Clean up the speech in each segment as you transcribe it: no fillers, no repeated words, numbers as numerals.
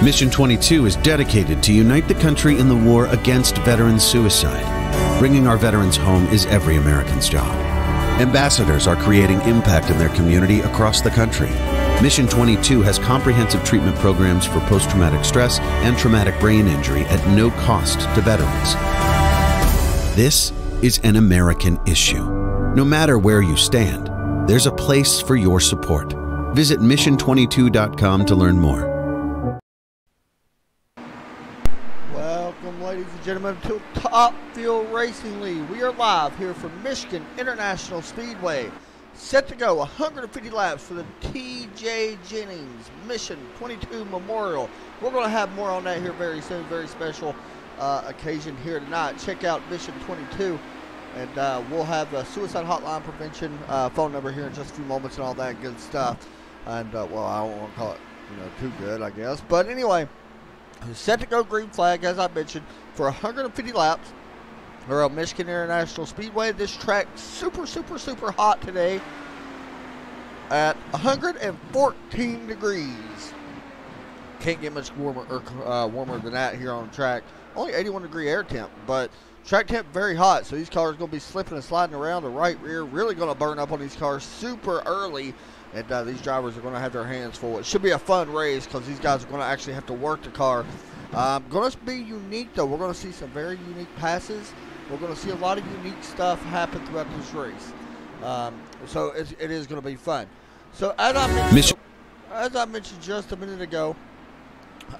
Mission 22 is dedicated to unite the country in the war against veteran suicide. Bringing our veterans home is every American's job. Ambassadors are creating impact in their community across the country. Mission 22 has comprehensive treatment programs for post-traumatic stress and traumatic brain injury at no cost to veterans. This is an American issue. No matter where you stand, there's a place for your support. Visit mission22.com to learn more. Welcome, ladies and gentlemen, to Top Fuel Racing League. We are live here from Michigan International Speedway. Set to go 150 laps for the T.J. Jennings Mission 22 Memorial. We're going to have more on that here very soon. Very special occasion here tonight. Check out Mission 22, and we'll have a suicide hotline prevention phone number here in just a few moments and all that good stuff. And, well, I don't want to call it, too good, I guess. But anyway, set to go green flag, as I mentioned, for 150 laps. We're at Michigan International Speedway. This track super hot today at 114 degrees. Can't get much warmer than that here on the track. Only 81 degree air temp, but track temp very hot. So these cars are going to be slipping and sliding around. The right rear really going to burn up on these cars super early. And these drivers are going to have their hands full. It should be a fun race because these guys are going to actually have to work the car. Going to be unique, though. We're going to see some very unique passes. We're going to see a lot of unique stuff happen throughout this race. So it is going to be fun. So as I mentioned just a minute ago,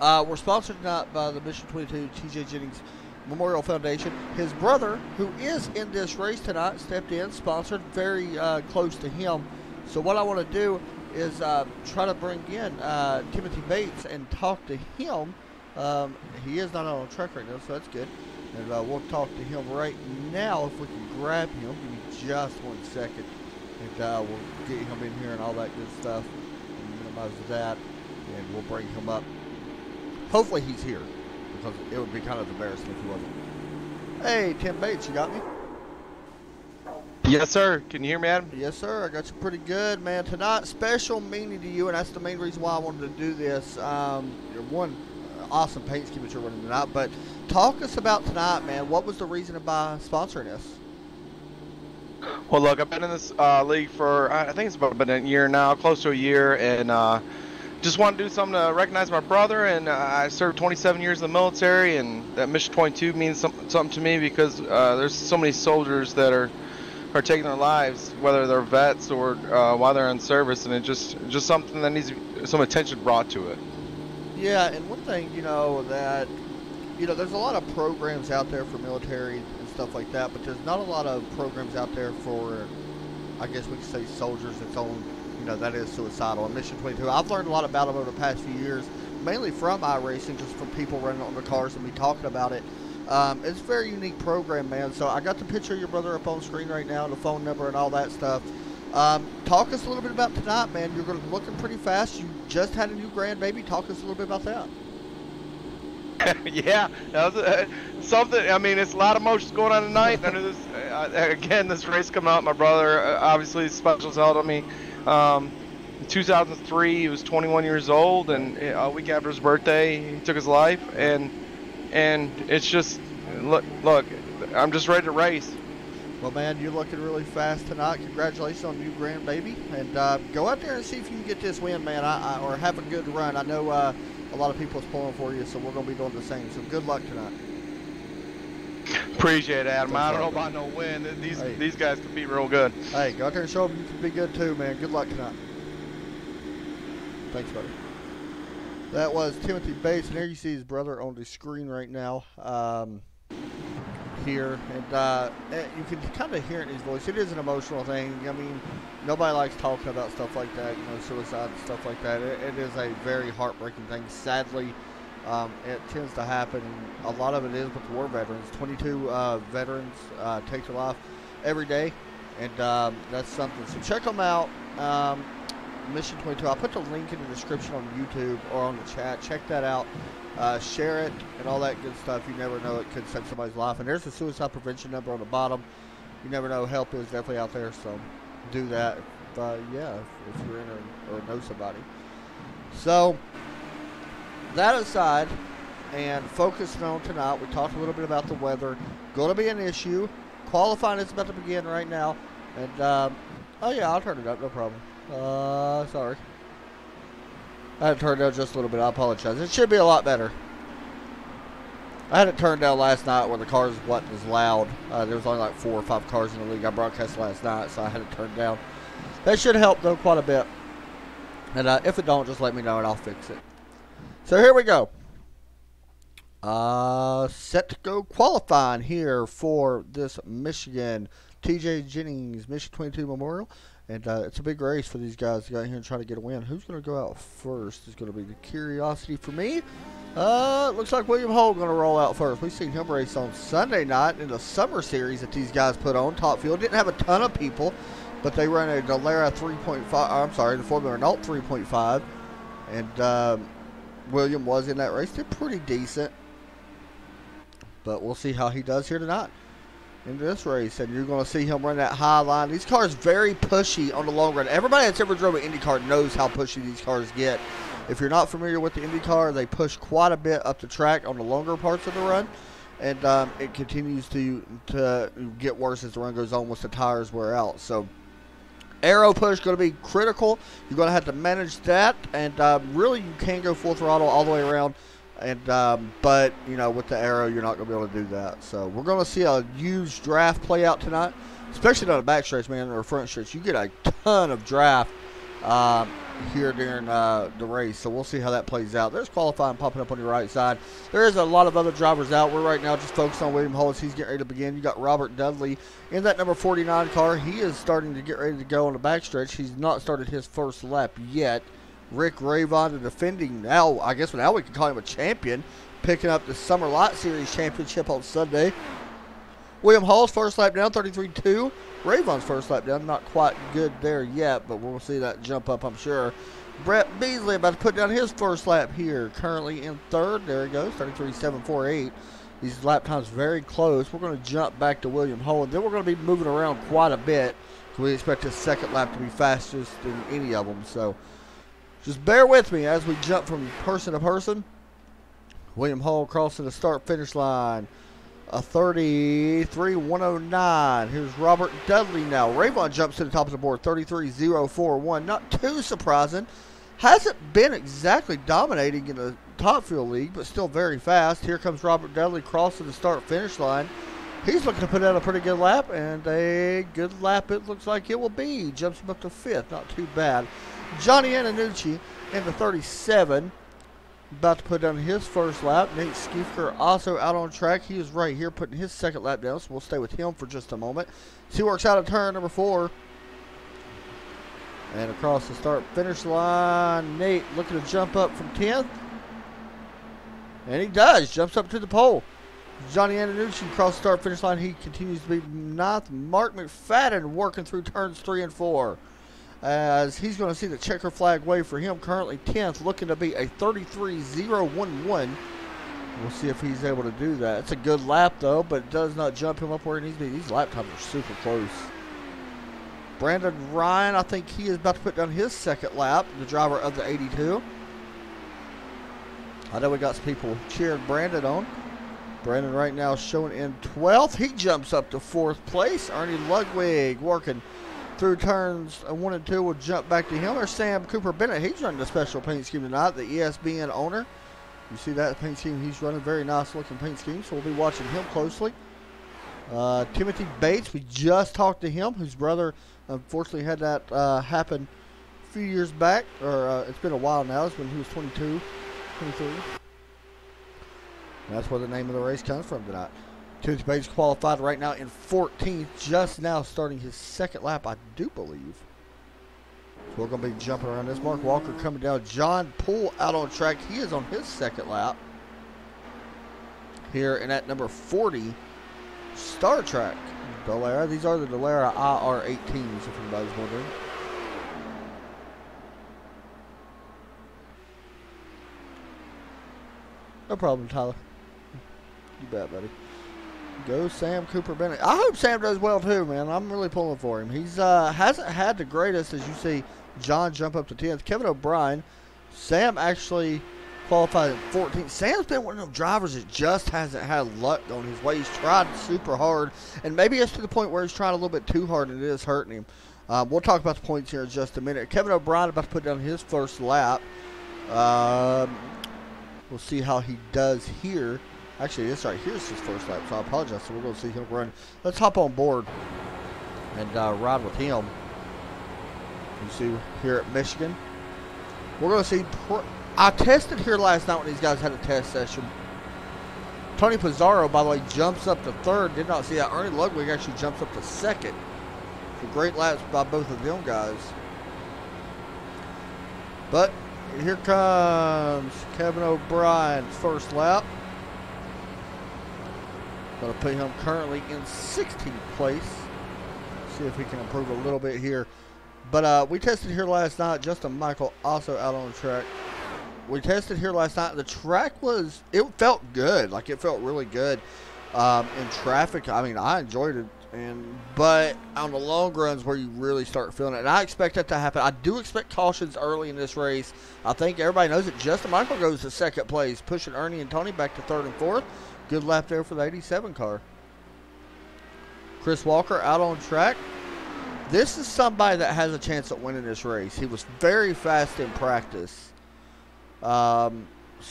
we're sponsored tonight by the Mission 22 T.J. Jennings Memorial Foundation. His brother, who is in this race tonight, stepped in, sponsored, very close to him. So what I want to do is try to bring in Timothy Bates and talk to him. He is not on the track right now, so that's good. And we'll talk to him right now if we can grab him. Give me just 1 second. And we'll get him in here and all that good stuff. And minimize that. And we'll bring him up. Hopefully he's here, because it would be kind of embarrassing if he wasn't. Hey, Tim Bates, you got me? Yes, sir. Can you hear me, Adam? Yes, sir. I got you pretty good, man. Tonight, special meaning to you, and that's the main reason why I wanted to do this. One awesome paint scheme that you're running tonight, but talk us about tonight, man. What was the reason by sponsoring this? Well, look, I've been in this league for, I think it's about a year now, close to a year, and just want to do something to recognize my brother. And I served 27 years in the military, and that Mission 22 means something to me because there's so many soldiers that are taking their lives, whether they're vets or while they're in service, and it just something that needs some attention brought to it. Yeah, and one thing, that, there's a lot of programs out there for military and stuff like that, but there's not a lot of programs out there for, I guess we could say, soldiers that's on, that is suicidal. And Mission 22, I've learned a lot about them over the past few years, mainly from iRacing, just from people running on the cars and me talking about it. It's a very unique program, man. So I got the picture of your brother up on screen right now, and the phone number and all that stuff. Talk us a little bit about tonight, man. You're looking pretty fast. You just had a new grandbaby. Talk us a little bit about that. Yeah, that was something. I mean, it's a lot of emotions going on tonight. I knew this. Again, this race coming out. My brother, obviously, special as hell to me. In 2003, he was 21 years old, and a week after his birthday, he took his life. And it's just, look, I'm just ready to race. Well, man, you're looking really fast tonight. Congratulations on the new grandbaby. And go out there and see if you can get this win, man, or have a good run. I know a lot of people is pulling for you, so we're going to be doing the same. So good luck tonight. Appreciate it, Adam. I don't know about no win. These guys can be real good. Hey, go out there and show them you can be good too, man. Good luck tonight. Thanks, buddy. That was Timothy Bates, and there you see his brother on the screen right now here. And you can kind of hear it in his voice. It is an emotional thing. I mean, nobody likes talking about stuff like that, suicide and stuff like that. It is a very heartbreaking thing. Sadly, it tends to happen. A lot of it is with war veterans. 22 veterans take their life every day, and that's something. So check them out. Mission 22. I'll put the link in the description on YouTube or on the chat. Check that out. Share it and all that good stuff. You never know, it could save somebody's life. And there's the suicide prevention number on the bottom. You never know, help is definitely out there, so do that. If you're in or know somebody. So that aside, and focusing on tonight, we talked a little bit about the weather. Going to be an issue. Qualifying is about to begin right now. And, oh yeah, I'll turn it up, no problem. Sorry. I had it turned down just a little bit. I apologize. It should be a lot better. I had it turned down last night where the cars wasn't as loud. There was only like 4 or 5 cars in the league. I broadcast last night, so I had it turned down. That should help, though, quite a bit. And if it don't, just let me know and I'll fix it. So here we go. Set to go qualifying here for this Michigan Jennings Michigan 22 Memorial. And it's a big race for these guys to go out here and try to get a win. Who's going to go out first is going to be the curiosity for me. It looks like William Hull going to roll out first. We've seen him race on Sunday night in the summer series that these guys put on. Top Field didn't have a ton of people, but they ran a Dallara 3.5. I'm sorry, the Formula Renault 3.5. And William was in that race. They're pretty decent. But we'll see how he does here tonight in this race. And you're going to see him run that high line. These cars very pushy on the long run. Everybody that's ever drove an IndyCar knows how pushy these cars get. If you're not familiar with the IndyCar, they push quite a bit up the track on the longer parts of the run. And it continues to get worse as the run goes on once the tires wear out. So aero push going to be critical. You're going to have to manage that. And really you can go full throttle all the way around. And but, you know, with the aero, you're not going to be able to do that. So we're going to see a huge draft play out tonight, especially on the back stretch, man, or front stretch. You get a ton of draft here during the race. So we'll see how that plays out. There's qualifying popping up on your right side. There is a lot of other drivers out. We're right now just focused on William Hull as he's getting ready to begin. You got Robert Dudley in that number 49 car. He is starting to get ready to go on the back stretch. He's not started his first lap yet. Rick Ravon, the defending, now I guess now we can call him a champion, picking up the Summer Light Series championship on Sunday. William Hall's first lap down, 33.2. Ravon's first lap down, not quite good there yet, but we'll see that jump up, I'm sure. Brett Beasley about to put down his first lap here, currently in third. There he goes, 33.748. These lap times very close. We're going to jump back to William Hall, and then we're going to be moving around quite a bit. We expect his second lap to be fastest than any of them, so just bear with me as we jump from person to person. William Hall crossing the start-finish line. A 33.109. Here's Robert Dudley now. Ravon jumps to the top of the board. 33.041. Not too surprising. Hasn't been exactly dominating in the Top Fuel League, but still very fast. Here comes Robert Dudley crossing the start-finish line. He's looking to put out a pretty good lap, and a good lap it looks like it will be. Jumps him up to 5th. Not too bad. Johnny Antonucci in the 37, about to put down his first lap. Nate Skiefker also out on track. He is right here putting his second lap down, so we'll stay with him for just a moment. So he works out of turn number 4. And across the start-finish line, Nate looking to jump up from 10th. And he does, jumps up to the pole. Johnny Antonucci across the start-finish line. He continues to be 9th. Mark McFadden working through turns 3 and 4. As he's going to see the checker flag wave for him, currently 10th, looking to be a 33.011. We'll see if he's able to do that. It's a good lap, though, but it does not jump him up where he needs to be. These lap times are super close. Brandon Ryan, I think he is about to put down his second lap, the driver of the 82. I know we got some people cheering Brandon on. Brandon right now showing in 12th. He jumps up to 4th place. Ernie Ludwig working through turns 1 and 2. Will jump back to him. There's Sam Cooper Bennett. He's running a special paint scheme tonight, the ESBN owner. You see that paint scheme he's running, very nice looking paint scheme, so we'll be watching him closely. Timothy Bates, we just talked to him, whose brother unfortunately had that happen a few years back, or it's been a while now. It's when he was 22, 23. And that's where the name of the race comes from tonight. Timothy Bates qualified right now in 14th, just now starting his second lap, I do believe. So we're going to be jumping around this. Mark Walker coming down. John Poole out on track. He is on his second lap. Here in at number 40, Star Trek Dallara. These are the Dallara IR18s, if anybody's wondering. No problem, Tyler. You bet, buddy. Go Sam Cooper Bennett. I hope Sam does well too, man. I'm really pulling for him. He's hasn't had the greatest, as you see John jump up to 10th. Kevin O'Brien. Sam actually Qualified in 14th. Sam's been one of them drivers that just hasn't had luck going his way. He's tried super hard, and maybe it's to the point where he's trying a little bit too hard and it is hurting him. We'll talk about the points here in just a minute. Kevin O'Brien about to put down his first lap. We'll see how he does here. Actually, this right here is his first lap, so I apologize. So we're going to see him run. Let's hop on board and ride with him. You see here at Michigan. We're going to see. I tested here last night when these guys had a test session. Tony Pizarro, by the way, jumps up to third. Did not see that. Ernie Ludwig actually jumps up to second. So great laps by both of them guys. But here comes Kevin O'Brien's first lap. Going to put him currently in 16th place. See if he can improve a little bit here. But we tested here last night. Justin Michael also out on the track. We tested here last night. The track it felt good. Like, it felt really good in traffic. I mean, I enjoyed it. But on the long runs where you really start feeling it, and I expect that to happen. I do expect cautions early in this race. I think everybody knows it. Justin Michael goes to second place, pushing Ernie and Tony back to third and fourth. Good lap there for the 87 car. Chris Walker out on track. This is somebody that has a chance at winning this race. He was very fast in practice. So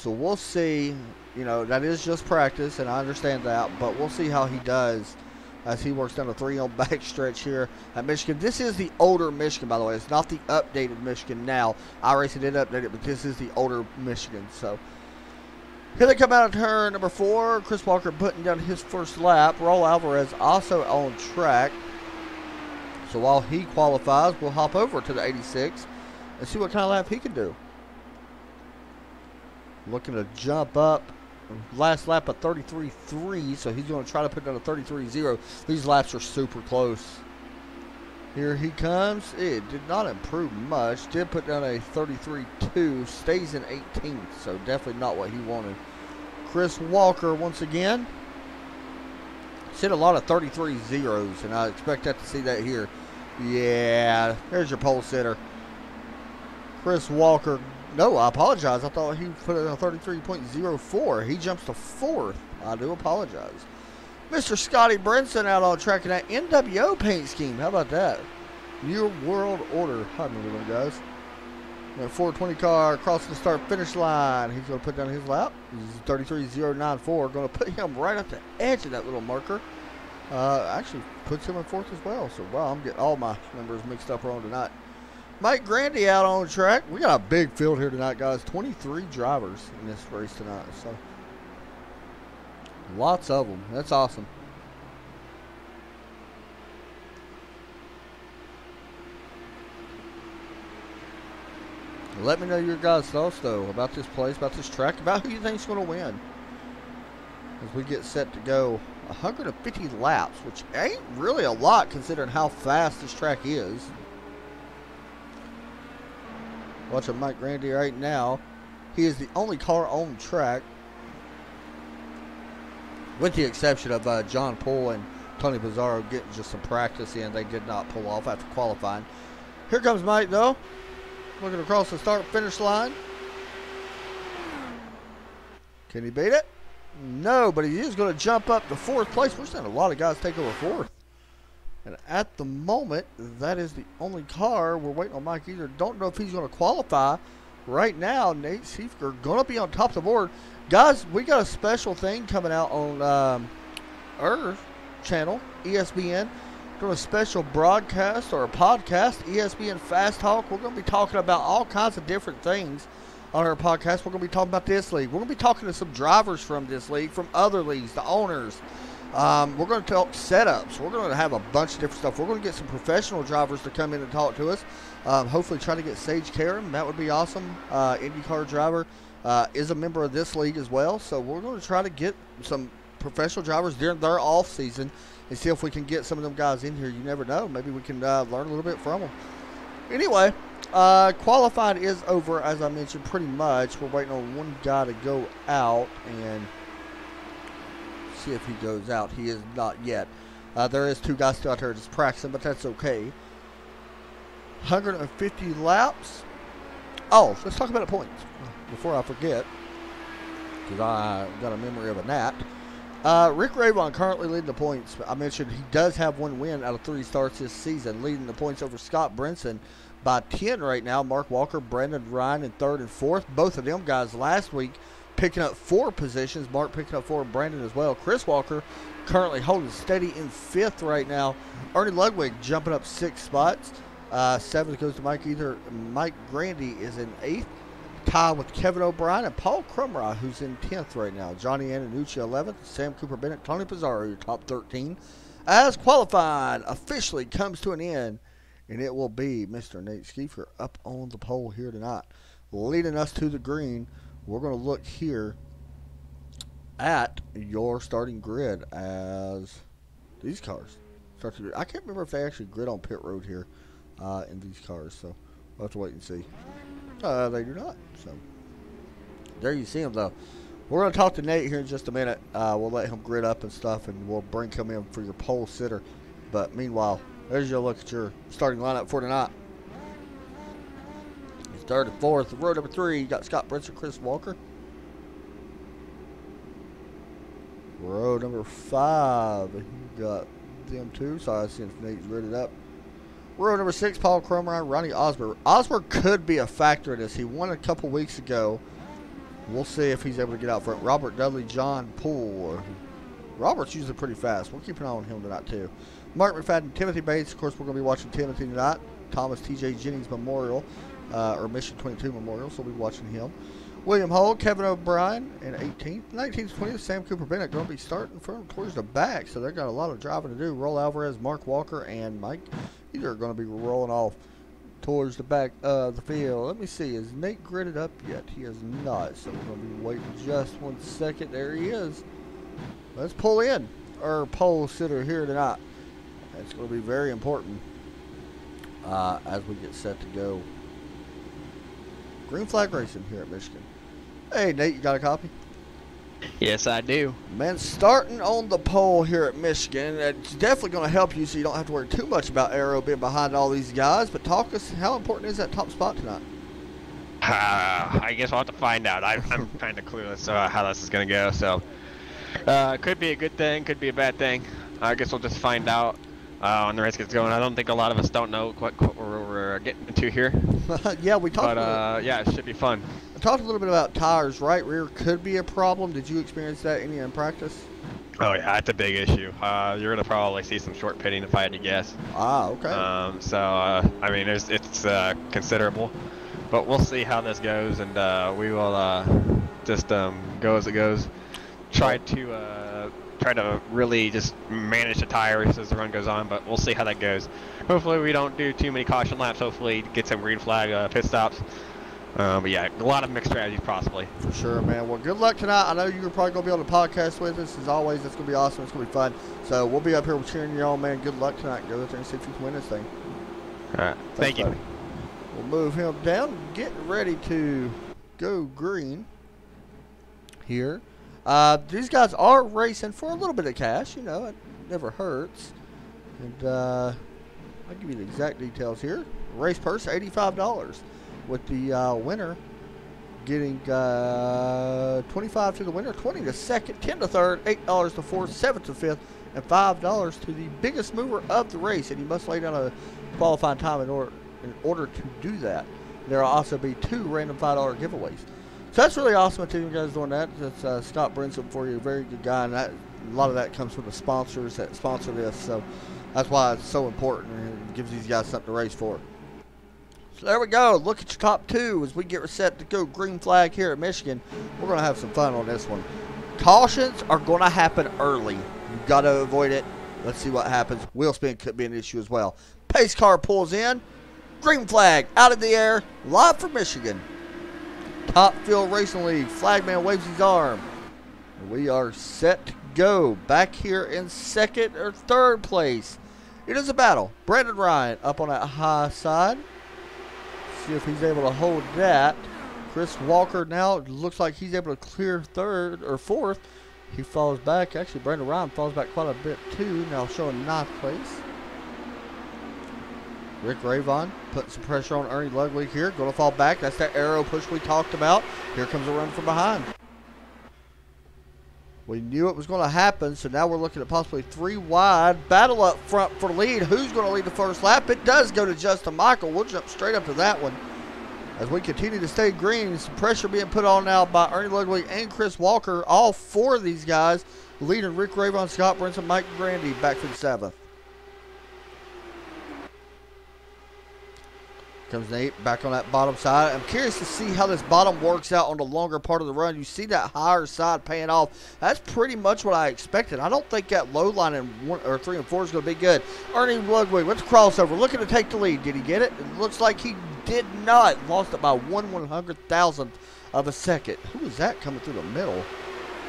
we'll see. You know, that is just practice, and I understand that. But we'll see how he does as he works down the 3-on back stretch here at Michigan. This is the older Michigan, by the way. It's not the updated Michigan now. iRacing did update it, but this is the older Michigan. So here they come out of turn number 4. Chris Walker putting down his first lap. Raul Alvarez also on track. So while he qualifies, we'll hop over to the 86 and see what kind of lap he can do. Looking to jump up. Last lap of 33.3, so he's going to try to put down a 33.0. These laps are super close. Here he comes. It did not improve much. Did put down a 33.2. Stays in 18th, so definitely not what he wanted. Chris Walker once again. He's hit a lot of 33.0s, and I expect that to see that here. Yeah, there's your pole sitter. Chris Walker. No, I apologize. I thought he put it on 33.04. He jumps to 4th. I do apologize. Mr. Scotty Brinson out on track in that NWO paint scheme. How about that? New World Order. I remember them guys. That 420 car across the start-finish line. He's going to put down his lap. He's 33.094. Going to put him right at the edge of that little marker. Actually puts him in 4th as well. So, wow, I'm getting all my numbers mixed up wrong tonight. Mike Grandy out on track. We got a big field here tonight, guys. 23 drivers in this race tonight. So, lots of them. That's awesome. Let me know your guys' thoughts, though, about this place, about this track, about who you think's going to win. As we get set to go 150 laps, which ain't really a lot considering how fast this track is. Watching Mike Grandy right now. He is the only car on track, with the exception of John Poole and Tony Pizarro getting just some practice in. They did not pull off after qualifying. Here comes Mike, though. Looking across the start-finish line. Can he beat it? No, but he is going to jump up to 4th place. We're seeing a lot of guys take over 4th. And at the moment, that is the only car. We're waiting on Mike either. Don't know if he's going to qualify. Right now, Nate Seifker going to be on top of the board. Guys, we got a special thing coming out on our channel, ESPN. Doing a special broadcast or a podcast, ESPN Fast Talk. We're going to be talking about all kinds of different things on our podcast. We're going to be talking about this league. We're going to be talking to some drivers from this league, from other leagues, the owners. We're going to talk setups. We're going to have a bunch of different stuff. We're going to get some professional drivers to come in and talk to us. Hopefully try to get Sage Karam. That would be awesome. IndyCar driver is a member of this league as well. So we're going to try to get some professional drivers during their off season and see if we can get some of them guys in here. You never know. Maybe we can learn a little bit from them. Anyway, qualifying is over, as I mentioned, pretty much. We're waiting on one guy to go out and see if he goes out. He is not yet. There is 2 guys still out there just practicing, but that's okay. 150 laps. Oh, let's talk about the points before I forget. because I got a memory of a gnat. Rick Ravon currently leading the points. I mentioned he does have 1 win out of 3 starts this season, leading the points over Scott Brinson by 10 right now. Mark Walker, Brandon Ryan in 3rd and 4th. Both of them guys last week picking up 4 positions. Mark picking up 4, Brandon as well. Chris Walker currently holding steady in 5th right now. Ernie Ludwig jumping up 6 spots. 7th goes to Mike Ether. Mike Grandy is in 8th. Tied with Kevin O'Brien and Paul Crumrye, who's in 10th right now. Johnny Antonucci 11th. Sam Cooper Bennett, Tony Pizarro, your top 13. As qualifying officially comes to an end, and it will be Mr. Nate Skeefer up on the pole here tonight. Leading us to the green, we're going to look here at your starting grid as these cars start to. I can't remember if they actually grid on pit road here in these cars, so we'll have to wait and see. They do not. So there you see them, though. We're going to talk to Nate here in just a minute. We'll let him grid up and stuff, and we'll bring him in for your pole sitter. But meanwhile, there's your look at your starting lineup for tonight. It's 3rd and 4th. Row number 3, you got Scott Brinson, Chris Walker. Row number 5, you got them 2. Sorry, I see if Nate's gridded up. Row number 6, Paul Crumrye, Ronnie Osborne. Osborne could be a factor in this. He won a couple weeks ago. We'll see if he's able to get out front. Robert Dudley, John Poole. Robert's usually pretty fast. We'll keep an eye on him tonight, too. Mark McFadden, Timothy Bates. Of course, we're going to be watching Timothy tonight. Thomas T.J. Jennings Memorial, or Mission 22 Memorial, so we'll be watching him. William Hull, Kevin O'Brien in 18th. 19th, 20th, Sam Cooper Bennett going to be starting from towards the back, so they've got a lot of driving to do. Roll Alvarez, Mark Walker, and Mike. These are going to be rolling off towards the back of the field. Let me see. Is Nate gridded up yet? He is not, so we're going to be waiting just 1 second. There he is. Let's pull in our pole sitter here tonight. That's going to be very important as we get set to go. Green flag racing here at Michigan. Hey, Nate, you got a copy? Yes, I do. Man, starting on the pole here at Michigan, it's definitely going to help you so you don't have to worry too much about Arrow being behind all these guys. But talk us, how important is that top spot tonight? I guess we'll have to find out. I'm kind of clueless how this is going to go. So, could be a good thing, could be a bad thing. I guess we'll just find out when the race gets going. I don't think a lot of us don't know what we're getting into here. Yeah, we talked about yeah, it should be fun. I talked a little bit about tires. Right rear could be a problem. Did you experience that any in practice? Oh, yeah, that's a big issue. You're going to probably see some short pitting if I had to guess. Ah, okay. So, I mean, it's considerable. But we'll see how this goes, and we will just go as it goes. Try to really just manage the tires as the run goes on, but we'll see how that goes. Hopefully we don't do too many caution laps. Hopefully get some green flag pit stops. But yeah, a lot of mixed strategies possibly. For sure, man. Well, good luck tonight. I know you're probably going to be on the podcast with us. As always, it's going to be awesome. It's going to be fun. So we'll be up here cheering you on, man. Good luck tonight. Go out there and see if you can win this thing. All right. Thank you. Buddy. We'll move him down. Get ready to go green here. These guys are racing for a little bit of cash. You know, it never hurts. And I'll give you the exact details here. Race purse, $85. With the winner getting 25 to the winner, 20 to second, 10 to third, $8 to fourth, 7 to fifth, and $5 to the biggest mover of the race. And you must lay down a qualifying time in order to do that. There will also be 2 random $5 giveaways. So that's really awesome. I tell you guys doing that. That's Scott Brinson for you, a very good guy, and a lot of that comes from the sponsors that sponsor this. So that's why it's so important, and it gives these guys something to race for. So there we go. Look at your top 2 as we get set to go green flag here at Michigan. We're going to have some fun on this one. Cautions are going to happen early. You've got to avoid it. Let's see what happens. Wheel spin could be an issue as well. Pace car pulls in. Green flag out of the air. Live from Michigan. Top Field Racing League. Flagman waves his arm. We are set to go. Back here in second or third place. It is a battle. Brandon Ryan up on that high side. See if he's able to hold that. Chris Walker now looks like he's able to clear third or fourth. He falls back. Actually, Brandon Ryan falls back quite a bit too. Now showing ninth place. Rick Ravon putting some pressure on Ernie Ludwig here. Going to fall back. That's that arrow push we talked about. Here comes a run from behind. We knew it was going to happen, so now we're looking at possibly 3 wide. Battle up front for the lead. Who's going to lead the first lap? It does go to Justin Michael. We'll jump straight up to that one. As we continue to stay green, some pressure being put on now by Ernie Ludwig and Chris Walker. All 4 of these guys leading Rick Ravon, Scott Brinson, Mike Grandy back for the 7th. Comes Nate back on that bottom side. I'm curious to see how this bottom works out on the longer part of the run. You see that higher side paying off. That's pretty much what I expected. I don't think that low line in 1 or 3 and 4 is going to be good. Ernie Ludwig with the crossover, looking to take the lead. Did he get it? It looks like he did not. Lost it by 1/100,000th of a second. Who is that coming through the middle?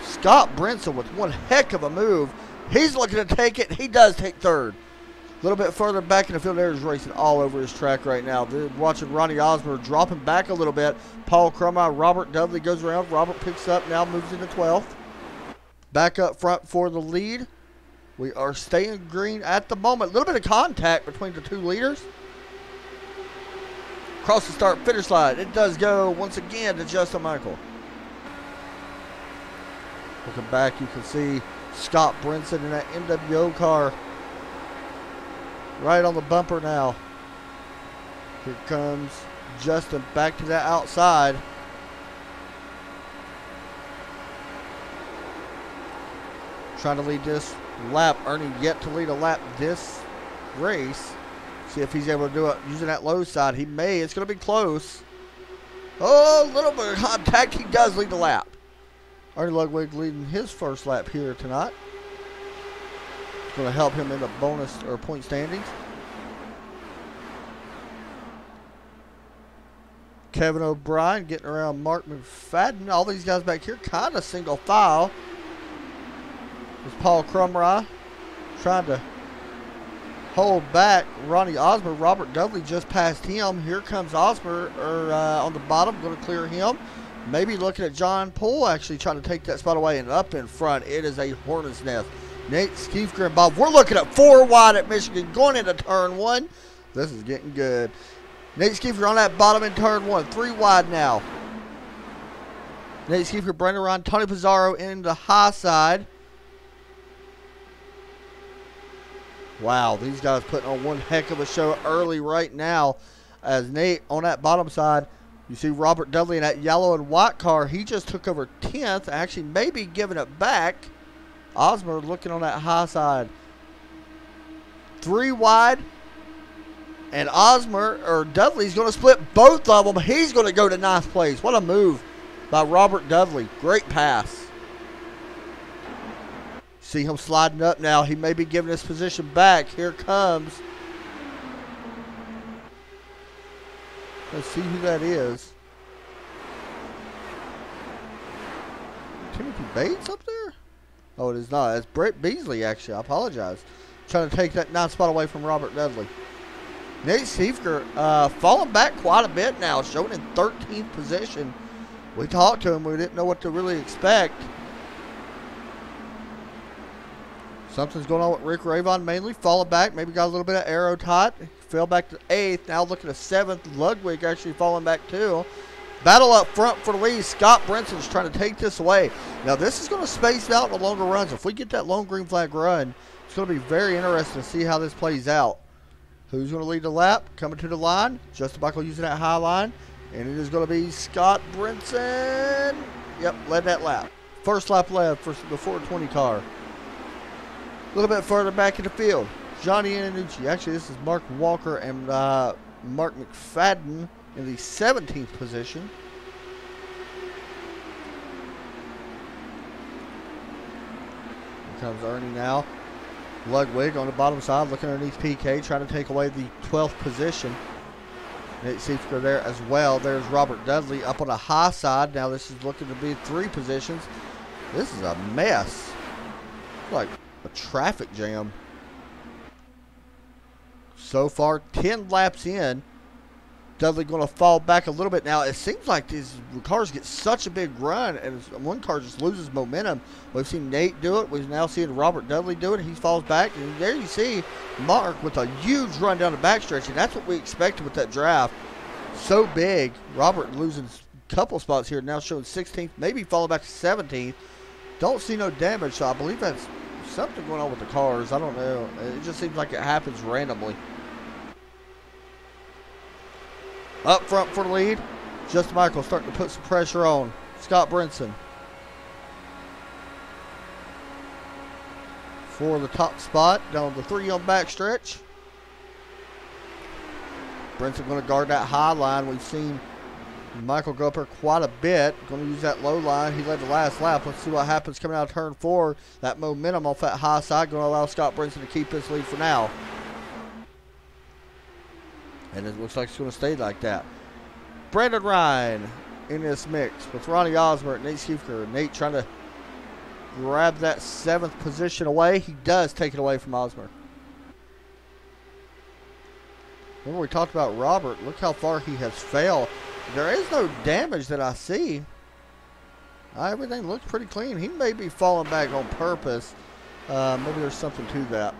Scott Brinson with one heck of a move. He's looking to take it. He does take third. A little bit further back in the field, there's racing all over his track right now. They're watching Ronnie Osmer dropping back a little bit. Paul Crumeye, Robert Dudley goes around. Robert picks up, now moves into 12th. Back up front for the lead. We are staying green at the moment. A little bit of contact between the 2 leaders. Across the start-finish line. It does go once again to Justin Michael. Looking back, you can see Scott Brinson in that NWO car. Right on the bumper now. Here comes Justin back to that outside. Trying to lead this lap. Ernie yet to lead a lap this race. See if he's able to do it using that low side. He may. It's going to be close. Oh, a little bit of contact. He does lead the lap. Ernie Ludwig leading his first lap here tonight. Going to help him in the bonus or point standings. Kevin O'Brien getting around Mark McFadden. All these guys back here kind of single file. There's Paul Crumeye trying to hold back Ronnie Osmer. Robert Dudley just passed him. Here comes Osmer on the bottom, going to clear him. Maybe looking at John Poole actually trying to take that spot away, and up in front it is a hornet's nest. Nate Skeefker and Bob. We're looking at 4 wide at Michigan going into turn 1. This is getting good. Nate Skeefker on that bottom in turn 1. 3 wide now. Nate Skeefker, Brandon Ryan, Tony Pizarro in the high side. Wow, these guys putting on one heck of a show early right now. As Nate on that bottom side, you see Robert Dudley in that yellow and white car. He just took over 10th, actually maybe giving it back. Osmer looking on that high side. 3 wide. And Osmer, or Dudley's going to split both of them. He's going to go to 9th place. What a move by Robert Dudley. Great pass. See him sliding up now. He may be giving his position back. Here comes. Let's see who that is. Timothy Bates up there? Oh, it is not. It's Brett Beasley, actually. I apologize. Trying to take that 9th spot away from Robert Dudley. Nate Skeefker falling back quite a bit now, showing in 13th position. We talked to him. We didn't know what to really expect. Something's going on with Rick Ravon mainly. Falling back. Maybe got a little bit of aero tight. Fell back to 8th. Now looking at 7th. Ludwig actually falling back too. Battle up front for the lead. Scott Brinson's trying to take this away. Now this is going to space out in the longer runs. If we get that lone green flag run, it's going to be very interesting to see how this plays out. Who's going to lead the lap? Coming to the line. Justin Michael using that high line. And it is going to be Scott Brinson. Yep, led that lap. First lap led for the 420 car. A little bit further back in the field. Johnny Iannucci. Actually, this is Mark Walker and Mark McFadden in the 17th position. Here comes Ernie now. Ludwig on the bottom side looking underneath PK, trying to take away the 12th position. Nate Skeefker there as well. There's Robert Dudley up on the high side. Now this is looking to be 3 positions. This is a mess. It's like a traffic jam. So far, 10 laps in. Dudley going to fall back a little bit now. It seems like these cars get such a big run, and one car just loses momentum. We've seen Nate do it. We've now seen Robert Dudley do it. He falls back, and there you see Mark with a huge run down the backstretch, and that's what we expected with that draft. So big. Robert losing a couple spots here, now showing 16th, maybe falling back to 17th. Don't see no damage, so I believe that's something going on with the cars. I don't know. It just seems like it happens randomly. Up front for the lead. Justin Michael starting to put some pressure on Scott Brinson for the top spot down the 3 on back stretch. Brinson going to guard that high line. We've seen Michael go up here quite a bit. Going to use that low line. He led the last lap. Let's see what happens coming out of turn 4. That momentum off that high side going to allow Scott Brinson to keep his lead for now. And it looks like it's going to stay like that. Brandon Ryan in this mix with Ronnie Osmer, Nate Schiefker. Nate trying to grab that 7th position away. He does take it away from Osmer. Remember we talked about Robert. Look how far he has failed. There is no damage that I see. Everything looks pretty clean. He may be falling back on purpose. Maybe there's something to that.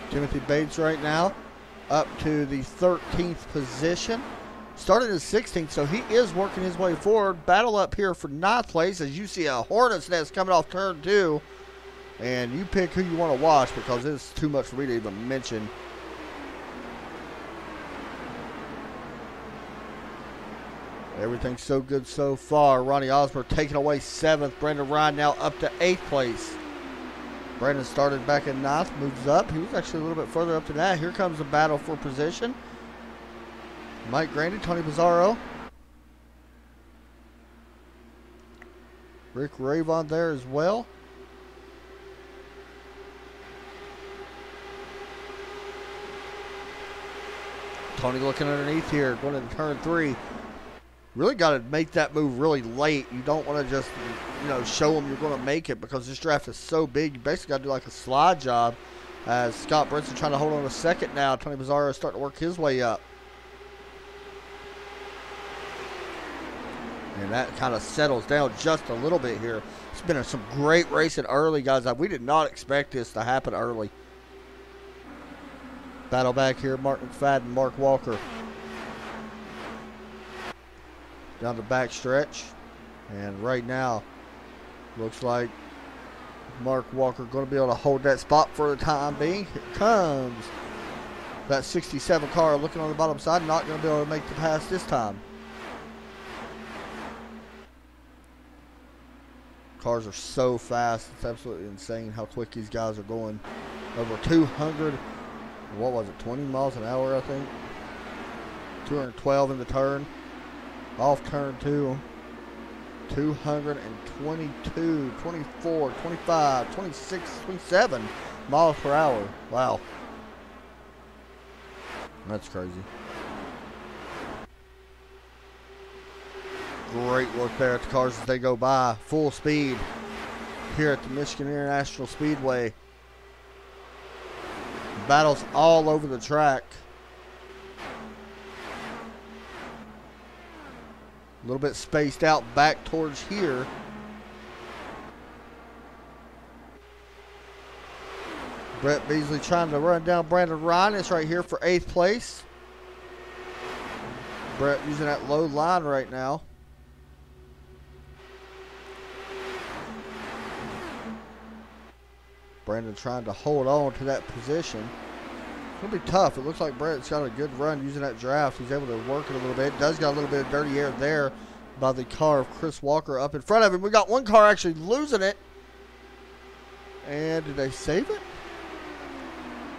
Timothy Bates right now up to the 13th position. Started as 16th, so he is working his way forward. Battle up here for 9th place as you see a Hornet's Nest coming off turn 2. And you pick who you want to watch because it's too much for me to even mention. Everything's so good so far. Ronnie Osmer taking away 7th. Brandon Ryan now up to 8th place. Brandon started back in 9th, moves up. He was actually a little bit further up than that. Here comes the battle for position. Mike Grandy, Tony Pizarro. Rick Ravon there as well. Tony looking underneath here, going into turn 3. Really got to make that move really late. You don't want to just, show them you're going to make it because this draft is so big. You basically got to do like a slide job. As Scott Brinson trying to hold on a second now. Tony Pizarro is starting to work his way up. And that kind of settles down just a little bit here. It's been some great racing early, guys. We did not expect this to happen early. Battle back here, Mark McFadden, Mark Walker. Down the back stretch. And right now, looks like Mark Walker going to be able to hold that spot for the time being. Here comes that 67 car looking on the bottom side. Not going to be able to make the pass this time. Cars are so fast. It's absolutely insane how quick these guys are going. Over 200, what was it, 20 miles an hour, I think. 212 in the turn. Off turn 2. 222, 24, 25, 26, 27 miles per hour. Wow. That's crazy. Great look there at the cars as they go by. Full speed here at the Michigan International Speedway. Battles all over the track. A little bit spaced out back towards here. Brett Beasley trying to run down Brandon Ryan. It's right here for 8th place. Brett using that low line right now. Brandon trying to hold on to that position. It's going to be tough. It looks like Brett's got a good run using that draft. He's able to work it a little bit. Does got a little bit of dirty air there by the car of Chris Walker up in front of him. We got one car actually losing it. And did they save it?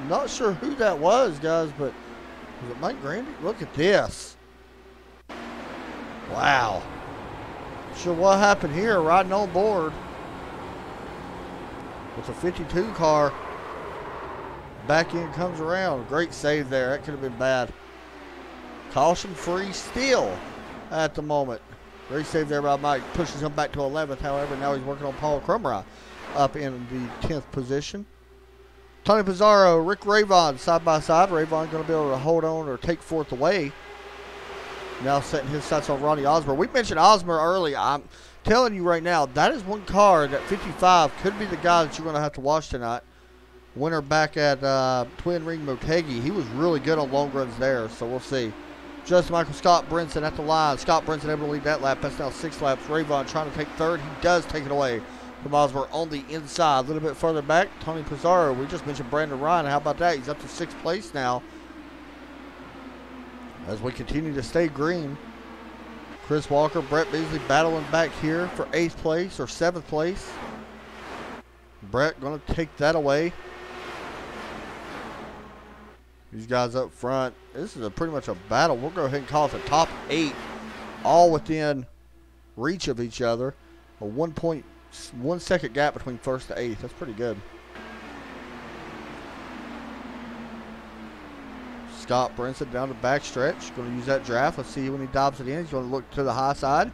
Not sure who that was, guys, but was it Mike Grandy? Look at this. Wow. Not sure what happened here, riding on board with the 52 car. Back end comes around. Great save there. That could have been bad. Caution free still at the moment. Great save there by Mike. Pushes him back to 11th. However, now he's working on Paul Crumry up in the 10th position. Tony Pizarro, Rick Ravon side by side. Ravon going to be able to hold on or take 4th away. Now setting his sights on Ronnie Osmer. We mentioned Osmer early. I'm telling you right now, that is one car that 55 could be the guy that you're going to have to watch tonight. winner back at Twin Ring Motegi. He was really good on long runs there, so we'll see. Just Michael Scott Brinson at the line. Scott Brinson able to lead that lap. That's now 6 laps. Rayvon trying to take third. He does take it away from Osborne on the inside. A little bit further back, Tony Pizarro. We just mentioned Brandon Ryan. How about that? He's up to 6th place now. As we continue to stay green. Chris Walker, Brett Beasley battling back here for 8th place or 7th place. Brett going to take that away. These guys up front, this is pretty much a battle. We'll go ahead and call it the top 8, all within reach of each other. A 1.1 second gap between 1st to 8th. That's pretty good. Scott Brinson down the back stretch. Going to use that draft. Let's see when he dives it in. He's going to look to the high side.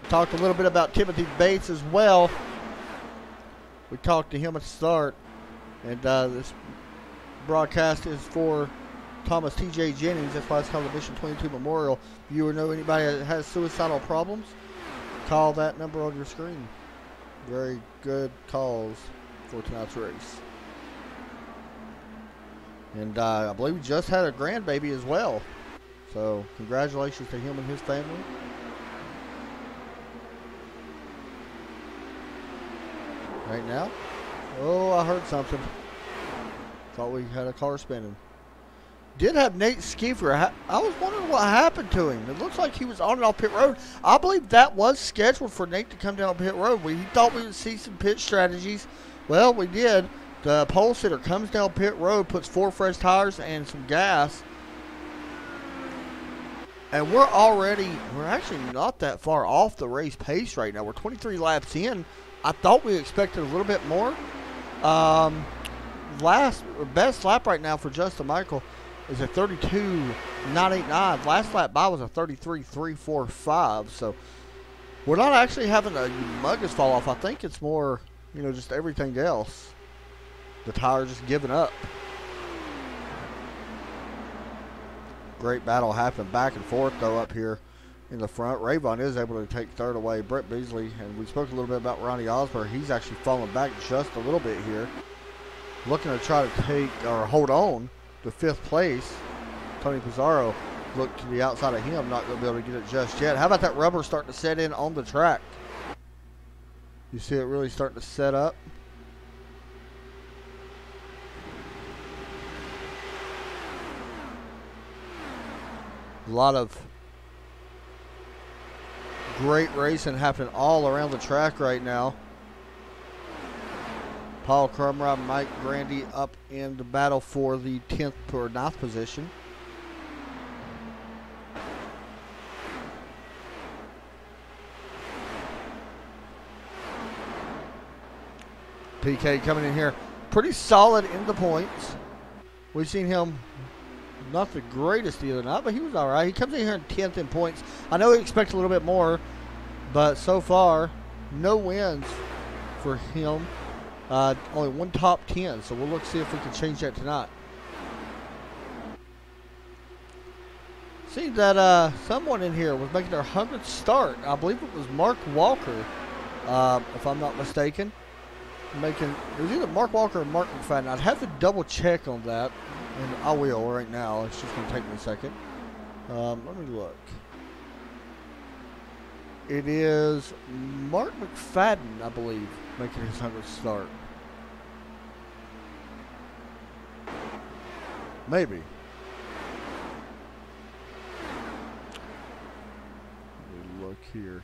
Talked a little bit about Timothy Bates as well. We talked to him at the start, and this broadcast is for Thomas T.J. Jennings. That's why it's called the Mission 22 Memorial. If you or know anybody that has suicidal problems, call that number on your screen. Very good calls for tonight's race. And I believe we just had a grandbaby as well. So congratulations to him and his family. Right now. Oh, I heard something. Thought we had a car spinning. Did have Nate Skeefer. I was wondering what happened to him. It looks like he was on and off pit road. I believe that was scheduled for Nate to come down pit road. We thought we would see some pit strategies. Well, we did. The pole sitter comes down pit road, puts 4 fresh tires and some gas. And we're actually not that far off the race pace right now. We're 23 laps in. I thought we expected a little bit more. Best lap right now for Justin Michael is a 32.989. Last lap by was a 33.345. So we're not actually having a humongous fall off. I think it's more, just everything else. The tire just giving up. Great battle happened back and forth though up here in the front. Rayvon is able to take third away. Brett Beasley, and we spoke a little bit about Ronnie Osborne. He's actually falling back just a little bit here. Looking to try to take or hold on to 5th place. Tony Pizarro looked to the outside of him, not going to be able to get it just yet. How about that rubber starting to set in on the track? You see it really starting to set up. A lot of great racing happening all around the track right now. Paul Crumrod, Mike Grandy up in the battle for the 10th or 9th position. PK coming in here pretty solid in the points. We've seen him not the greatest the other night, but he was all right. He comes in here in 10th in points. I know he expects a little bit more, but so far, no wins for him. Only 1 top 10, so we'll look see if we can change that tonight. See that someone in here was making their 100th start. I believe it was Mark Walker, if I'm not mistaken. It was either Mark Walker or Mark McFadden. I'd have to double check on that, and I will right now. It's just going to take me a second. Let me look. It is Mark McFadden, I believe, making his 100th start. Maybe. Let me look here.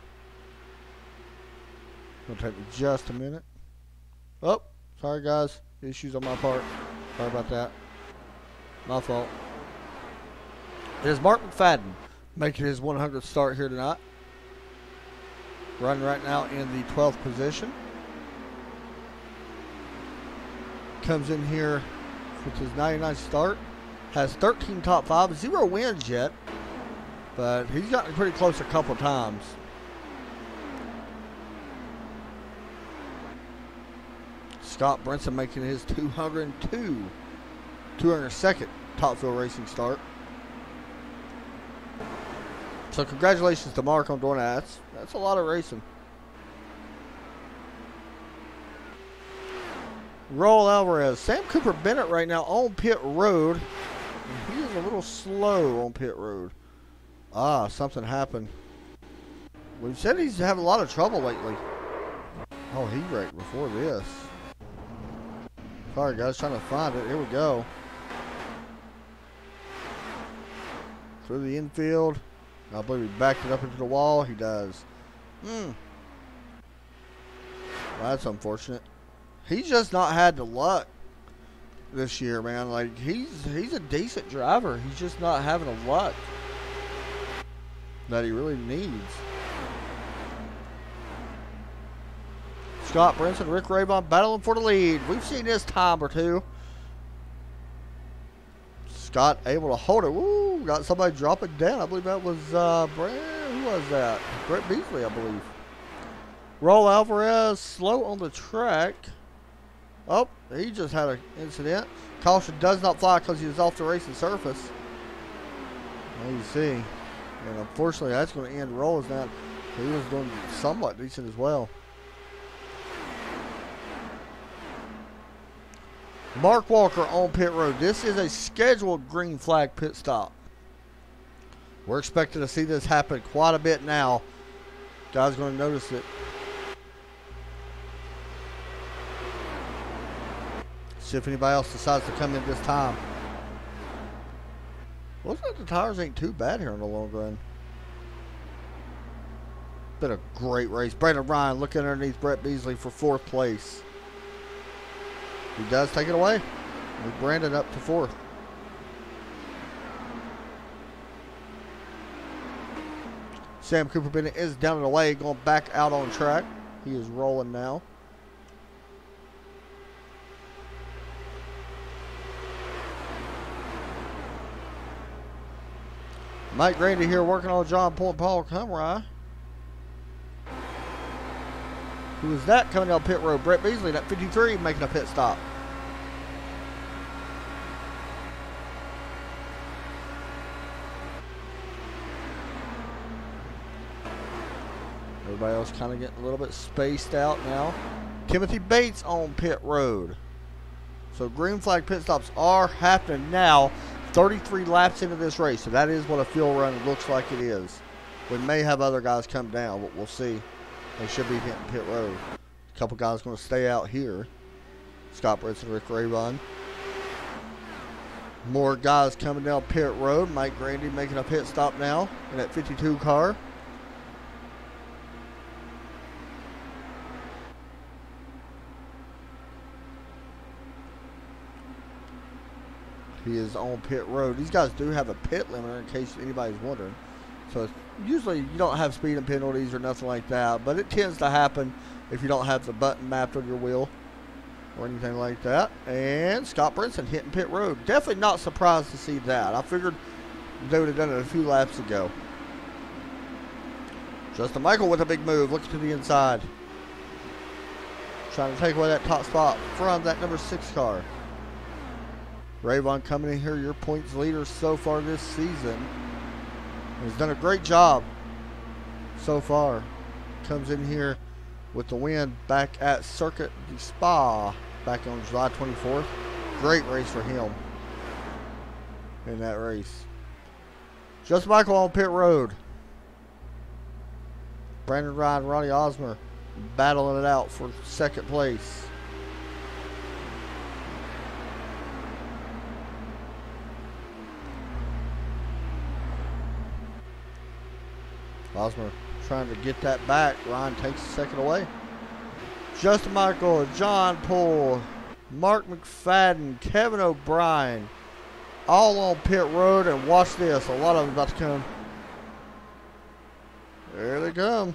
It'll take me just a minute. Oh, sorry guys. Issues on my part. Sorry about that. My fault. It is Mark McFadden making his 100th start here tonight. Running right now in the 12th position. Comes in here with his 99th start. Has 13 top 5, 0 wins yet. But he's gotten pretty close a couple times. Scott Brinson making his 202nd Top Fuel Racing start. So congratulations to Mark on doing that. That's a lot of racing. Roll Alvarez. Sam Cooper Bennett right now on pit road. He is a little slow on pit road. Ah, something happened. We've said he's having a lot of trouble lately. Oh, he wrecked before this. Sorry, guys, trying to find it. Here we go. Through the infield. I believe he backed it up into the wall. He does. Well, that's unfortunate. He's just not had the luck this year, man. Like, he's a decent driver. He's just not having the luck that he really needs. Scott Brinson, Rick Rabon battling for the lead. We've seen this time or two. Scott able to hold it. Woo! Got somebody drop it down. I believe that was who was that? Brett Beasley, I believe. Roll Alvarez slow on the track. Oh, he just had an incident. Caution does not fly because he was off the racing surface. Well, you see. And unfortunately, that's going to end Rolls now. He was doing somewhat decent as well. Mark Walker on pit road. This is a scheduled green flag pit stop. We're expecting to see this happen quite a bit now. Guys going to notice it. See if anybody else decides to come in this time. Looks like the tires ain't too bad here in the long run. Been a great race. Brandon Ryan looking underneath Brett Beasley for 4th place. He does take it away. With Brandon up to 4th. Sam Cooper Bennett is down and away, going back out on track. He is rolling now. Mike Grady here working on John Paul Cumry. Who is that coming down pit road? Brett Beasley, that 53, making a pit stop. Everybody else kind of getting a little bit spaced out now. Timothy Bates on pit road. So green flag pit stops are happening now. 33 laps into this race, so that is what a field run looks like it is. We may have other guys come down, but we'll see. They should be hitting pit road. A couple guys going to stay out here. Scott Brinson, Rick Rabon. More guys coming down pit road. Mike Grandy making a pit stop now in that 52 car. He is on pit road. These guys do have a pit limiter in case anybody's wondering. So usually you don't have speeding penalties or nothing like that, but it tends to happen if you don't have the button mapped on your wheel or anything like that. And Scott Brinson hitting pit road. Definitely not surprised to see that. I figured they would have done it a few laps ago. Justin Michael with a big move, looking to the inside. Trying to take away that top spot from that number 6 car. Rayvon coming in here, your points leader so far this season. He's done a great job so far. Comes in here with the win back at Circuit du Spa back on July 24th. Great race for him in that race. Just Michael on pit road. Brandon Ryan, Ronnie Osmer battling it out for 2nd place. Osmer trying to get that back. Ryan takes the 2nd away. Justin Michael, John Poole, Mark McFadden, Kevin O'Brien, all on pit road. And watch this. A lot of them about to come. There they come.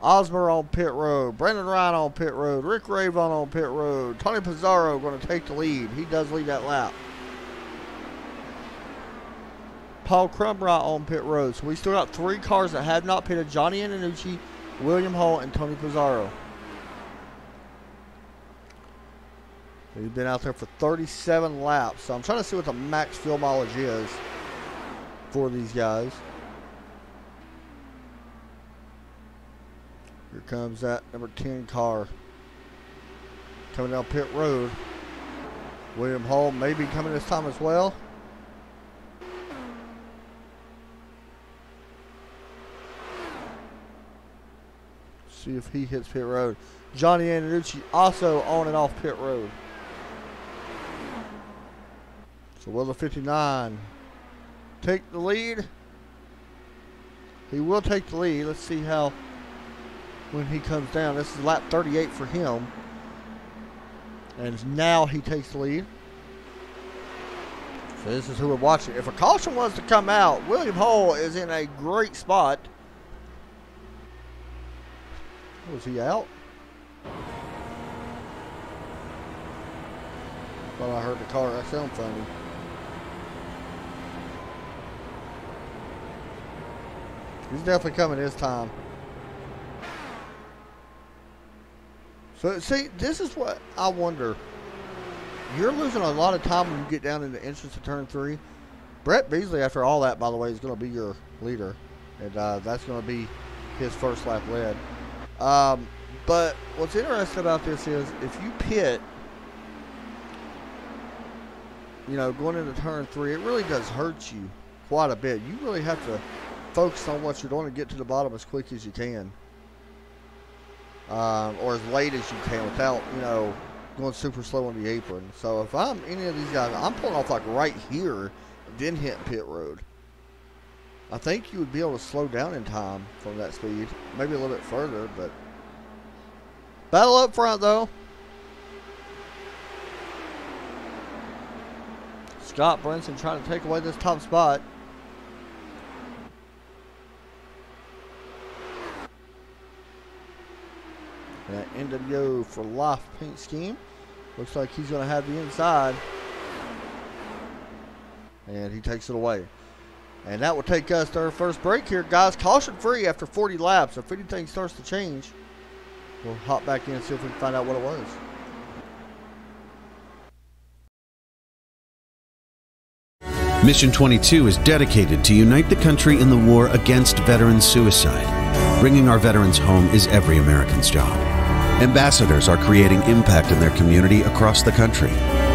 Osmer on pit road. Brandon Ryan on pit road. Rick Rabon on pit road. Tony Pizarro going to take the lead. He does lead that lap. Paul Crumbrot on pit road. So we still got 3 cars that have not pitted. Johnny Antonucci, William Hall, and Tony Pizarro. He's been out there for 37 laps. So I'm trying to see what the max fuel mileage is. for these guys. Here comes that number 10 car coming down pit road. William Hall may be coming this time as well. See if he hits pit road. Johnny Antonucci also on and off pit road. So will the 59 take the lead? He will take the lead. Let's see how when he comes down. This is lap 38 for him. And now he takes the lead. So this is who we're watching. If a caution was to come out, William Hall is in a great spot. Was he out? Thought I heard the car. That sounded funny. He's definitely coming this time. So, see, this is what I wonder. You're losing a lot of time when you get down in the entrance of turn 3. Brett Beasley, after all that, by the way, is going to be your leader. And that's going to be his first lap led. But what's interesting about this is if you pit, you know, going into turn 3, it really does hurt you quite a bit. You really have to focus on what you're doing and get to the bottom as quick as you can. Or as late as you can without, you know, going super slow on the apron. So if I'm any of these guys, I'm pulling off like right here, then hitting pit road. I think you would be able to slow down in time from that speed. Maybe a little bit further, but battle up front though. Scott Brinson trying to take away this top spot. That NWO for life paint scheme. Looks like he's going to have the inside. And he takes it away. And that will take us to our first break here. Guys, caution free after 40 laps. If anything starts to change, we'll hop back in and see if we can find out what it was. Mission 22 is dedicated to unite the country in the war against veteran suicide. Bringing our veterans home is every American's job. Ambassadors are creating impact in their community across the country.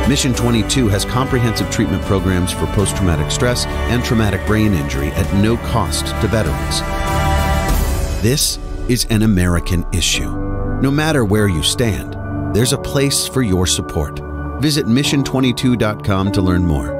Mission 22 has comprehensive treatment programs for post-traumatic stress and traumatic brain injury at no cost to veterans. This is an American issue. No matter where you stand, there's a place for your support. Visit mission22.com to learn more.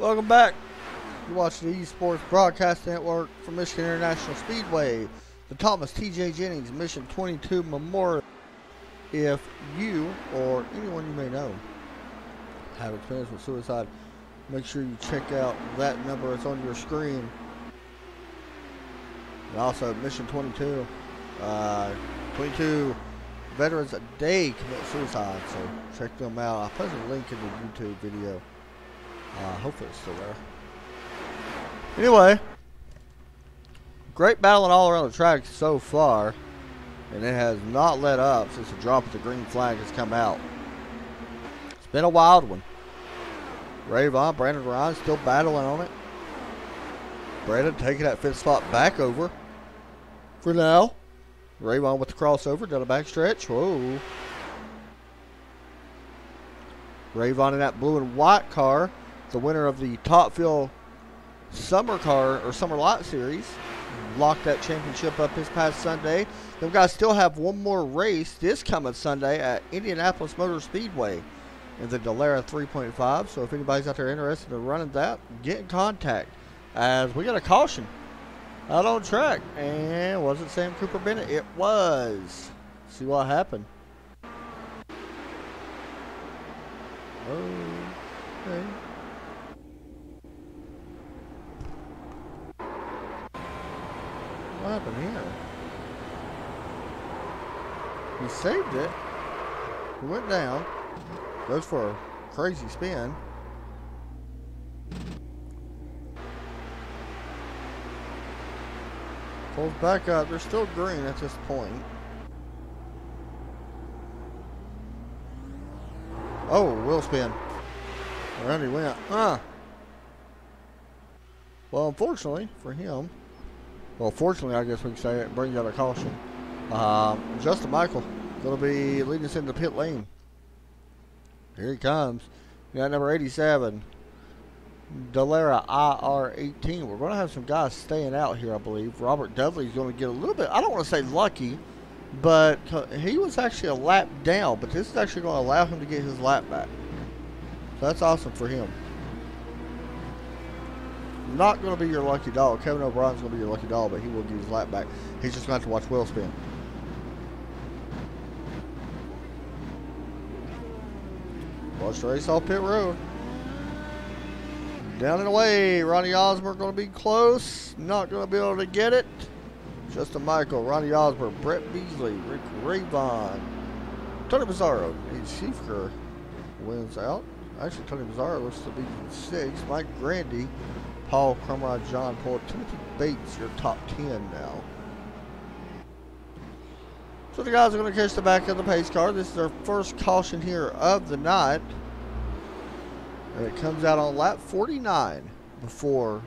Welcome back. You're watching the Esports Broadcast Network from Michigan International Speedway, the Thomas T.J. Jennings Mission 22 Memorial. If you or anyone you may know have experience with suicide, make sure you check out that number. It's on your screen. And also Mission 22. 22 veterans a day commit suicide, so check them out. I'll post a link in the YouTube video. Hopefully it's still there. Anyway, great battling all around the track so far, and it has not let up since the drop of the green flag has come out. It's been a wild one. Brandon Ryan still battling on it. Brandon taking that fifth spot back over for now. Rayvon with the crossover down the backstretch. Whoa. Rayvon in that blue and white car, the winner of the Top Fuel Summer Car or Summer Lot Series, locked that championship up this past Sunday. Them guys still have one more race this coming Sunday at Indianapolis Motor Speedway in the Dallara 3.5. So if anybody's out there interested in running that, get in contact, as we got a caution out on track. And was it Sam Cooper Bennett? It was. See what happened. Okay. What happened here? He saved it. He went down. Goes for a crazy spin. Pulls back up. They're still green at this point. Oh, wheel spin. Around he went. Well, unfortunately for him, well, fortunately, I guess we can say it, brings out a caution. Justin Michael going to be leading us into pit lane. Here he comes. We got number 87, Dallara IR18. We're going to have some guys staying out here, I believe. Robert Dudley's going to get a little bit, I don't want to say lucky, but he was actually a lap down. But this is actually going to allow him to get his lap back. So that's awesome for him. Not going to be your lucky dog. Kevin O'Brien's going to be your lucky dog, but he will get his lap back. He's just going to have to watch wheel spin. Watch the race off pit road. Down and away. Ronnie Osborne going to be close. Not going to be able to get it. Justin Michael, Ronnie Osborne, Brett Beasley, Rick Rayvon, Tony Mazzaro. Schiefker wins out. Actually, Tony Mazzaro looks to be 6. Mike Grandy, Paul Crumrod, John Paul, Timothy Bates, your top 10 now. So the guys are going to catch the back of the pace car. This is their first caution here of the night. And it comes out on lap 49 before,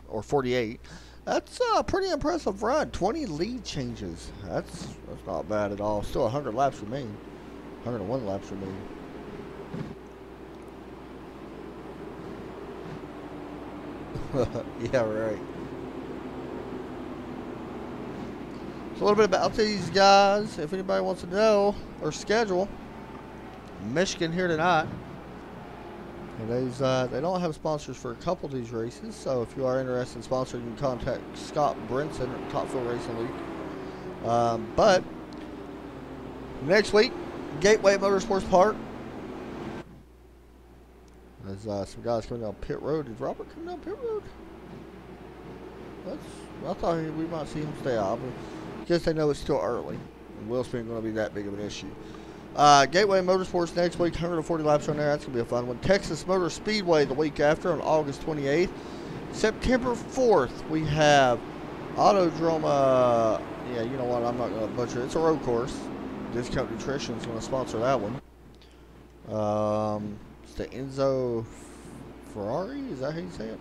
or 48. That's a pretty impressive run. 20 lead changes. That's not bad at all. Still 100 laps remain. 101 laps remain. Yeah, right. So a little bit about these guys, if anybody wants to know their schedule. Michigan here tonight. And they don't have sponsors for a couple of these races, so if you are interested in sponsoring, you can contact Scott Brinson at Top Fuel Racing League. But next week, Gateway Motorsports Park. There's some guys coming down pit road. Is Robert coming down pit road? I thought we might see him stay out, but I guess they know it's still early. And wheel spin going to be that big of an issue. Gateway Motorsports next week, 140 laps on there. That's going to be a fun one. Texas Motor Speedway the week after on August 28th. September 4th, we have Autodrome. Yeah, you know what? I'm not going to butcher it. It's a road course. Discount Nutrition is going to sponsor that one. It's the Enzo Ferrari. Is that how you say it?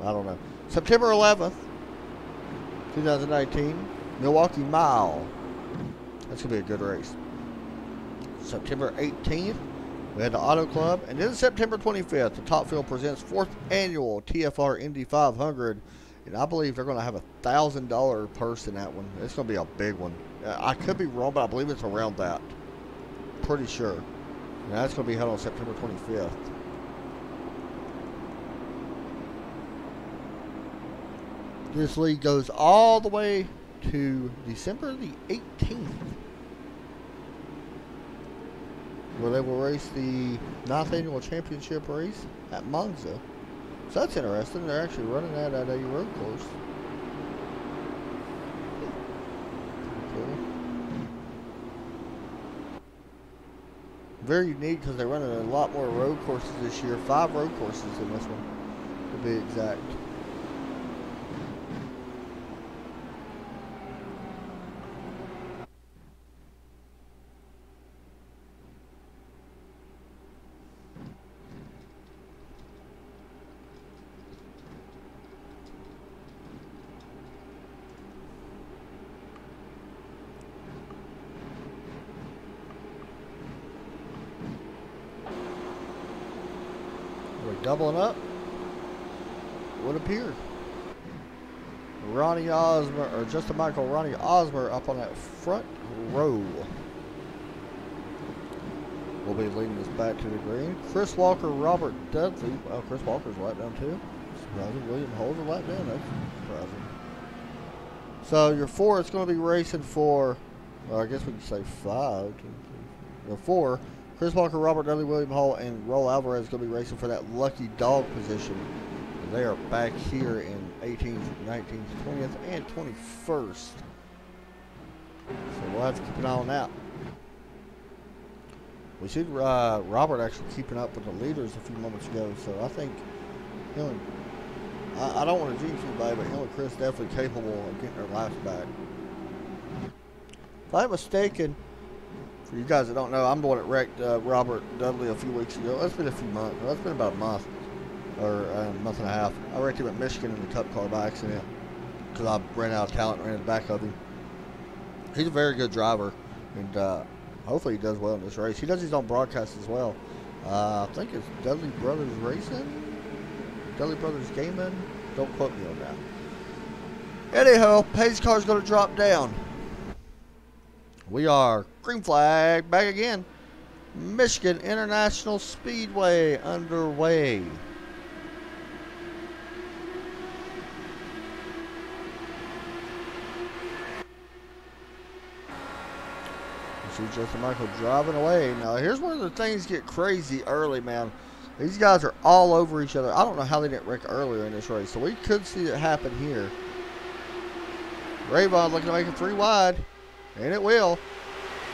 I don't know. September 11th, 2019, Milwaukee Mile. That's going to be a good race. September 18th, we had the Auto Club. And then September 25th, the Top Fuel presents 4th Annual TFR Indy 500. And I believe they're going to have a $1,000 purse in that one. It's going to be a big one. I could be wrong, but I believe it's around that. Pretty sure. And that's going to be held on September 25th. This league goes all the way to December the 18th, where they will race the 9th annual championship race at Monza. So that's interesting. They're actually running that at a road course. Cool. Very unique because they're running a lot more road courses this year. 5 road courses in this one, to be exact. Doubling up would appear. Ronnie Osmer, or Justin Michael, Ronnie Osmer up on that front row. We'll be leading this back to the green. Chris Walker, Robert Dudley. Well, Chris Walker's a lap down too. Surprising. William Holds a lap down. That's surprising. So your 4 is going to be racing for, well, I guess we can say 5. Or 4. Chris Walker, Robert Dudley, William Hall, and Roll Alvarez is going to be racing for that lucky dog position. They are back here in 18th, 19th, 20th, and 21st. So we'll have to keep an eye on that. We see Robert actually keeping up with the leaders a few moments ago, so I think him and, I don't want to jinx anybody, but him and Chris definitely capable of getting their laps back. If I'm mistaken, for you guys that don't know, I'm the one that wrecked Robert Dudley a few weeks ago. That's been a few months. That's been about a month or a month and a half. I wrecked him at Michigan in the Cup car by accident because I ran out of talent and ran in the back of him. He's a very good driver, and hopefully he does well in this race. He does his own broadcast as well. I think it's Dudley Brothers Racing, Dudley Brothers Gaming. Don't quote me on that. Anyhow, pace car's going to drop down. We are green flag back again. Michigan International Speedway underway. You see Justin Michael driving away. Now here's where the things get crazy early, man. These guys are all over each other. I don't know how they didn't wreck earlier in this race. So we could see it happen here. Rayvon looking to make it 3 wide. And it will.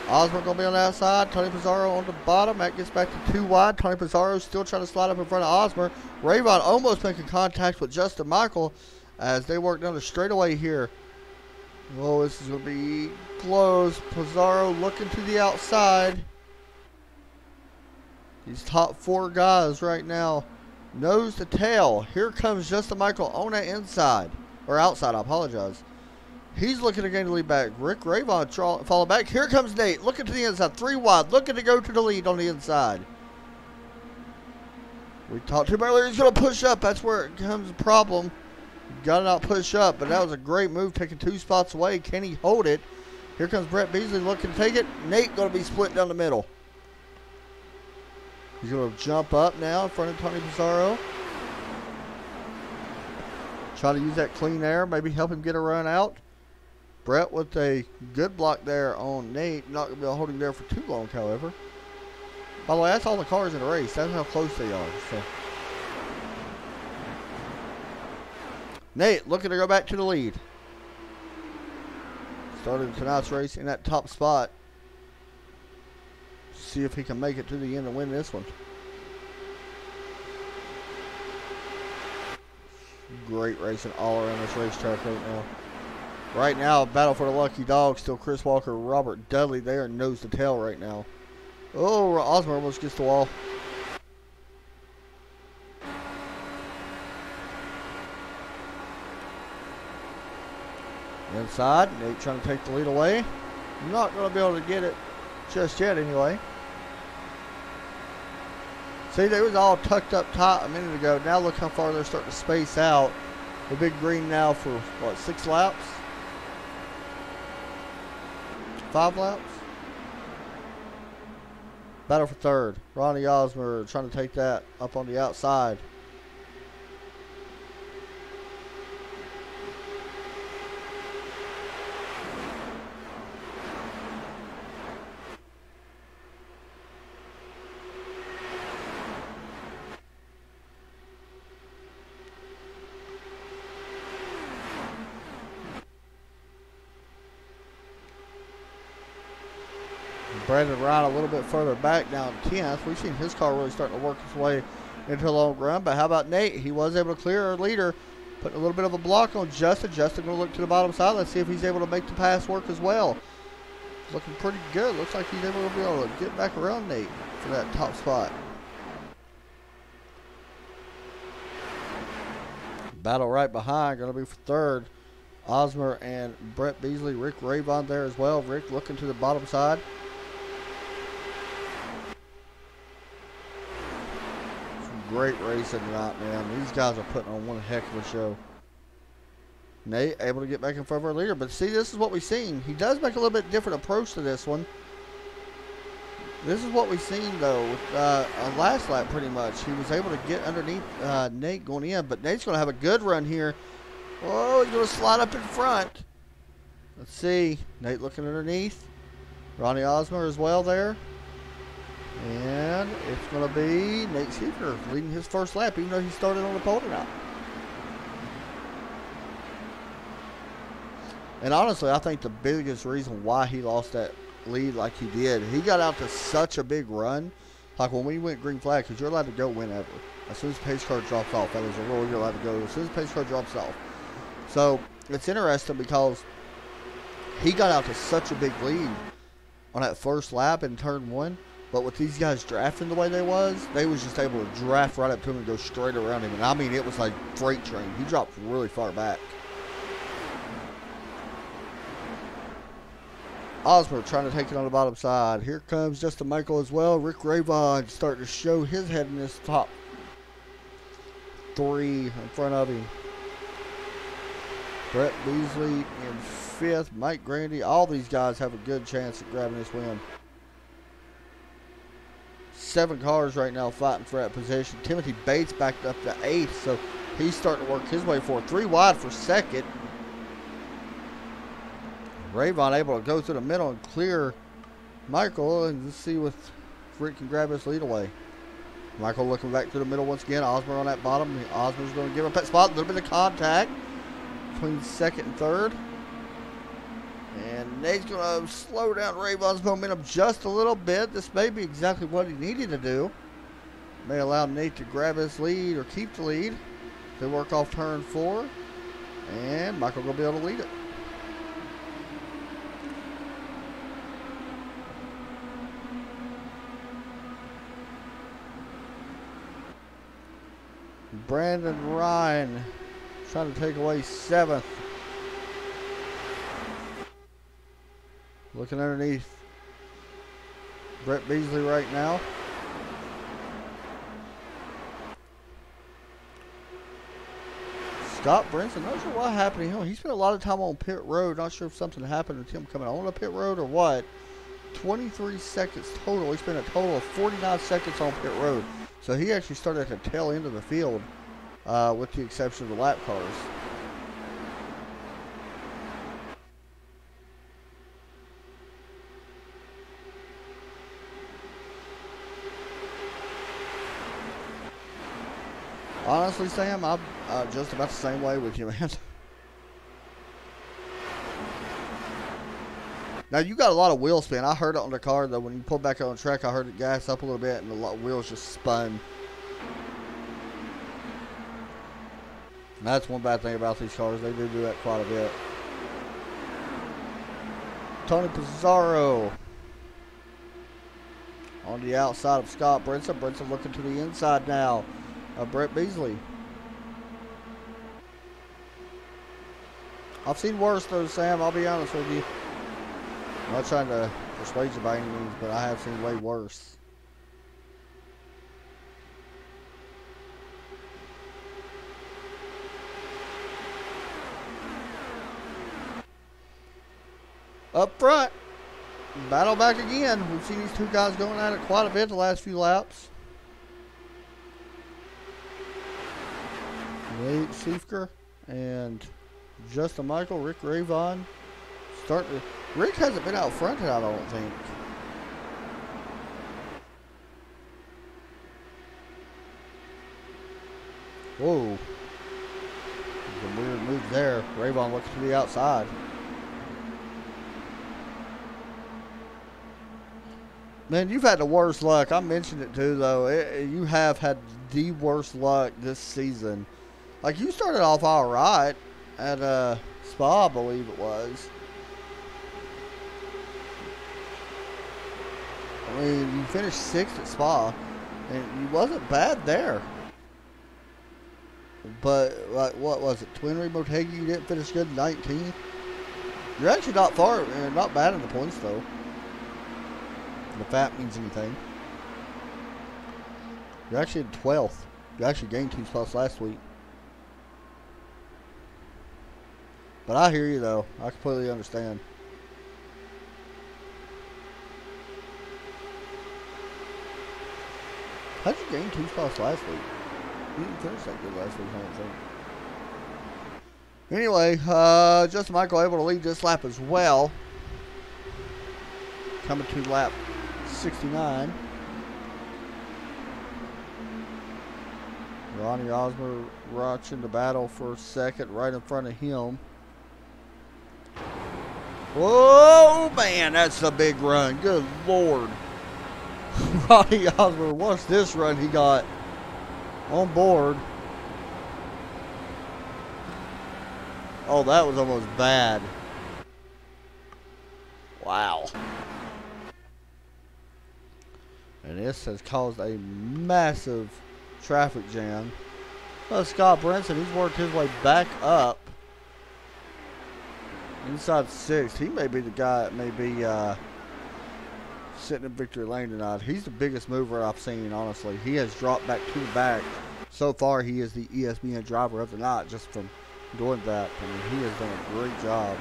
Osmer going to be on the outside. Tony Pizarro on the bottom. That gets back to 2 wide. Tony Pizarro still trying to slide up in front of Osmer. Rayvon almost making contact with Justin Michael as they work down the straightaway here. Oh, this is going to be close. Pizarro looking to the outside. These top 4 guys right now, nose to tail. Here comes Justin Michael on the inside. Or outside, I apologize. He's looking to gain the lead back. Rick Rayvon follow back. Here comes Nate. Looking to the inside. 3 wide. Looking to go to the lead on the inside. We talked to him earlier. He's going to push up. That's where it becomes a problem. Got to not push up. But that was a great move. Taking 2 spots away. Can he hold it? Here comes Brett Beasley looking to take it. Nate going to be split down the middle. He's going to jump up now in front of Tony Pizarro. Try to use that clean air. Maybe help him get a run out. Brett with a good block there on Nate. Not going to be able to hold him there for too long, however. By the way, that's all the cars in the race. That's how close they are. So. Nate looking to go back to the lead. Started tonight's race in that top spot. See if he can make it to the end and win this one. Great racing all around this racetrack right now. Right now, battle for the lucky dog. Still Chris Walker, Robert Dudley. They are nose to tail right now. Oh, Osmer almost gets the wall. Inside, Nate trying to take the lead away. Not going to be able to get it just yet anyway. See, they was all tucked up tight a minute ago. Now look how far they're starting to space out. The big green now for, what, 6 laps? 5 laps? Battle for third. Ronnie Osmer trying to take that up on the outside. Brandon Ryan a little bit further back now in 10th. We've seen his car really starting to work its way into a long run. But how about Nate? He was able to clear our leader, putting a little bit of a block on Justin. Justin going to look to the bottom side. Let's see if he's able to make the pass work as well. Looking pretty good. Looks like he's able to get back around Nate for that top spot. Battle right behind, going to be for third. Osmer and Brett Beasley. Rick Ravon there as well. Rick looking to the bottom side. Some great racing tonight, man. These guys are putting on one heck of a show. Nate able to get back in front of our leader. But see, this is what we've seen. He does make a little bit different approach to this one. This is what we've seen, though, with, on last lap, pretty much. He was able to get underneath Nate going in, but Nate's going to have a good run here. Oh, he's going to slide up in front. Let's see. Nate looking underneath. Ronnie Osmer as well there. And it's going to be Nate Schieffer leading his first lap, even though he started on the pole tonight. And honestly, I think the biggest reason why he lost that lead like he did, he got out to such a big run. Like when we went green flag, because you're allowed to go whenever. As soon as the pace car drops off, that is a rule, you're allowed to go as soon as the pace car drops off. So it's interesting because he got out to such a big lead on that first lap in turn one. But with these guys drafting the way they was just able to draft right up to him and go straight around him. And I mean, it was like freight train. He dropped really far back. Osmer trying to take it on the bottom side. Here comes Justin Michael as well. Rick Ravon starting to show his head in this top three in front of him. Brett Beasley in fifth. Mike Grandy. All these guys have a good chance at grabbing this win. 7 cars right now fighting for that position. Timothy Bates backed up to 8th, so he's starting to work his way forward. 3 wide for second. Ravon able to go through the middle and clear Michael, and let's see if Rick can grab his lead away. Michael looking back to the middle once again. Osmer on that bottom. Osmer's going to give up that spot. A little bit of contact between second and third. And Nate's going to slow down Ravon's momentum just a little bit. This may be exactly what he needed to do. May allow Nate to grab his lead or keep the lead. They work off turn 4. And Michael going to be able to lead it. Brandon Ryan trying to take away 7th. Looking underneath Brett Beasley right now. Scott Brinson, not sure what happened to him. He spent a lot of time on pit road. Not sure if something happened to him coming on the pit road or what. 23 seconds total. He spent a total of 49 seconds on pit road. So he actually started at the tail end of the field, with the exception of the lap cars. Honestly, Sam, I'm just about the same way with you, man. Now, you got a lot of wheel spin. I heard it on the car, though. When you pulled back on the track, I heard it gas up a little bit, and the wheels just spun. And that's one bad thing about these cars. They do that quite a bit. Tony Pizarro on the outside of Scott Brinson. Brinson looking to the inside now of Brett Beasley. I've seen worse, though, Sam. I'll be honest with you. I'm not trying to persuade you by any means, but I have seen way worse. Up front, battle back again. We've seen these two guys going at it quite a bit the last few laps. Nate Schieffer and Justin Michael, Rick Ravon. Rick hasn't been out front yet, I don't think. Whoa. There's a weird move there. Ravon looks to the outside. Man, you've had the worst luck. I mentioned it too, though. You have had the worst luck this season. Like, you started off all right at Spa, I believe it was. I mean, you finished 6th at Spa, and you wasn't bad there. But, like, what was it? Twin Motegi, you didn't finish good in 19th? You're actually not far, not bad in the points, though. If that means anything. You're actually in 12th. You actually gained 2 spots last week. But I hear you, though. I completely understand. How'd you gain 2 spots last week? You didn't finish that good last week, I don't think. Anyway, Justin Michael able to lead this lap as well. Coming to lap 69. Ronnie Osmer watching the battle for second right in front of him. Whoa, man, that's a big run. Good Lord. Ronnie Osmer, what's this run he got on board? Oh, that was almost bad. Wow. And this has caused a massive traffic jam. Well, Scott Brinson, he's worked his way back up inside 6th. He may be the guy that may be sitting in victory lane tonight. He's the biggest mover I've seen, honestly. He has dropped back to the back. So far, he is the ESPN driver of the night just from doing that. I mean, he has done a great job.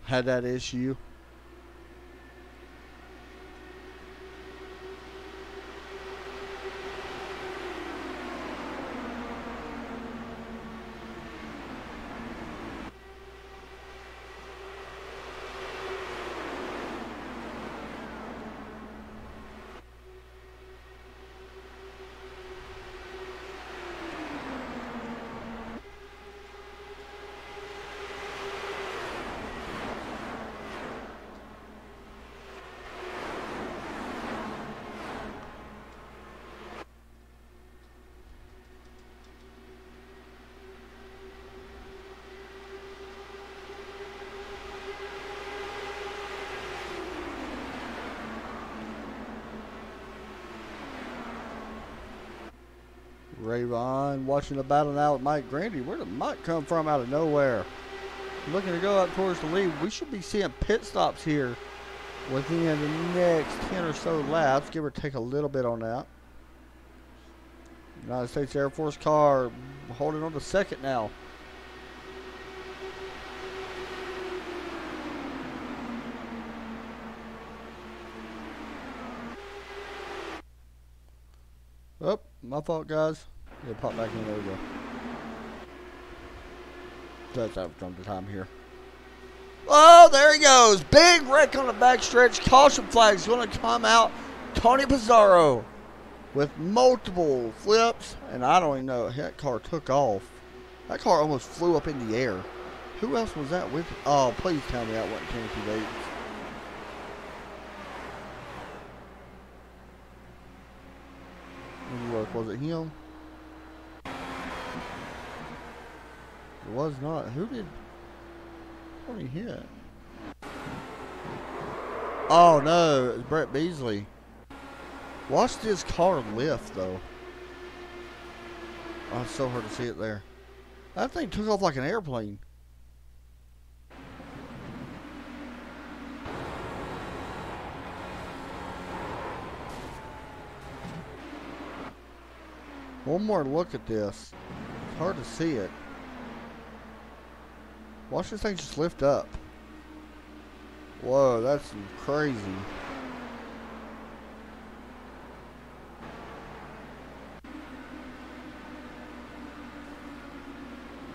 Had that issue. Rayvon watching the battle now with Mike Grandy. Where did Mike come from out of nowhere? Looking to go up towards the lead. We should be seeing pit stops here within the next 10 or so laps. Give or take a little bit on that. United States Air Force car holding on to second now. Oh, my fault, guys. Yeah, pop back in. There we go. That's out from the time here. Oh, there he goes. Big wreck on the backstretch. Caution flag's going to come out. Tony Pizarro with multiple flips. And I don't even know. That car took off. That car almost flew up in the air. Who else was that with? Oh, please tell me that wasn't Timothy Bates. Look, was it him? It was not. Who did he hit? Oh no, it was Brett Beasley. Watch this car lift though. Oh, it's so hard to see it there. That thing took off like an airplane. One more look at this. It's hard to see it. Watch this thing just lift up. Whoa, that's crazy.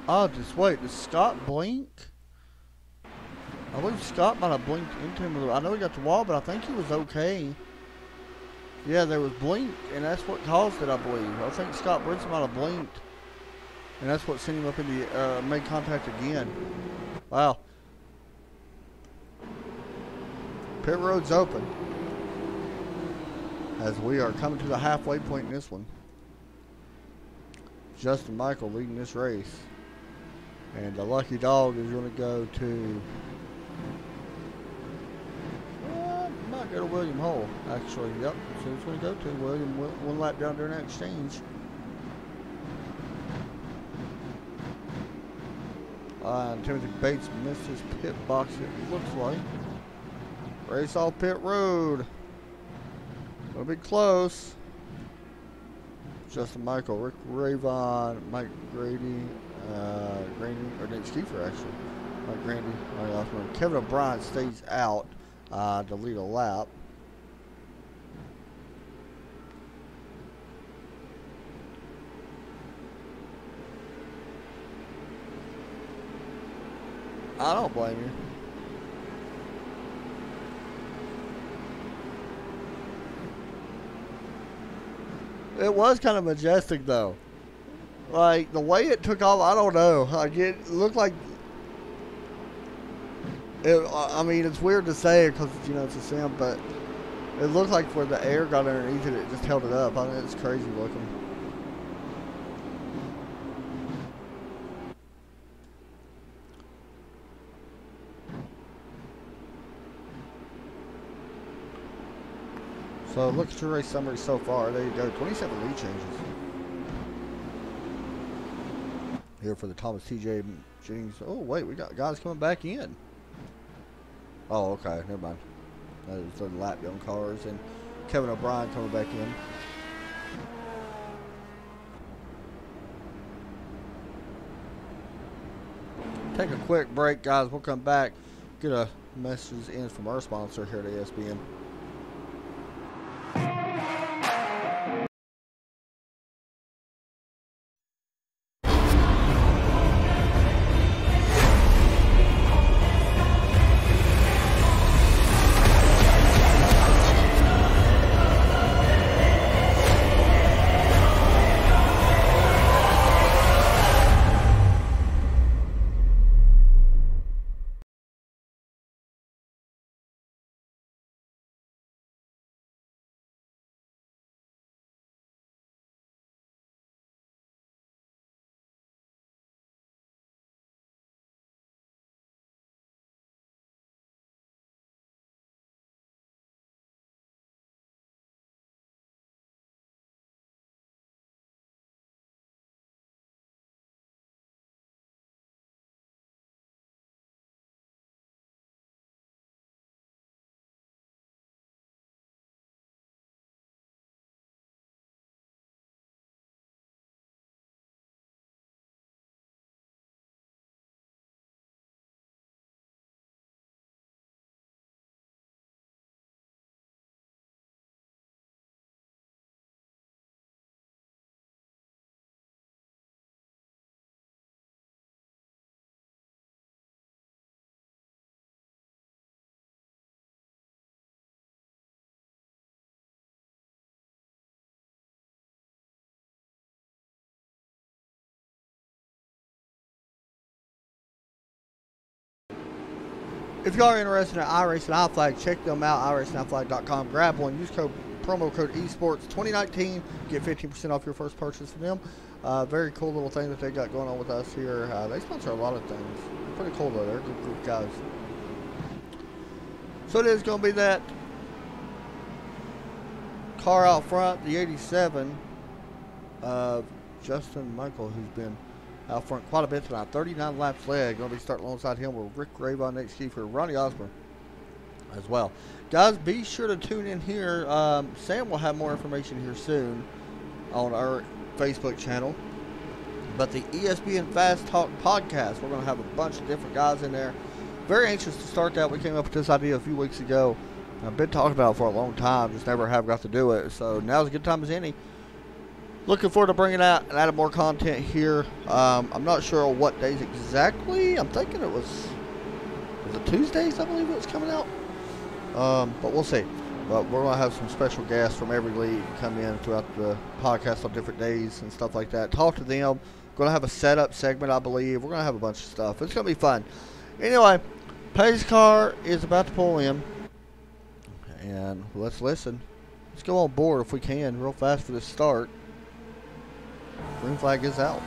Oh, just wait. Does Scott blink? I believe Scott might have blinked into him. I know he got the wall, but I think he was okay. Yeah, there was blink, and that's what caused it, I believe. I think Scott Brinson might have blinked, and that's what sent him up in the, made contact again. Wow. Pit road's open. As we are coming to the halfway point in this one. Justin Michael leading this race. And the lucky dog is going to go to... might go to William Hull, actually. Yep, so it's going to go to William. One lap down during that exchange. Timothy Bates missed his pit box, it looks like. Race off pit road. It'll be close. Justin Michael, Rick Ravon, Mike Grady, or Nate Schiefer actually. Mike Grandy, Kevin O'Brien stays out to lead a lap. I don't blame you. It was kind of majestic though. Like the way it took off, I don't know. Like it looked like it, I mean, it's weird to say it because you know it's a sim, but it looked like where the air got underneath it, it just held it up. I mean, it's crazy looking. So look at your race summary so far. There you go. 27 lead changes. Here for the Thomas TJ Jennings. Oh, wait. We got guys coming back in. Oh, okay. Never mind. That is the lap down cars. And Kevin O'Brien coming back in. Take a quick break, guys. We'll come back. Get a message in from our sponsor here at ASBN. If y'all are interested in iRacing iFlag, check them out, iRacingIFlag.com. Grab one, use promo code esports 2019, get 15% off your first purchase from them. Very cool little thing that they got going on with us here. They sponsor a lot of things. Pretty cool though, they're a good group of guys. So it is going to be that car out front, the 87 of Justin Michael, who's been out front quite a bit tonight. 39 laps led. Going to be starting alongside him with Rick Ravon, Nate Schiefer, Ronnie Osborne as well. Guys, be sure to tune in here. Sam will have more information here soon on our Facebook channel. But the ESPN Fast Talk podcast, we're going to have a bunch of different guys in there. Very anxious to start that. We came up with this idea a few weeks ago. I've been talking about it for a long time, just never have got to do it. So now's a good time as any. Looking forward to bringing out and adding more content here. I'm not sure what days exactly. I'm thinking it was it Tuesdays, I believe it was coming out. But we'll see. But we're going to have some special guests from every league come in throughout the podcast on different days and stuff like that. Talk to them. Going to have a setup segment, I believe. We're going to have a bunch of stuff. It's going to be fun. Anyway, pace car is about to pull in. And let's listen. Let's go on board if we can real fast for this start. Green flag is out.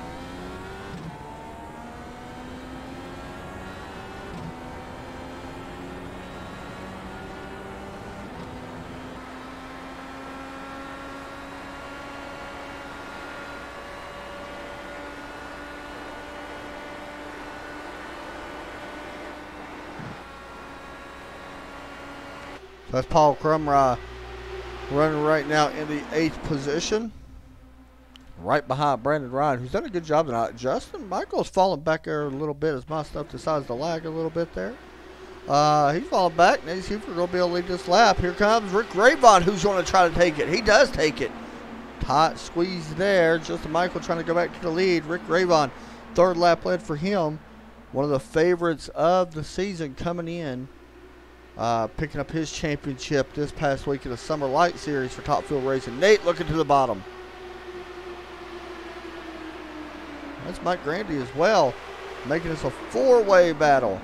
That's Paul Crumry running right now in the 8th position. Right behind Brandon Ryan, who's done a good job tonight. Justin Michael's falling back there a little bit as my stuff decides to lag a little bit there. He's falling back. Nate Huber going to be able to lead this lap. Here comes Rick Rayvon, who's going to try to take it. He does take it. Tight squeeze there. Justin Michael trying to go back to the lead. Rick Rayvon, 3rd lap led for him. One of the favorites of the season coming in. Picking up his championship this past week in the Summer Light Series for Top Fuel Racing. Nate looking to the bottom. That's Mike Grandy as well, making this a 4-way battle.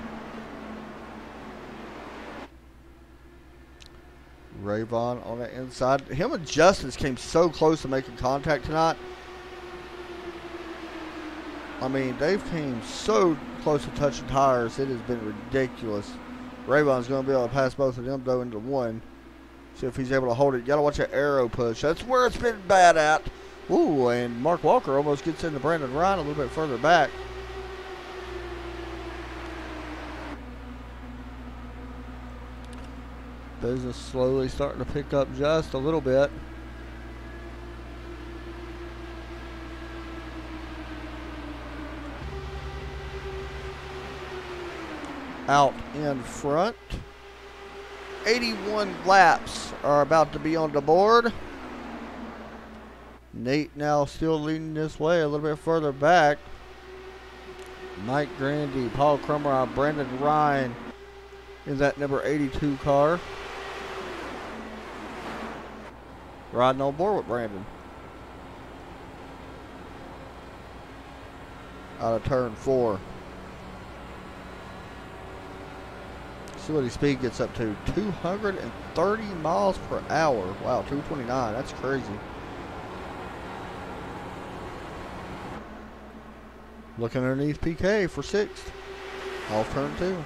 Rayvon on the inside. Him and Justice came so close to making contact tonight. I mean, they've came so close to touching tires. It has been ridiculous. Rayvon's going to be able to pass both of them, though, into one. See if he's able to hold it. You got to watch that arrow push. That's where it's been bad at. Ooh, and Mark Walker almost gets into Brandon Ryan a little bit further back. Business slowly starting to pick up just a little bit. Out in front. 81 laps are about to be on the board. Nate now still leading this way a little bit further back. Mike Grandy, Paul Crumry, Brandon Ryan in that number 82 car. Riding on board with Brandon. Out of turn 4. See what his speed gets up to. 230 miles per hour. Wow, 229. That's crazy. Looking underneath PK for 6th. Off turn 2.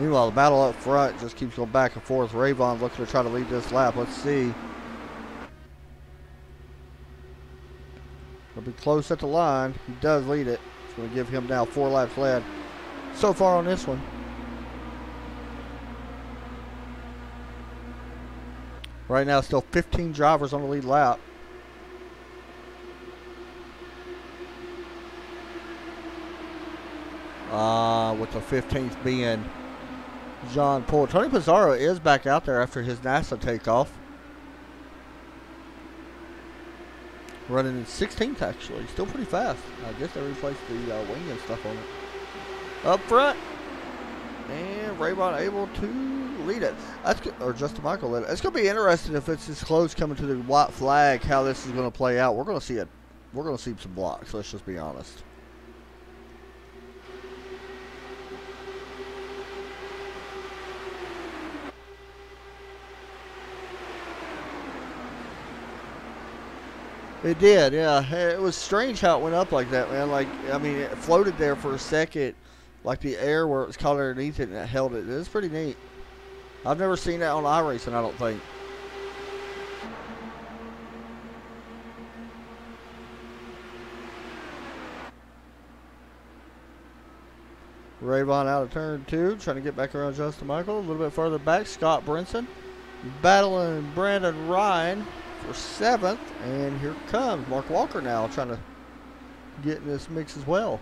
Meanwhile, the battle up front just keeps going back and forth. Rayvon looking to try to lead this lap. Let's see. He'll be close at the line. He does lead it. It's going to give him now 4 laps led so far on this one. Right now, still 15 drivers on the lead lap. With the 15th being John Poole. Tony Pizarro is back out there after his NASA takeoff. Running in 16th, actually. Still pretty fast. I guess they replaced the wing and stuff on it. Up front. And Rayvon able to lead it. That's good, or Justin Michael led it. It's going to be interesting if it's this close coming to the white flag, how this is going to play out. We're going to see it. We're going to see some blocks. Let's just be honest. It did, yeah. It was strange how it went up like that, man. Like, I mean, it floated there for a second, like the air where it was caught underneath it and it held it. It was pretty neat. I've never seen that on iRacing, I don't think. Rayvon out of turn 2, trying to get back around Justin Michael. A little bit further back, Scott Brinson battling Brandon Ryan for 7th, and here comes Mark Walker now trying to get in this mix as well.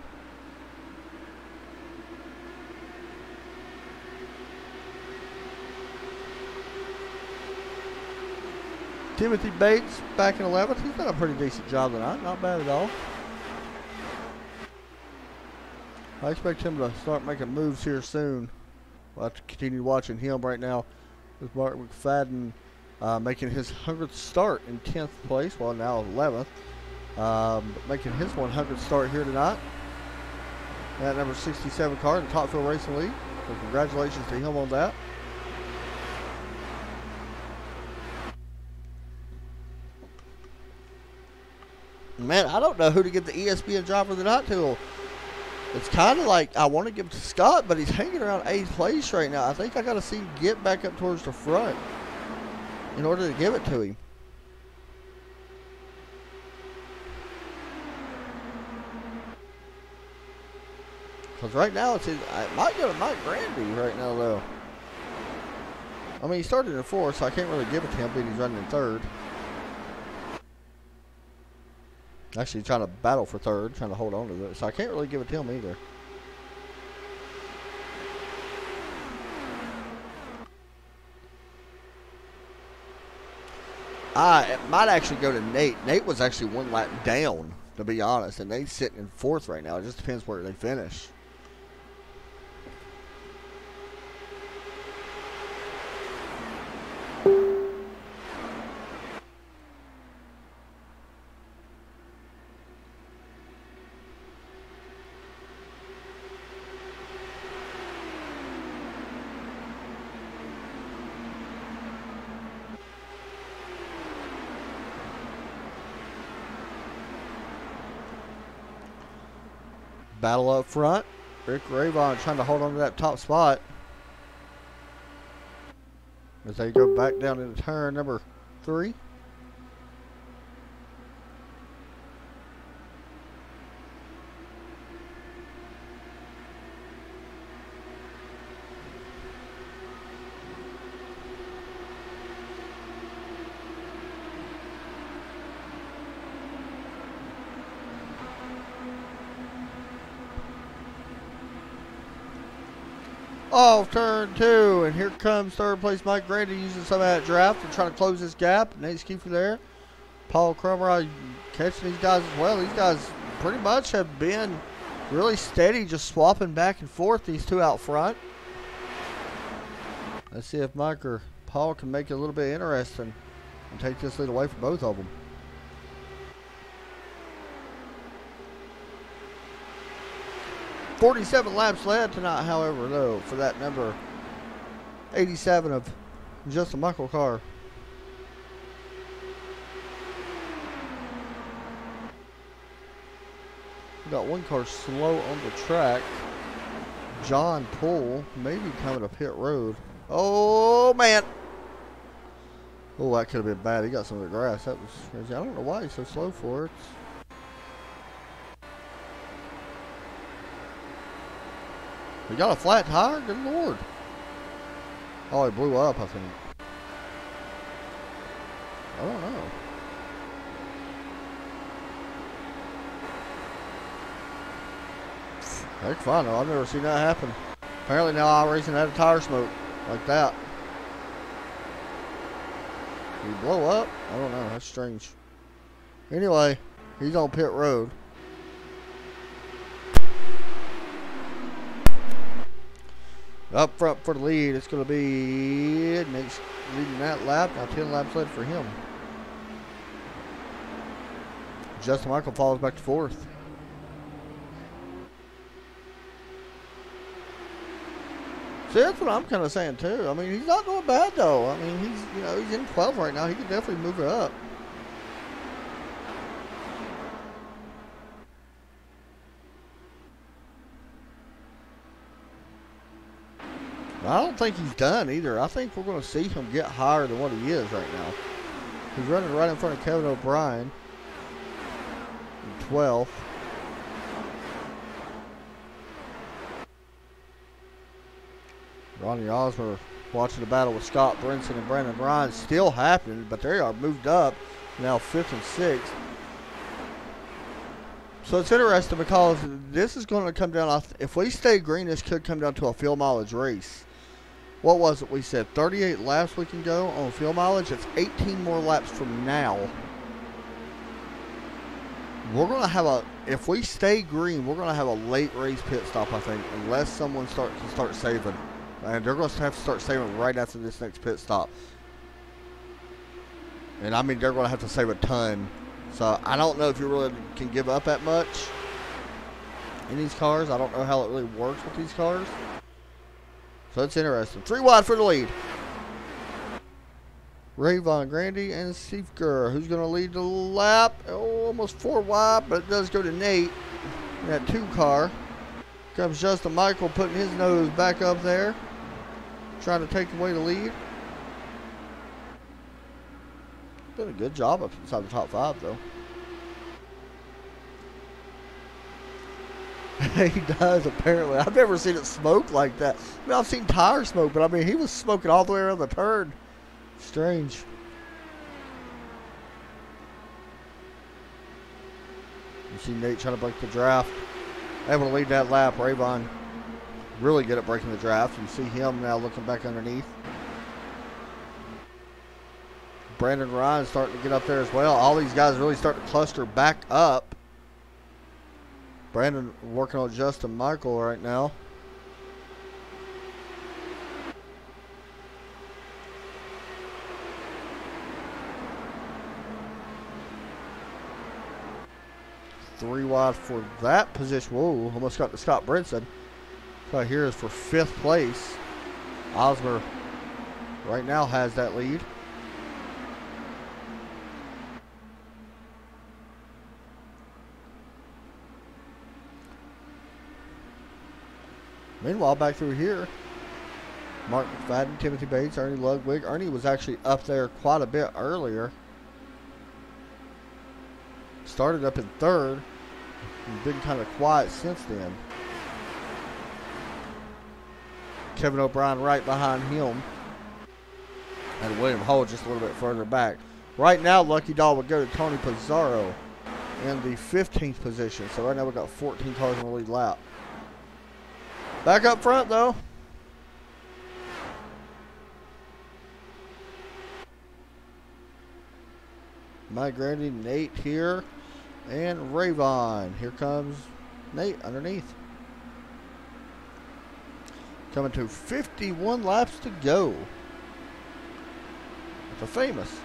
Timothy Bates back in 11th. He's done a pretty decent job tonight. Not bad at all. I expect him to start making moves here soon. We'll have to continue watching him right now with Mark McFadden making his 100th start in 10th place, well now 11th. Making his 100th start here tonight. That number 67 car in the Top Fuel Racing League. So congratulations to him on that. Man, I don't know who to give the ESPN driver of the night to. It's kind of like I want to give it to Scott, but he's hanging around 8th place right now. I think I got to see him get back up towards the front in order to give it to him. Because right now it might go to Mike Grandy right now, though. I mean, he started in 4th, so I can't really give it to him, but he's running in 3rd. Actually trying to battle for 3rd, trying to hold on to it. So I can't really give it to him either. It might actually go to Nate. Nate was actually 1 lap down, to be honest. And Nate's sitting in 4th right now. It just depends where they finish. Battle up front. Rick Rayvon trying to hold on to that top spot as they go back down into turn number 3. Off turn 2, and here comes 3rd place Mike Grandy using some of that draft and trying to close this gap. Nate Skeefer there. Paul Crummer catching these guys as well. These guys pretty much have been really steady, just swapping back and forth, these two out front. Let's see if Mike or Paul can make it a little bit interesting and take this lead away from both of them. .47 laps led tonight, however, though, for that number 87 of Justin Michael car. We got one car slow on the track. John Poole maybe coming to pit road. Oh, man. Oh, that could have been bad. He got some of the grass. That was crazy. I don't know why he's so slow for it. He got a flat tire? Good Lord. Oh, he blew up, I think. I don't know. Heck, fine though. I've never seen that happen. Apparently now iRacing had a tire smoke like that. Did he blow up? I don't know. That's strange. Anyway, he's on pit road. Up front for the lead, it's going to be Nate's leading that lap. Now 10 laps led for him. Justin Michael falls back to 4th. See, that's what I'm kind of saying too. I mean, he's not doing bad though. I mean, he's in 12th right now. He could definitely move it up. I don't think he's done either. I think we're going to see him get higher than what he is right now. He's running right in front of Kevin O'Brien in 12th. Ronnie Osmer watching the battle with Scott Brinson and Brandon Bryan still happening, but they are moved up now 5th and 6th. So it's interesting because this is going to come down, if we stay green, this could come down to a field mileage race. What was it we said? 38 laps we can go on field mileage. It's 18 more laps from now. We're going to have if we stay green, we're going to have a late race pit stop, I think, unless someone can start saving. And they're going to have to start saving right after this next pit stop. And I mean, they're going to have to save a ton. So I don't know if you really can give up that much. in these cars. I don't know how it really works with these cars. So it's interesting. 3 wide for the lead. Rayvon Grandy and Steve Gurr. Who's going to lead the lap? Oh, almost 4 wide, but it does go to Nate in that 2 car. Comes Justin Michael putting his nose back up there, trying to take away the lead. Did a good job up inside the top 5, though. He does, apparently. I've never seen it smoke like that. I mean, I've seen tire smoke, but I mean, he was smoking all the way around the turn. Strange. You see Nate trying to break the draft. Able to lead that lap. Rayvon really good at breaking the draft. You see him now looking back underneath. Brandon Ryan starting to get up there as well. All these guys really starting to cluster back up. Brandon working on Justin Michael right now. Three wide for that position. Whoa, almost got to Scott Brinson. Right here is for 5th place. Osmer right now has that lead. Meanwhile, back through here, Mark McFadden, Timothy Bates, Ernie Ludwig. Ernie was actually up there quite a bit earlier. Started up in 3rd. And been kind of quiet since then. Kevin O'Brien right behind him. And William Hull just a little bit further back. Right now, Lucky Doll would go to Tony Pizarro in the 15th position. So right now we've got 14 cars in the lead lap. Back up front, though. Mike Grandy, Nate here, and Rayvon. Here comes Nate underneath. Coming to 51 laps to go. At the famous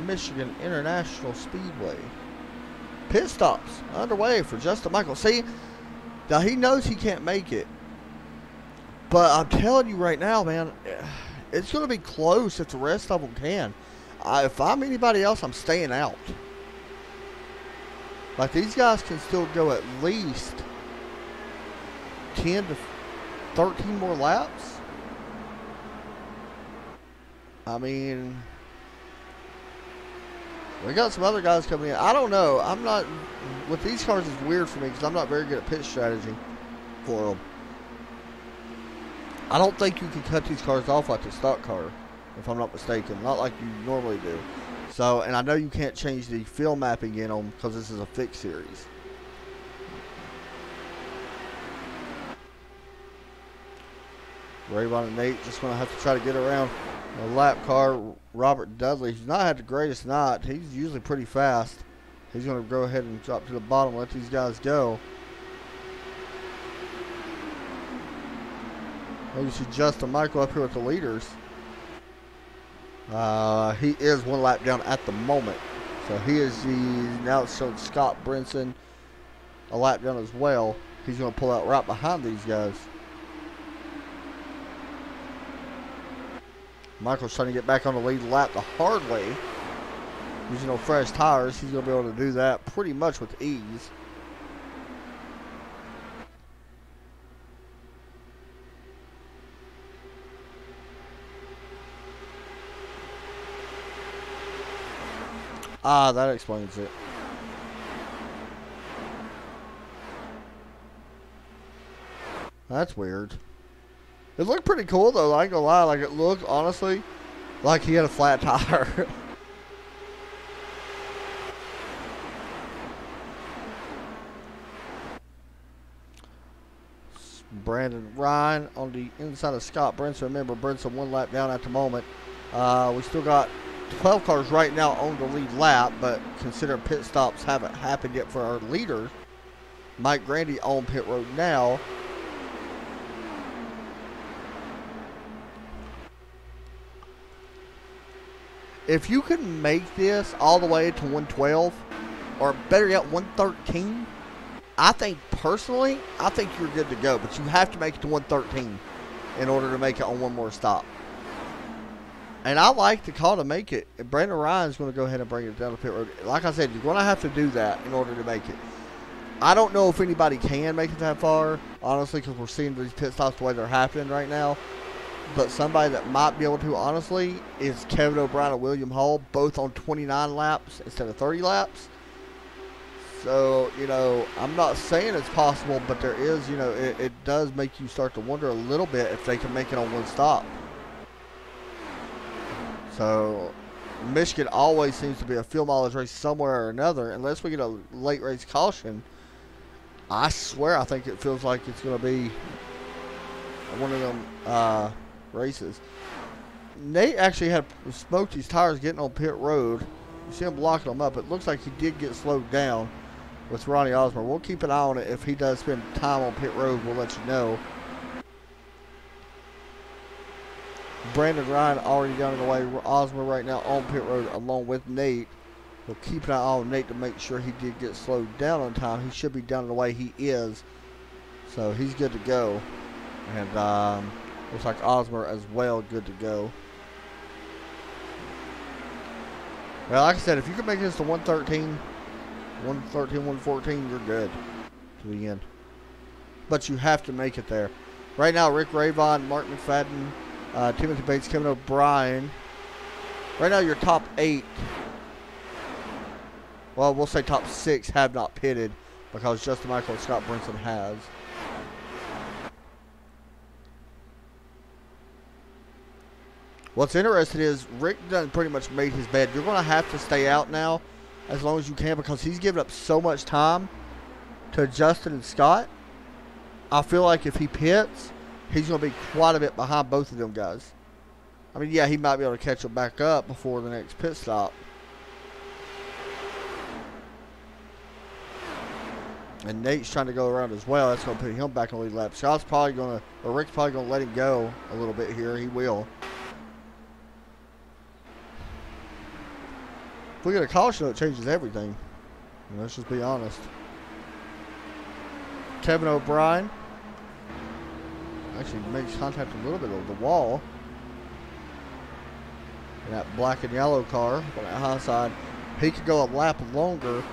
Michigan International Speedway. Pit stops underway for Justin Michael. See, now he knows he can't make it. But I'm telling you right now, man, it's going to be close if the rest of them can. If I'm anybody else, I'm staying out. Like, these guys can still go at least 10 to 13 more laps. I mean, we got some other guys coming in. I don't know. I'm not, with these cars, it's weird for me because I'm not very good at pit strategy for them. I don't think you can cut these cars off like the stock car, if I'm not mistaken. Not like you normally do. So, and I know you can't change the field mapping in them because this is a fixed series. Rayvon and Nate just going to have to try to get around a lap car. Robert Dudley, he's not had the greatest night. He's usually pretty fast. He's going to go ahead and drop to the bottom and let these guys go. You see Justin Michael up here with the leaders. He is 1 lap down at the moment. So he is now it's showing Scott Brinson a lap down as well. He's going to pull out right behind these guys. Michael's trying to get back on the lead lap the hard way. Using no fresh tires, he's going to be able to do that pretty much with ease. Ah, that explains it. That's weird. It looked pretty cool, though. I ain't gonna lie. Like, it looked, honestly, like he had a flat tire. Brandon Ryan on the inside of Scott Brinson. Remember, Brinson 1 lap down at the moment. We still got 12 cars right now on the lead lap, but considering pit stops haven't happened yet for our leader, Mike Grandy on pit road now. If you can make this all the way to 112, or better yet, 113, I think, personally, I think you're good to go. But you have to make it to 113 in order to make it on one more stop. And I like the call to make it. Brandon Ryan's going to go ahead and bring it down the pit road. Like I said, you're going to have to do that in order to make it. I don't know if anybody can make it that far, honestly, because we're seeing these pit stops the way they're happening right now. But somebody that might be able to, honestly, is Kevin O'Brien and William Hall, both on 29 laps instead of 30 laps. So, you know, I'm not saying it's possible, but there is, you know, it does make you start to wonder a little bit if they can make it on one stop. So, Michigan always seems to be a field mileage race somewhere or another. Unless we get a late race caution, I swear I think it feels like it's going to be one of them races. Nate actually had smoked his tires getting on pit road. You see him blocking them up. It looks like he did get slowed down with Ronnie Osborne. We'll keep an eye on it. If he does spend time on pit road, we'll let you know. Brandon Ryan already down in the way. Osborne right now on pit road along with Nate. We'll keep an eye on Nate to make sure he did get slowed down on time. He should be down in the way. He is. So he's good to go. And looks like Osborne as well good to go. Well, like I said, if you can make this to 113, 114, you're good to the end. But you have to make it there. Right now, Rick Ravon, Mark McFadden, Timothy Bates, Kevin O'Brien. Right now, your top 8, well, we'll say top 6 have not pitted because Justin Michael and Scott Brinson has. What's interesting is Rick done pretty much made his bed. You're going to have to stay out now as long as you can because he's given up so much time to Justin and Scott. I feel like if he pits, he's going to be quite a bit behind both of them guys. I mean, yeah, he might be able to catch them back up before the next pit stop. And Nate's trying to go around as well. That's going to put him back on the lead lap. Scott's probably going to, or Rick's probably going to let him go a little bit here. He will. If we get a caution, it changes everything. Let's just be honest. Kevin O'Brien actually makes contact a little bit of the wall. In that black and yellow car on that high side. He could go a lap longer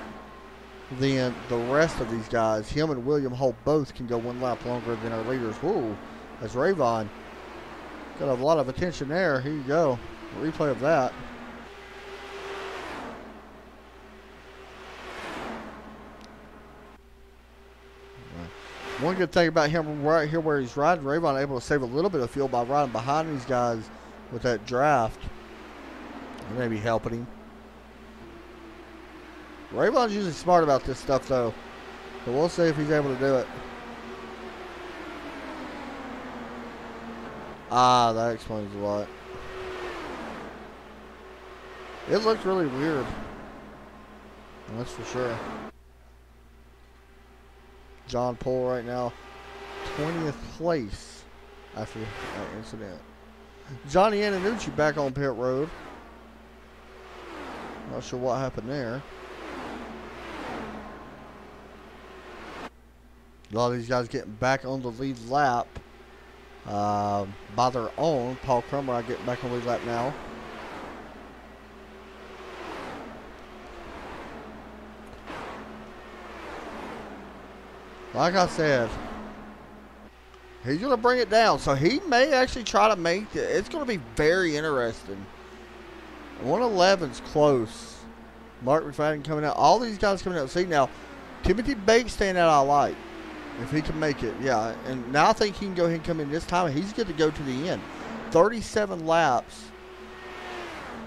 than the rest of these guys. Him and William Holt both can go one lap longer than our leaders. Whoa, that's Ravon. Got a lot of attention there. Here you go. A replay of that. One good thing about him right here where he's riding, Ravon able to save a little bit of fuel by riding behind these guys with that draft. It may be helping him. Ravon's usually smart about this stuff though. So we'll see if he's able to do it. Ah, that explains a lot. It looked really weird. That's for sure. John Poole right now, 20th place after that incident. Johnny Antonucci back on pit road. Not sure what happened there. A lot of these guys getting back on the lead lap by their own. Paul Crummer getting back on the lead lap now. Like I said, he's going to bring it down. So he may actually try to make it. It's going to be very interesting. 111's close. Mark McFadden coming out. All these guys coming out. See now, Timothy Bates staying out I like. If he can make it, yeah. And now I think he can go ahead and come in this time. He's good to go to the end. 37 laps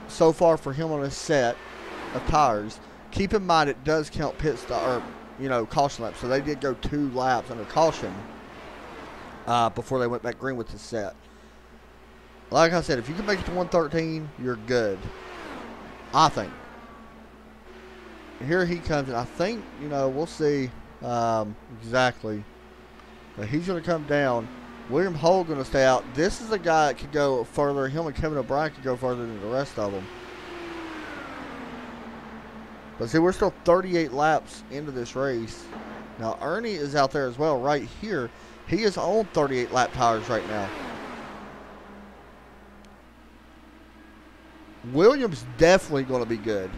so far for him on a set of tires. Keep in mind it does count pit stop or caution laps. So they did go 2 laps under caution before they went back green with the set. Like I said, if you can make it to 113, you're good. I think. Here he comes, and I think, we'll see exactly. But he's going to come down. William Holt going to stay out. This is a guy that could go further. Him and Kevin O'Brien could go further than the rest of them. But see, we're still 38 laps into this race. Now, Ernie is out there as well right here. He is on 38 lap tires right now. William's definitely going to be good.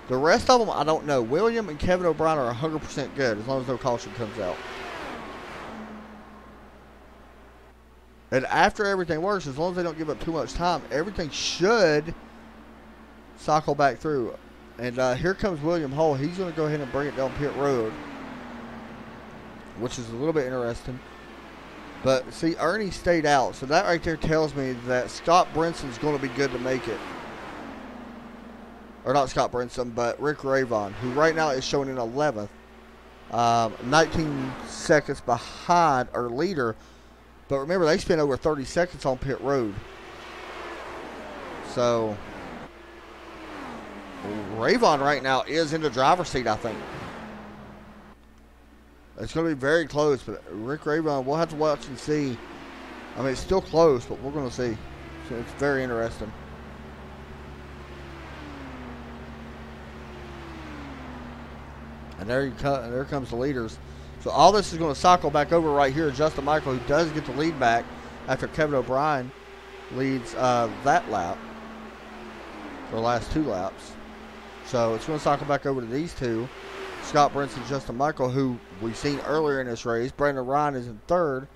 The rest of them, I don't know. William and Kevin O'Brien are 100% good as long as no caution comes out. And after everything works, as long as they don't give up too much time, everything should cycle back through. And here comes William Hull. He's going to go ahead and bring it down pit road, which is a little bit interesting. But, see, Ernie stayed out. So that right there tells me that Scott Brinson's going to be good to make it. Or not Scott Brinson, but Rick Ravon, who right now is showing in 11th. 19 seconds behind our leader. But remember, they spent over 30 seconds on pit road. So, Ravon right now is in the driver's seat, I think. It's going to be very close, but Rick Ravon, we'll have to watch and see. I mean, it's still close, but we're going to see. So it's very interesting. And there comes the leaders. So all this is going to cycle back over right here. Justin Michael, who does get the lead back after Kevin O'Brien leads that lap. The last 2 laps. So it's going to cycle back over to these two. Scott Brinson, Justin Michael, who we've seen earlier in this race. Brandon Ryan is in 3rd.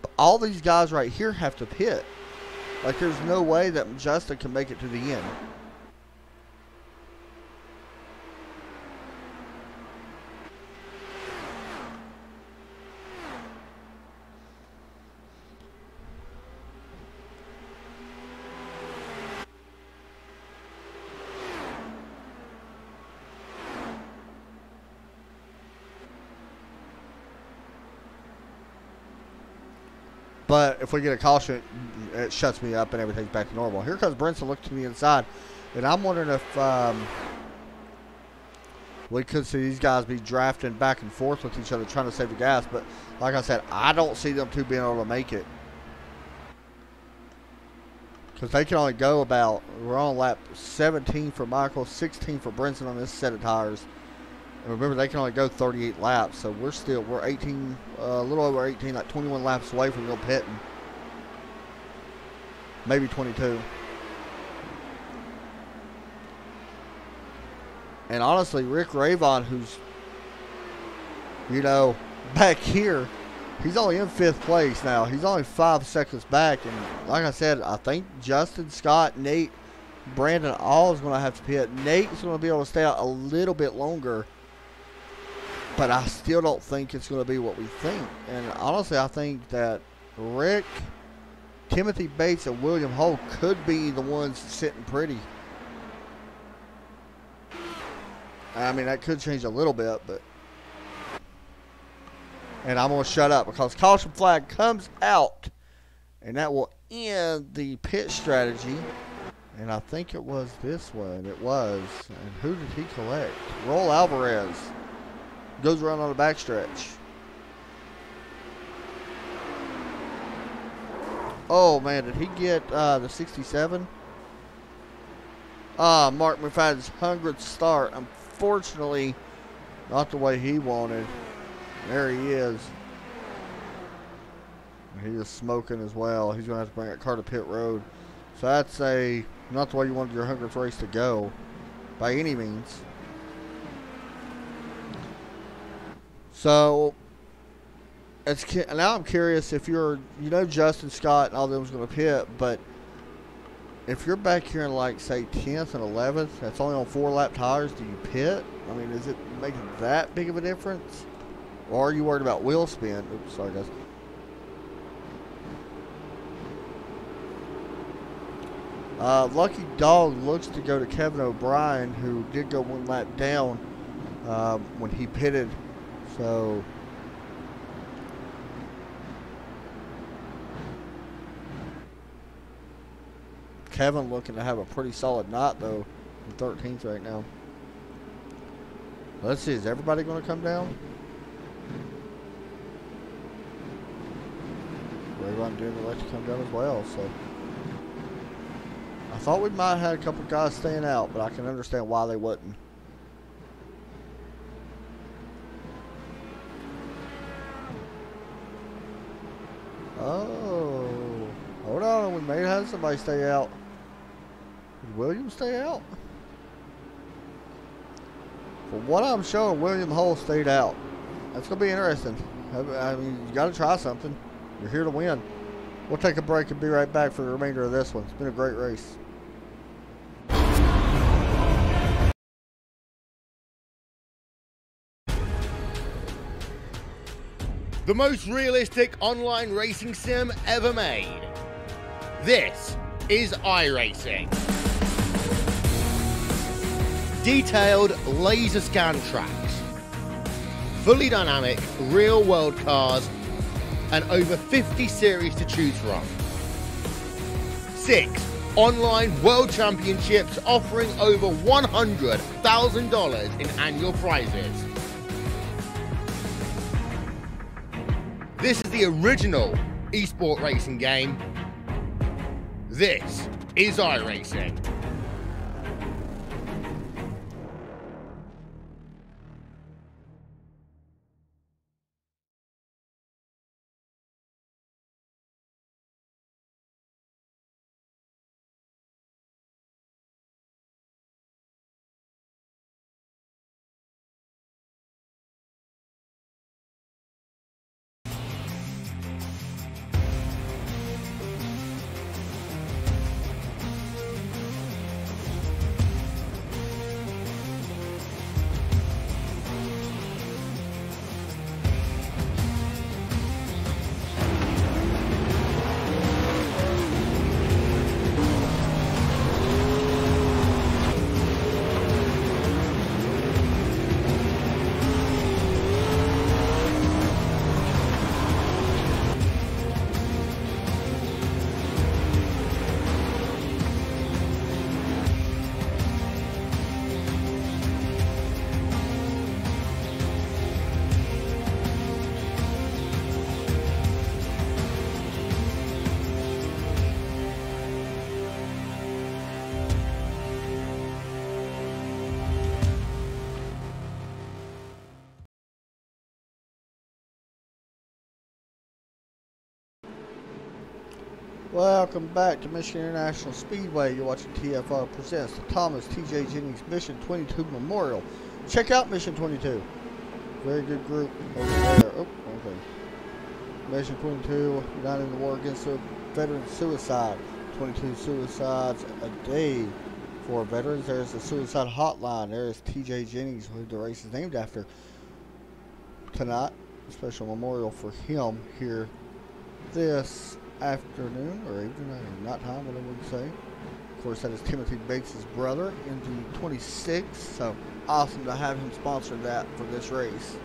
But all these guys right here have to pit. Like, there's no way that Justin can make it to the end. But if we get a caution, it shuts me up and everything's back to normal. Here comes Brinson looking to the inside. And I'm wondering if we could see these guys be drafting back and forth with each other trying to save the gas. But like I said, I don't see them two being able to make it. Because they can only go about, we're on lap 17 for Michael, 16 for Brinson on this set of tires. And remember, they can only go 38 laps, so we're 18, a little over 18, like 21 laps away from real pitting. Maybe 22. And honestly, Rick Ravon, who's, you know, back here, he's only in 5th place now. He's only 5 seconds back. And like I said, I think Justin, Scott, Nate, Brandon, all is going to have to pit. Nate's going to be able to stay out a little bit longer. But I still don't think it's going to be what we think. And honestly, I think that Rick, Timothy Bates, and William Hull could be the ones sitting pretty. I mean, that could change a little bit, but. And I'm going to shut up because caution flag comes out. And that will end the pit strategy. And I think it was this one. It was. And who did he collect? Roll Alvarez. Goes around on the backstretch. Oh, man. Did he get the 67? Mark McFadden's 100th start. Unfortunately, not the way he wanted. There he is. He is smoking as well. He's going to have to bring that car to pit road. So that's not the way you wanted your 100th race to go by any means. So now I'm curious if you're, Justin Scott and all them was going to pit, but if you're back here in like say 10th and 11th, that's only on 4 lap tires, do you pit? I mean, is it making that big of a difference? Or are you worried about wheel spin? Oops, sorry guys. Lucky Dog looks to go to Kevin O'Brien, who did go 1 lap down when he pitted. So Kevin looking to have a pretty solid night though, in 13th right now. Let's see, is everybody going to come down? Rayvon didn't let you come down as well, so I thought we might have had a couple guys staying out, but I can understand why they wouldn't. Oh, hold on. We may have somebody stay out. Did William stay out? From what I'm showing, William Hull stayed out. That's going to be interesting. I mean, you got to try something. You're here to win. We'll take a break and be right back for the remainder of this one. It's been a great race. The most realistic online racing sim ever made. This is iRacing. Detailed laser scan tracks, fully dynamic real world cars, and over 50 series to choose from. 6 online world championships offering over $100,000 in annual prizes. This is the original esport racing game. This is iRacing. Welcome back to Michigan International Speedway. You're watching TFR presents the Thomas T.J. Jennings Mission 22 Memorial. Check out Mission 22. Very good group over there. Oh, okay. Mission 22, uniting the war against veteran suicide. 22 suicides a day for veterans. There's the suicide hotline. There's T.J. Jennings, who the race is named after. Tonight, a special memorial for him here this afternoon or evening, night time, whatever we say. Of course, that is Timothy Bates' brother in the 26th, so awesome to have him sponsor that for this race.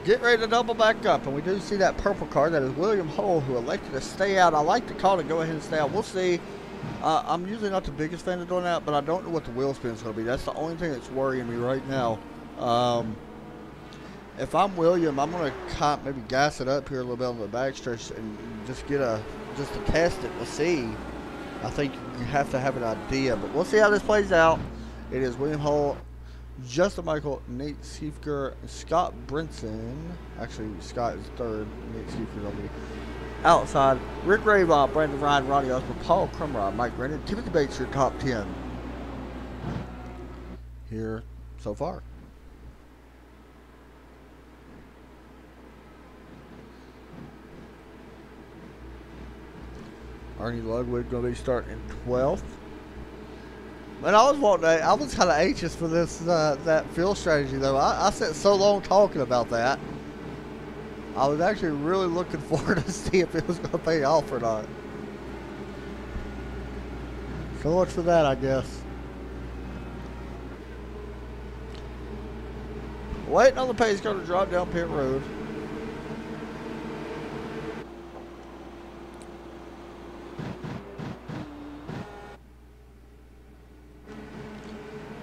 Get ready to double back up, and we do see that purple car. That is William Hull, who elected to stay out. I like the call to go ahead and stay out. We'll see. I'm usually not the biggest fan of doing that, but I don't know what the wheel spin is going to be. That's the only thing that's worrying me right now. If I'm William, I'm going to maybe gas it up here a little bit on the backstretch and just to test it to see. I think you have to have an idea, but we'll see how this plays out. It is William Hull, Justin Michael, Nate Siefker, Scott Brinson. Actually, Scott is third. Nate Siefker will be outside. Rick Rayvon, Brandon Ryan, Ronnie Osborne, Paul Crumrod, Mike Brennan, Timothy Bates, your top 10 here so far. Arnie Ludwig going to be starting in 12th. But I was kind of anxious for this that field strategy though. I spent so long talking about that. I was actually really looking forward to see if it was going to pay off or not. So much for that, I guess. Waiting on the pace car to drop down pit road.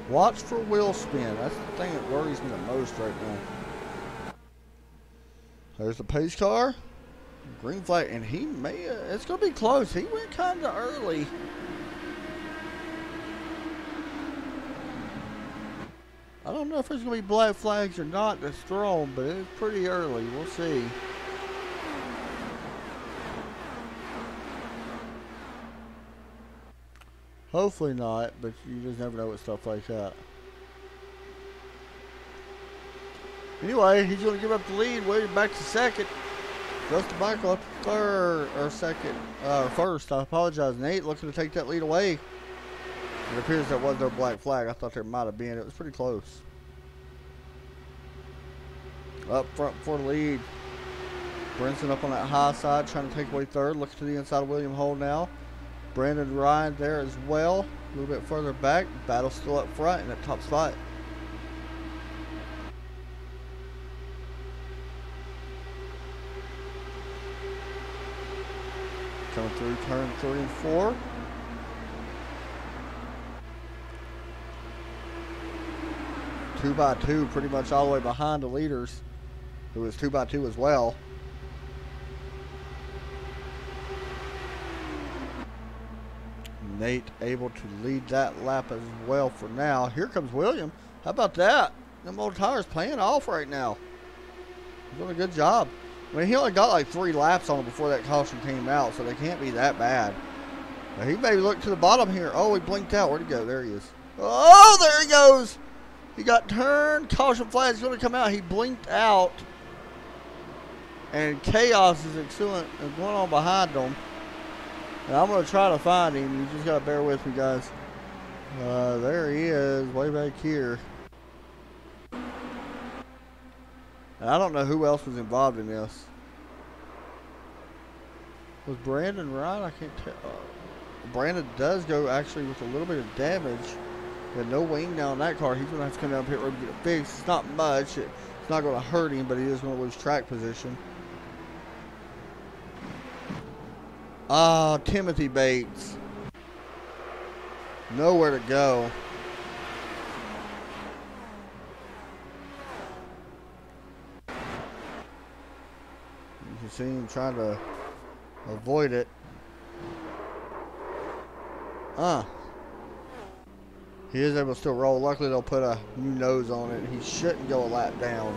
Watch for wheel spin. That's the thing that worries me the most right now. There's the pace car. Green flag. And he may, it's going to be close. He went kind of early. I don't know if there's going to be black flags or not that's thrown, but it's pretty early. We'll see. Hopefully not, but you just never know with stuff like that. Anyway, he's going to give up the lead. William back to second. Justin Michael up to third, or second, first. I apologize. Nate looking to take that lead away. It appears there was no black flag. I thought there might have been. It was pretty close. Up front for the lead. Brinson up on that high side, trying to take away third. Looking to the inside of William Hole now. Brandon Ryan there as well. A little bit further back. Battle still up front in that top spot. Coming through turn 3 and 4. Two by two, pretty much all the way behind the leaders, who was 2 by 2 as well. Nate able to lead that lap as well for now. Here comes William. How about that? Them old tires playing off right now. He's doing a good job. I mean, he only got like 3 laps on him before that caution came out, so they can't be that bad. Now, he may look to the bottom here. Oh, he blinked out. Where'd he go? There he is. Oh, there he goes. He got turned. Caution flag is going to come out. He blinked out. And chaos is going on behind him. And I'm going to try to find him. You just got to bear with me, guys. There he is, way back here. And I don't know who else was involved in this. Was Brandon Ryan? I can't tell. Brandon does go actually with a little bit of damage. With no wing down on that car. He's going to have to come down pit road and get it fixed. It's not much. It's not going to hurt him, but he is going to lose track position. Timothy Bates. Nowhere to go. You can see him trying to avoid it. He is able to still roll. Luckily, they'll put a new nose on it. He shouldn't go a lap down.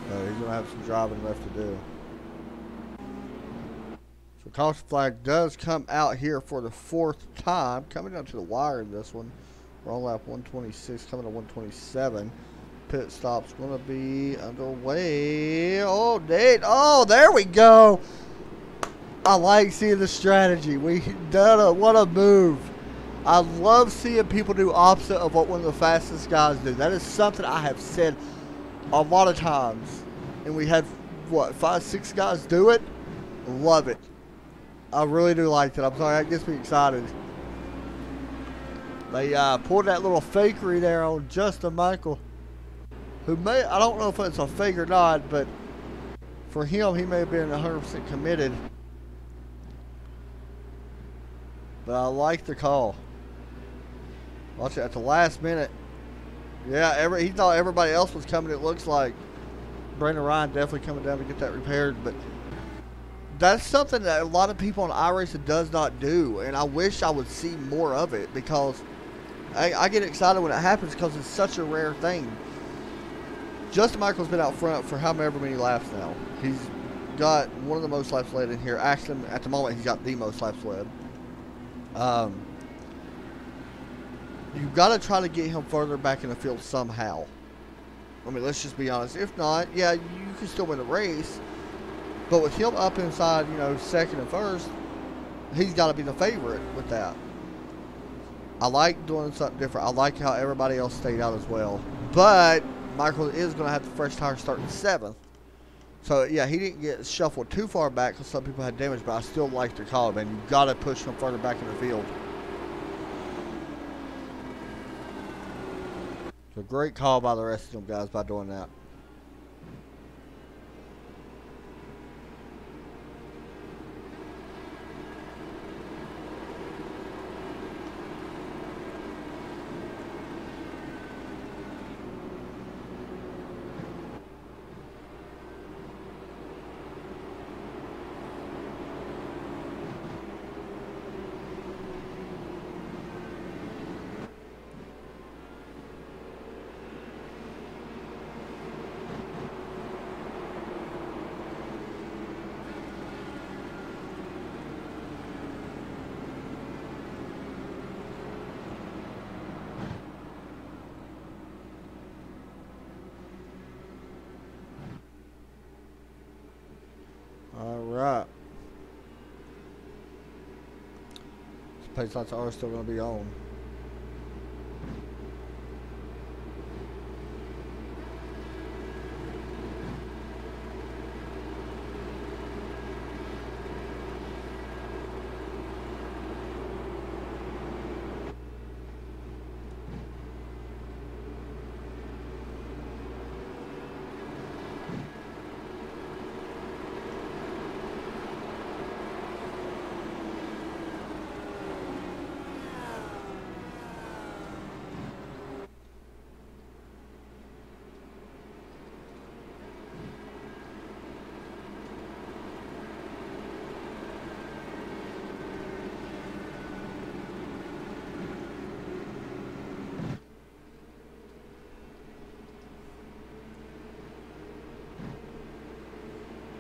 He's going to have some driving left to do. So, caution flag does come out here for the 4th time. Coming down to the wire in this one. We're on lap 126, coming to 127. Pit stop's going to be underway. Oh, Nate. Oh, there we go. I like seeing the strategy. We done what a move. I love seeing people do opposite of what one of the fastest guys do. That is something I have said a lot of times. And we had, what, 5, 6 guys do it? Love it. I really do like it. I'm sorry, that gets me excited. They pulled that little fakery there on Justin Michael. Who may, I don't know if it's a fake or not, but for him, he may have been 100% committed. But I like the call. Watch it at the last minute. Yeah, he thought everybody else was coming, it looks like. Brandon Ryan definitely coming down to get that repaired. But that's something that a lot of people on iRacing does not do. And I wish I would see more of it, because I get excited when it happens, because it's such a rare thing. Justin Michael's been out front for however many laps now. He's got one of the most laps led in here. Actually, at the moment, he's got the most laps led. You've got to try to get him further back in the field somehow. I mean, let's just be honest. If not, yeah, you can still win the race. But with him up inside, you know, second and first, he's got to be the favorite with that. I like doing something different. I like how everybody else stayed out as well. But Michael is going to have the fresh tire starting 7th. So, yeah, he didn't get shuffled too far back because some people had damage, but I still like the call, man. You've got to push him further back in the field. It's a great call by the rest of them guys by doing that. pace lights are still going to be on.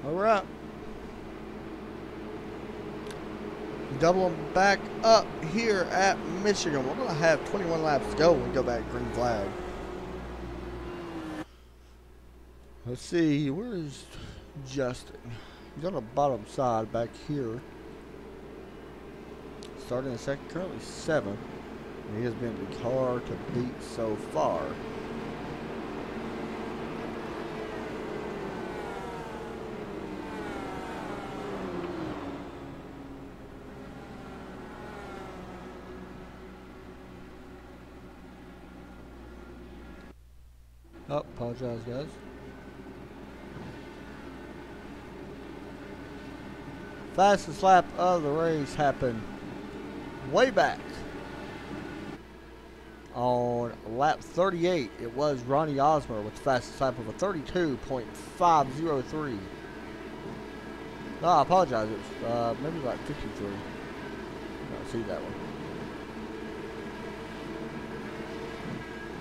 All right. Double them back up here at Michigan. We're going to have 21 laps to go when we go back green flag. Let's see, where is Justin? He's on the bottom side back here. Starting in second, currently 7th. And he has been the car to beat so far. Oh, apologize, guys. Fastest lap of the race happened way back on lap 38. It was Ronnie Osmer with the fastest lap of a 32.503. No, I apologize. It was maybe like 53. I don't see that one.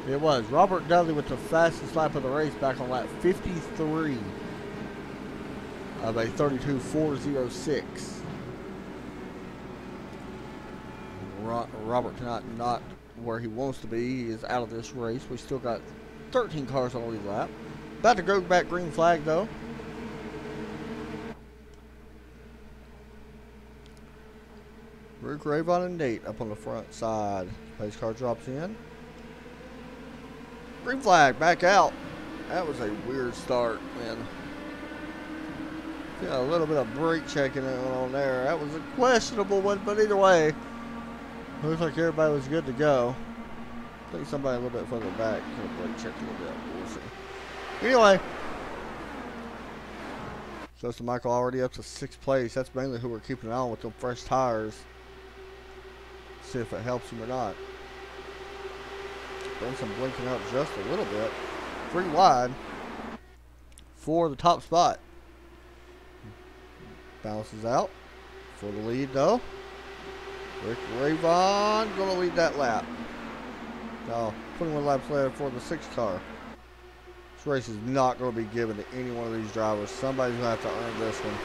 It was Robert Dudley with the fastest lap of the race back on lap 53 of a 32.406. Robert not where he wants to be. He is out of this race. We still got 13 cars on the lead lap. About to go back green flag though. Rick Ravon and Nate up on the front side. Pace car drops in. Green flag, back out. That was a weird start, man. Got a little bit of brake checking on there. That was a questionable one, but either way, looks like everybody was good to go. I think somebody a little bit further back could have brake checked a little bit. We'll see. Anyway, Justin Michael already up to 6th place. That's mainly who we're keeping an eye on with them fresh tires. See if it helps him or not. Benson blinking out just a little bit. 3 wide for the top spot. Bounces out for the lead though. Rick Ravon going to lead that lap. Now 21 laps later for the 6th car. This race is not going to be given to any one of these drivers. Somebody's going to have to earn this one.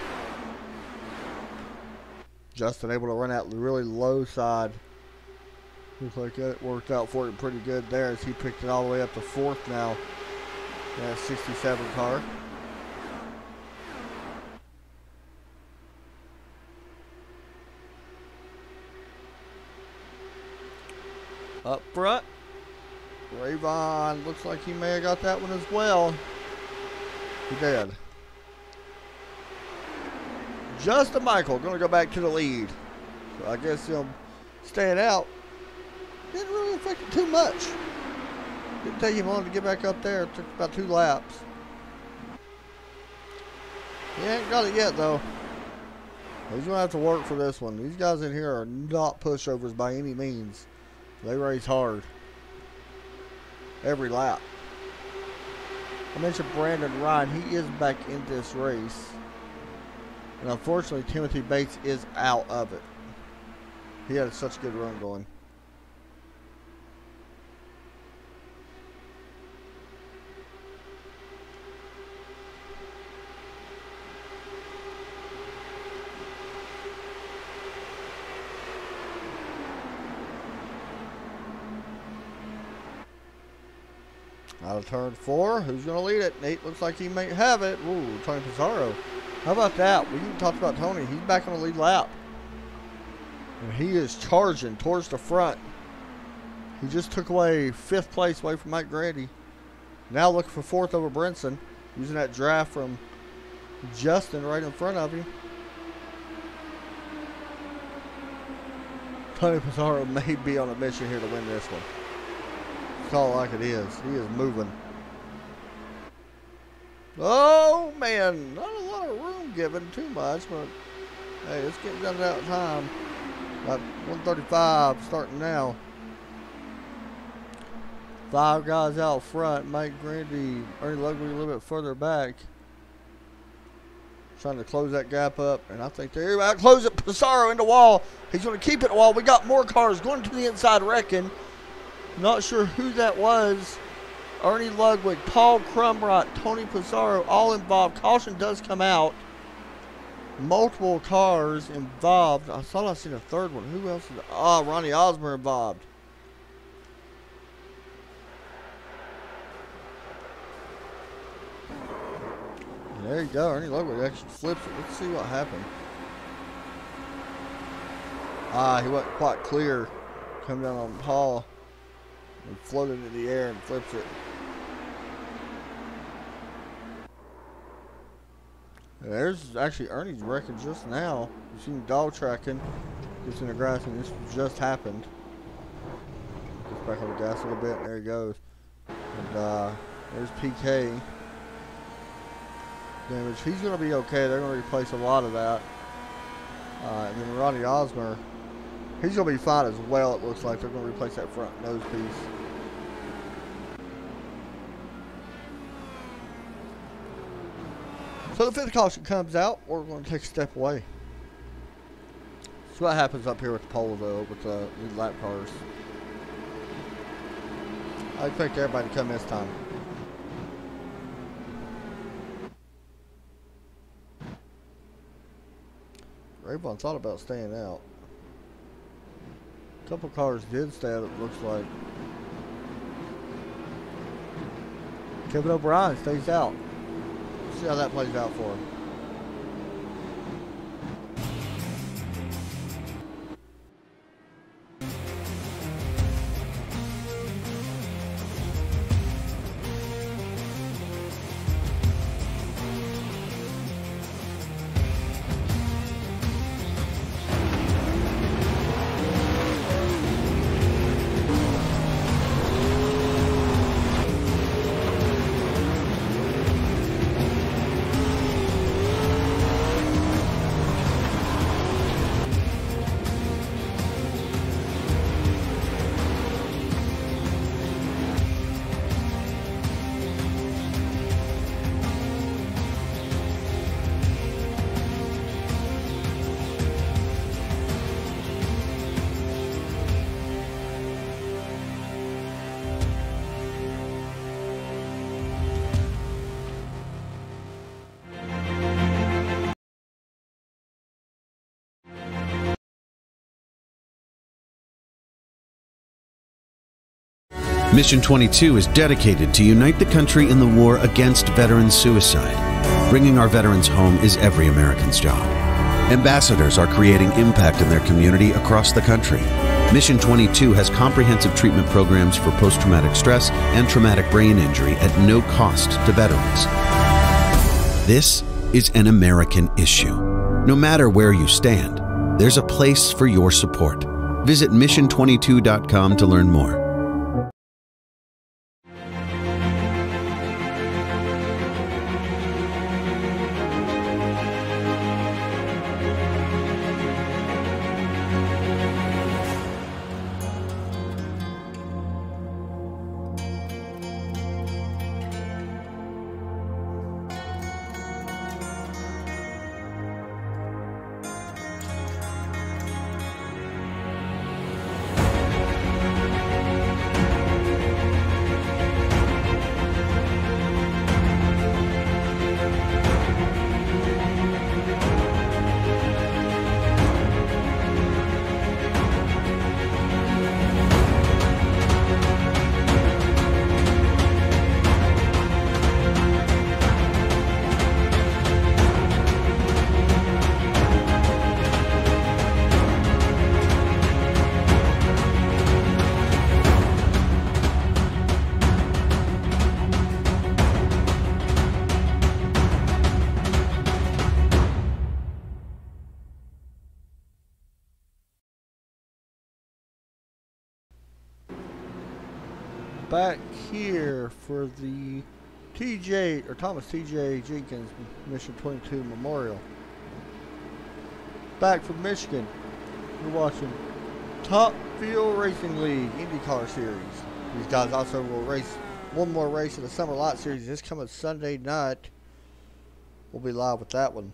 Justin able to run out really low side. Looks like it worked out for him pretty good there as he picked it all the way up to 4th now. That 67 car. Up front, Ravon looks like he may have got that one as well. He did. Justin Michael going to go back to the lead. So I guess him staying out didn't really affect it too much. Didn't take him long to get back up there. It took about 2 laps. He ain't got it yet though. He's going to have to work for this one. These guys in here are not pushovers by any means. They race hard every lap. I mentioned Brandon Ryan. He is back in this race. And unfortunately, Timothy Bates is out of it. He had such a good run going. Out of turn 4, who's going to lead it? Nate looks like he may have it. Ooh, Tony Pizarro. How about that? We even talked about Tony. He's back on the lead lap. And he is charging towards the front. He just took away 5th place away from Mike Grandy. Now looking for 4th over Brinson. Using that draft from Justin right in front of him. Tony Pizarro may be on a mission here to win this one. Call it like it is. He is moving. Oh man, not a lot of room given, too much, but hey, it's getting done out of time. About 135 starting now. 5 guys out front. Mike Grandy, Ernie Ludwig a little bit further back. Trying to close that gap up, and I think they're about to close it. Pizarro in the wall. He's going to keep it in the wall. We got more cars going to the inside wrecking. Not sure who that was. Ernie Ludwig, Paul Crumrott, Tony Pizarro, all involved. Caution does come out. Multiple cars involved. I thought I seen a 3rd one. Who else is? Ronnie Osmer involved. There you go. Ernie Ludwig actually flips it. Let's see what happened. He wasn't quite clear. Come down on Paul and floated in the air and flips it. There's actually Ernie's wrecking just now. You've seen dog tracking. Just in the grass, and this just happened. Gets back on the gas a little bit. And there he goes. And there's PK. Damage. He's going to be okay. They're going to replace a lot of that. And then Ronnie Osmer, he's going to be fine as well. It looks like they're going to replace that front nose piece. So the 5th caution comes out. We're going to take a step away. So what happens up here with the pole though, with the lap cars? I expect everybody to come this time. Rayvon thought about staying out. A couple cars did stay out, it looks like. Kevin O'Brien stays out. See how that plays out for him. Mission 22 is dedicated to unite the country in the war against veteran suicide. Bringing our veterans home is every American's job. Ambassadors are creating impact in their community across the country. Mission 22 has comprehensive treatment programs for post-traumatic stress and traumatic brain injury at no cost to veterans. This is an American issue. No matter where you stand, there's a place for your support. Visit mission22.com to learn more. back here for the TJ, or Thomas TJ Jenkins Mission 22 Memorial. Back from Michigan, you're watching Top Fuel Racing League IndyCar Series. These guys also will race one more race in the Summer Lot Series this coming Sunday night. We'll be live with that one.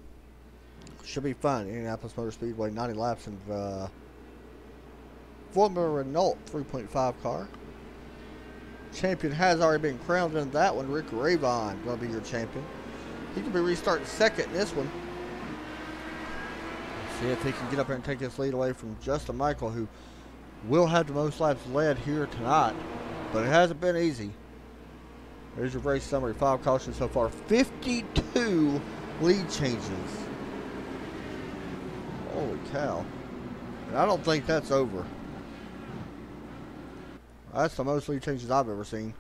Should be fun. Indianapolis Motor Speedway, 90 laps in the former Renault 3.5 car. Champion has already been crowned in that one. Rick Ravon going to be your champion. He could be restarting second in this one. See if he can get up here and take this lead away from Justin Michael, who will have the most laps led here tonight. But it hasn't been easy. There's your race summary. 5 cautions so far. 52 lead changes. Holy cow. And I don't think that's over. That's the most lead changes I've ever seen.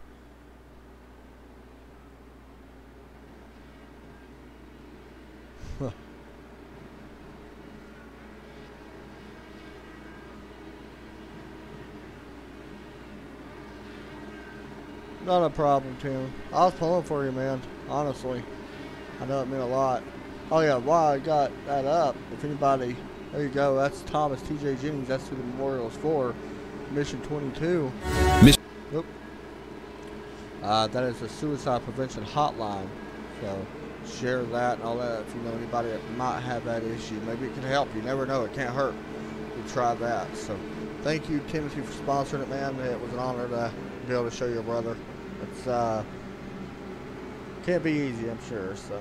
Not a problem, Tim. I was pulling for you, man. Honestly. I know it meant a lot. Oh, yeah. While I got that up, if anybody... There you go. That's Thomas TJ Jennings. That's who the memorial is for. Mission 22. Nope. That is a suicide prevention hotline. So, share that and all that if you know anybody that might have that issue. Maybe it can help. You never know. It can't hurt to try that. So, thank you, Timothy, for sponsoring it, man. It was an honor to be able to show your brother. It's can't be easy, I'm sure. So,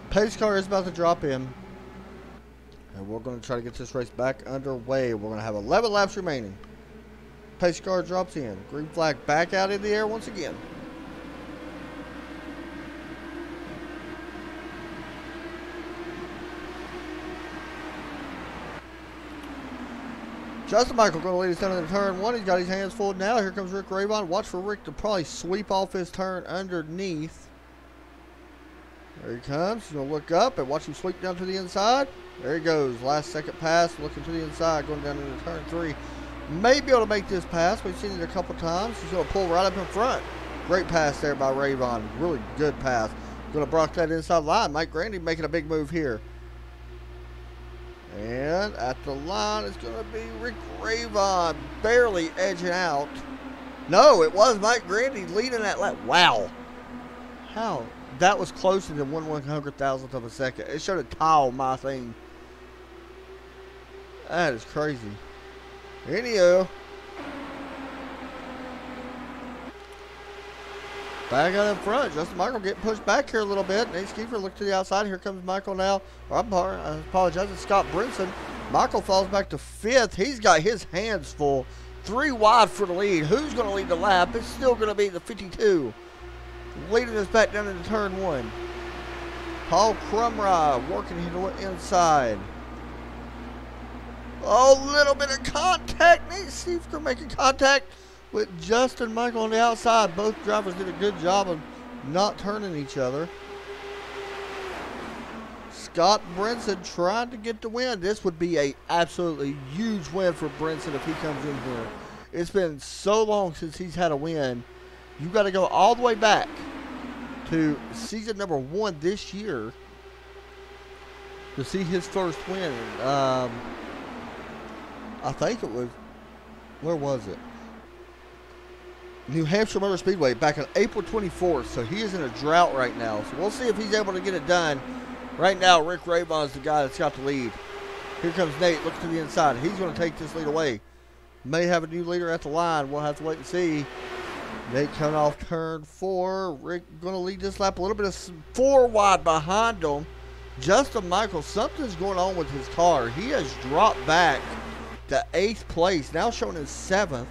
pace car is about to drop in, and we're going to try to get this race back underway. We're going to have 11 laps remaining. Pace car drops in. Green flag back out in the air once again. Justin Michael going to lead us down into turn 1. He's got his hands full now. Here comes Rick Ravon. Watch for Rick to probably sweep off his turn underneath. There he comes. He's going to look up and watch him sweep down to the inside. There he goes. Last second pass. Looking to the inside. Going down into turn 3. May be able to make this pass. We've seen it a couple times. He's going to pull right up in front. Great pass there by Ravon. Really good pass. Going to block that inside line. Mike Grandy making a big move here. And at the line, it's going to be Rick Ravon barely edging out. No, it was Mike Grandy leading that lap. Wow. How? That was closer than 1/100,000th of a second. It should have tiled my thing. That is crazy. Anyhow. Back out in front. Justin Michael getting pushed back here a little bit. Nate Skeefer look to the outside. Here comes Michael now. I apologize. It's Scott Brinson. Michael falls back to 5th. He's got his hands full. 3 wide for the lead. Who's going to lead the lap? It's still going to be the 52. Leading us back down into turn 1. Paul Crumrye working him inside. Oh, little bit of contact. Nate Skeefer making contact with Justin Michael on the outside. Both drivers did a good job of not turning each other. Scott Brinson trying to get the win. This would be a absolutely huge win for Brinson if he comes in here. It's been so long since he's had a win. You got to go all the way back to season number 1 this year to see his first win. I think it was, where was it? New Hampshire Motor Speedway back on April 24th. So he is in a drought right now. So we'll see if he's able to get it done. Right now, Rick Ravon is the guy that's got the lead. Here comes Nate. Look to the inside. He's going to take this lead away. May have a new leader at the line. We'll have to wait and see. Nate coming off turn 4. Rick going to lead this lap a little bit of 4 wide behind him. Justin Michael, something's going on with his car. He has dropped back to 8th place. Now showing in 7th.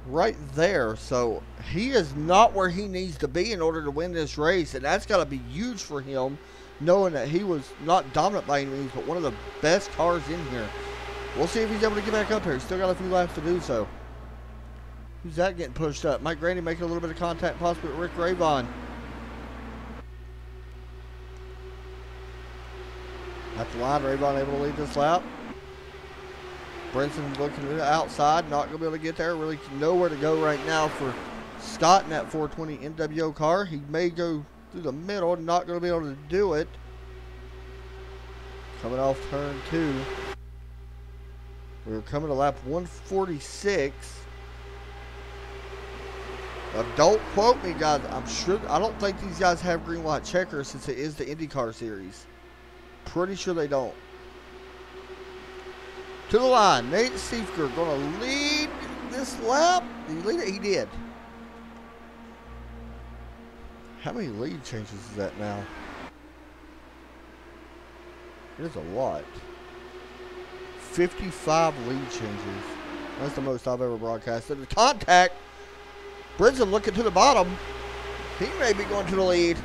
Right there. So he is not where he needs to be in order to win this race, and that's got to be huge for him, knowing that he was not dominant by any means, but one of the best cars in here. We'll see if he's able to get back up here. He's still got a few laps to do so. Who's that getting pushed up? Mike Grandy making a little bit of contact possibly with Rick Ravon. At the line, Ravon able to lead this lap. Brinson looking to the outside, not going to be able to get there. Really nowhere to go right now for Scott in that 420 NWO car. He may go through the middle, not going to be able to do it. Coming off turn 2. We're coming to lap 146. Don't quote me, guys. I don't think these guys have green, white checkers since it is the IndyCar series. Pretty sure they don't. To the line, Nate Stiefker going to lead this lap. Did he lead it? He did. How many lead changes is that now? It is a lot. 55 lead changes. That's the most I've ever broadcasted. The contact. Brinson looking to the bottom. He may be going to the lead.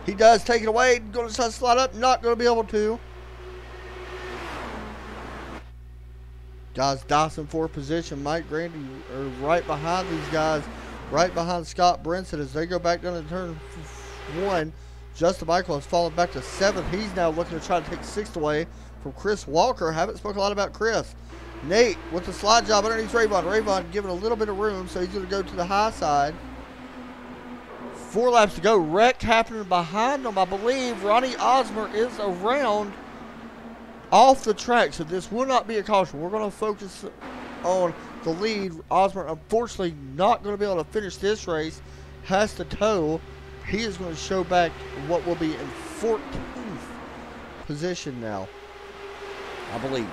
He does take it away. Going to try to slide up. Not going to be able to. Guys, Dawson for position. Mike Grandy are right behind these guys. Right behind Scott Brinson as they go back down to turn 1. Justin Michael has fallen back to 7th. He's now looking to try to take 6th away from Chris Walker. Haven't spoken a lot about Chris. Nate with the slide job underneath Rayvon. Rayvon giving a little bit of room, so he's going to go to the high side. 4 laps to go. Wreck happening behind them. I believe Ronnie Osmer is around off the track, so this will not be a caution. We're going to focus on the lead. Osmer, unfortunately, not going to be able to finish this race. Has to tow. He is going to show back what will be in 14th position now, I believe.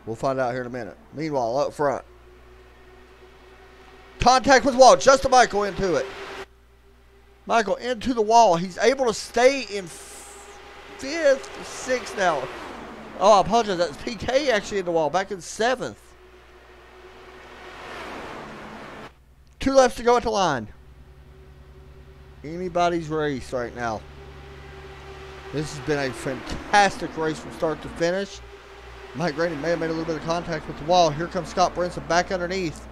We'll find out here in a minute. Meanwhile, up front. Contact with the wall. Justin Michael into it. Michael into the wall. He's able to stay in 5th, 6th now. Oh, I apologize. That's PK actually in the wall. Back in 7th. 2 laps to go at the line. Anybody's race right now. This has been a fantastic race from start to finish. Mike Grady may have made a little bit of contact with the wall. Here comes Scott Brinson back underneath.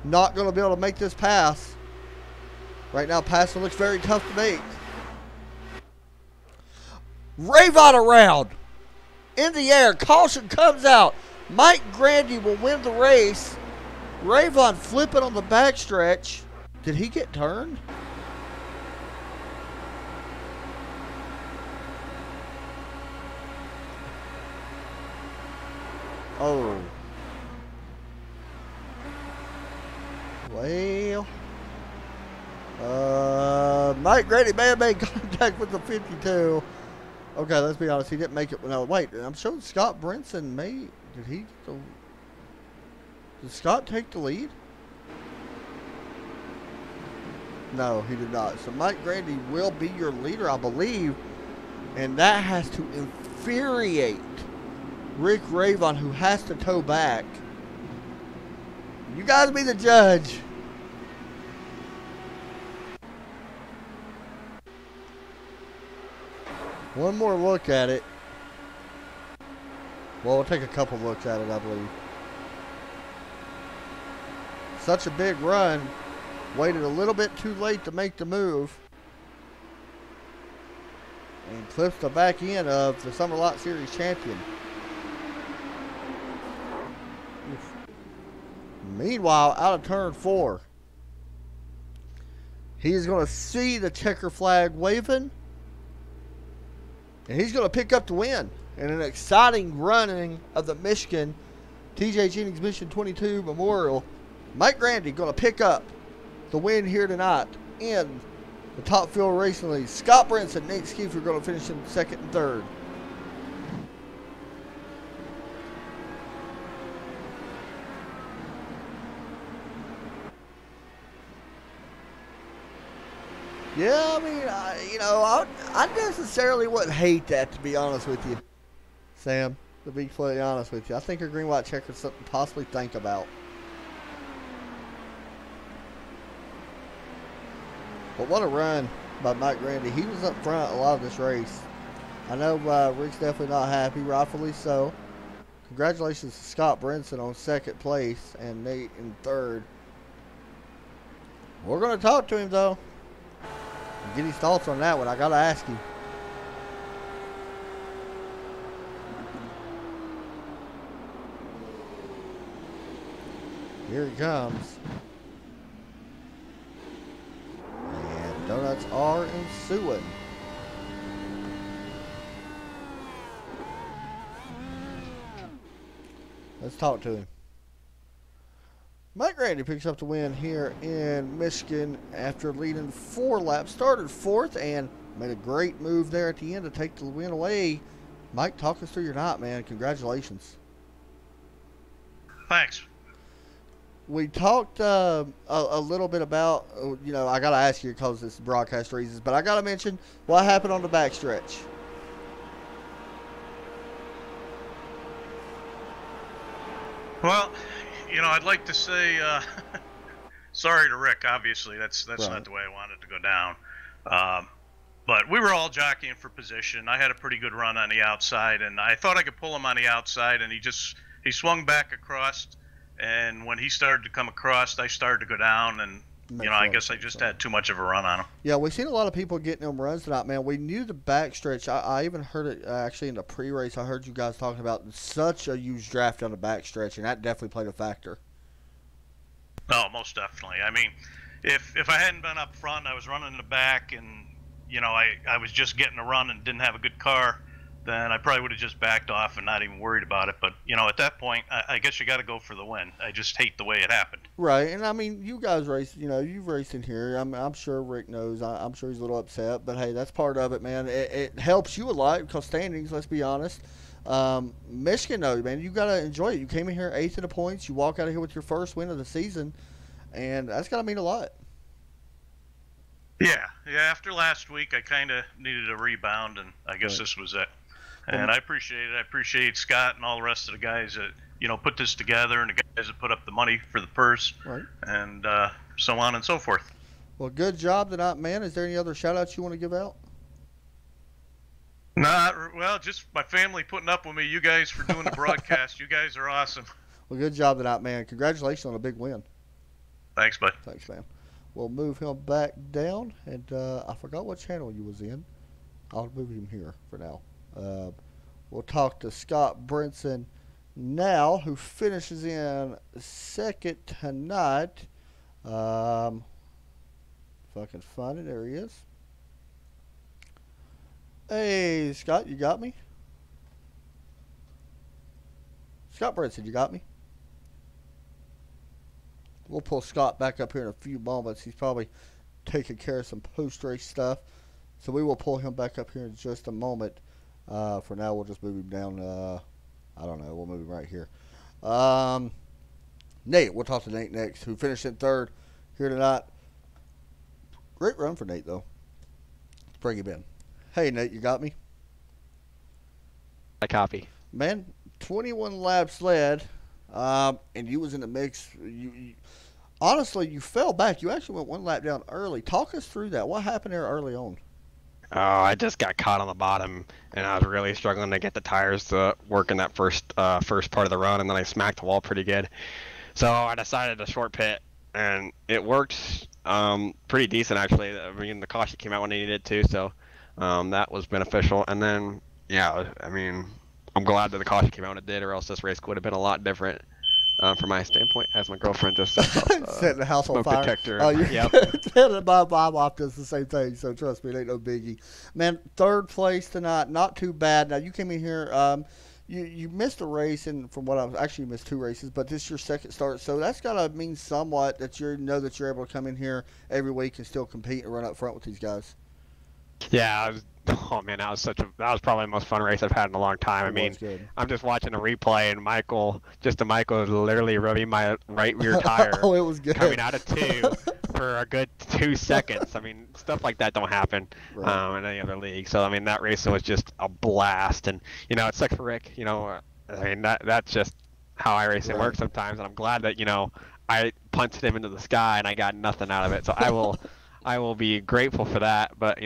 Not going to be able to make this pass. Right now, passing looks very tough to make. Rayvon around. In the air. Caution comes out. Mike Grandy will win the race. Rayvon flipping on the backstretch. Did he get turned? Oh. Well. Mike Grady may have made contact with the 52. Okay, let's be honest. He didn't make it. No, wait. I'm showing Scott Brinson may. Did he get the. Did Scott take the lead? No, he did not. So Mike Grandy will be your leader, I believe. And that has to infuriate Rick Rayvon, who has to tow back. You guys be the judge. One more look at it. Well, we'll take a couple looks at it, I believe. Such a big run. Waited a little bit too late to make the move. And clips the back end of the Summer Lot Series champion. Oof. Meanwhile, out of turn 4. He is going to see the checker flag waving. And he's going to pick up the win in an exciting running of the Michigan TJ Jennings Mission 22 Memorial. Mike Grandy going to pick up the win here tonight in the Top Fuel Racing League. Scott Brinson and Nate Skeefer are going to finish in 2nd and 3rd. Yeah, I mean, I necessarily wouldn't hate that, to be honest with you, Sam, to be completely honest with you. I think a green-white checker is something to possibly think about. But what a run by Mike Grandy. He was up front a lot of this race. I know Rick's definitely not happy, rightfully so. Congratulations to Scott Brinson on 2nd place and Nate in 3rd. We're going to talk to him, though. Get his thoughts on that one. I got to ask him. Here he comes. And donuts are ensuing. Let's talk to him. Mike Randy picks up the win here in Michigan after leading 4 laps. Started 4th and made a great move there at the end to take the win away. Mike, talk us through your night, man. Congratulations. Thanks. We talked a little bit about, I got to ask you because it's broadcast reasons, but I got to mention what happened on the backstretch. Well, I'd like to say sorry to Rick. Obviously, that's Right. not the way I wanted to go down. But we were all jockeying for position. I had a pretty good run on the outside, and I thought I could pull him on the outside, and he swung back across. And when he started to come across, I started to go down, and I guess I just had too much of a run on him. Yeah, we've seen a lot of people getting them runs tonight, man. We knew the backstretch. I even heard it actually in the pre-race. I heard you guys talking about such a huge draft on the backstretch, and that definitely played a factor. Oh, most definitely. I mean, if I hadn't been up front, I was running in the back, and I was just getting a run and didn't have a good car, then I probably would have just backed off and not even worried about it. But at that point, I guess you got to go for the win. I just hate the way it happened. Right, and I mean, you guys race. You've raced in here. I'm sure Rick knows. I'm sure he's a little upset, but hey, that's part of it, man. It helps you a lot because standings. Let's be honest. Michigan, though, man, you got to enjoy it. You came in here 8th in the points. You walk out of here with your first win of the season, and that's got to mean a lot. Yeah. After last week, I kind of needed a rebound, and I guess This was it. And I appreciate it. I appreciate Scott and all the rest of the guys that put this together, and the guys that put up the money for the purse, right, and so on and so forth. Well, good job tonight, man. Is there any other shout-outs you want to give out? Well, just my family putting up with me. You guys for doing the broadcast. You guys are awesome. Well, good job tonight, man. Congratulations on a big win. Thanks, bud. Thanks, man. We'll move him back down, and I forgot what channel you was in. I'll move him here for now. We'll talk to Scott Brinson now, who finishes in 2nd tonight. If I can find it, there he is. Hey, Scott, you got me? Scott Brinson, you got me? We'll pull Scott back up here in a few moments. He's probably taking care of some post-race stuff. So we will pull him back up here in just a moment. For now, we'll just move him down. I don't know. We'll move him right here. Nate, we'll talk to Nate next, who finished in 3rd here tonight. Great run for Nate, though. Let's bring him in. Hey, Nate, you got me? I copy. Man, 21 laps led, and you was in the mix. Honestly, you fell back. You actually went 1 lap down early. Talk us through that. What happened there early on? Oh, I just got caught on the bottom, and I was really struggling to get the tires to work in that first part of the run, and then I smacked the wall pretty good. So I decided to short pit, and it worked pretty decent, actually. I mean, the caution came out when I needed it to, so that was beneficial. And then, yeah, I mean, I'm glad that the caution came out when it did, or else this race would have been a lot different. From my standpoint, as my girlfriend just setting the house on smoke fire. detector. Oh, Yep. my wife does the same thing, so trust me, it ain't no biggie. Man, 3rd place tonight, not too bad. Now, you came in here, you missed a race, and from what I was, actually you missed 2 races, but this is your 2nd start, so that's got to mean somewhat that you know that you're able to come in here every week and still compete and run up front with these guys. Yeah, oh man, that was probably the most fun race I've had in a long time. I mean, I'm just watching a replay, and Michael is literally rubbing my right rear tire. Oh, it was good. Coming out of 2 for a good 2 seconds. I mean, stuff like that don't happen in any other league. So I mean, that race was just a blast, and it sucks for Rick. I mean, that's just how I race and work sometimes, and I'm glad that I punted him into the sky and I got nothing out of it. So I will be grateful for that, but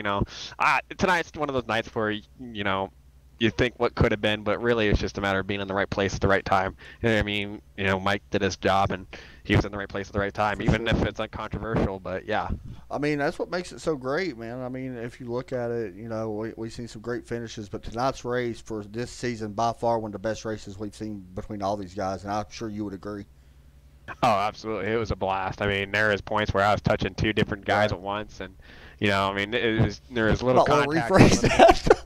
tonight's one of those nights where you think what could have been, but really it's just a matter of being in the right place at the right time. I mean, Mike did his job and he was in the right place at the right time, even if it's uncontroversial. But yeah, I mean, that's what makes it so great, man. I mean, if you look at it, we've seen some great finishes, but tonight's race for this season by far one of the best races we've seen between all these guys, and I'm sure you would agree. Oh, absolutely. It was a blast. I mean, there was points where I was touching two different guys at once, and I mean, there was little contact. Rephrase that.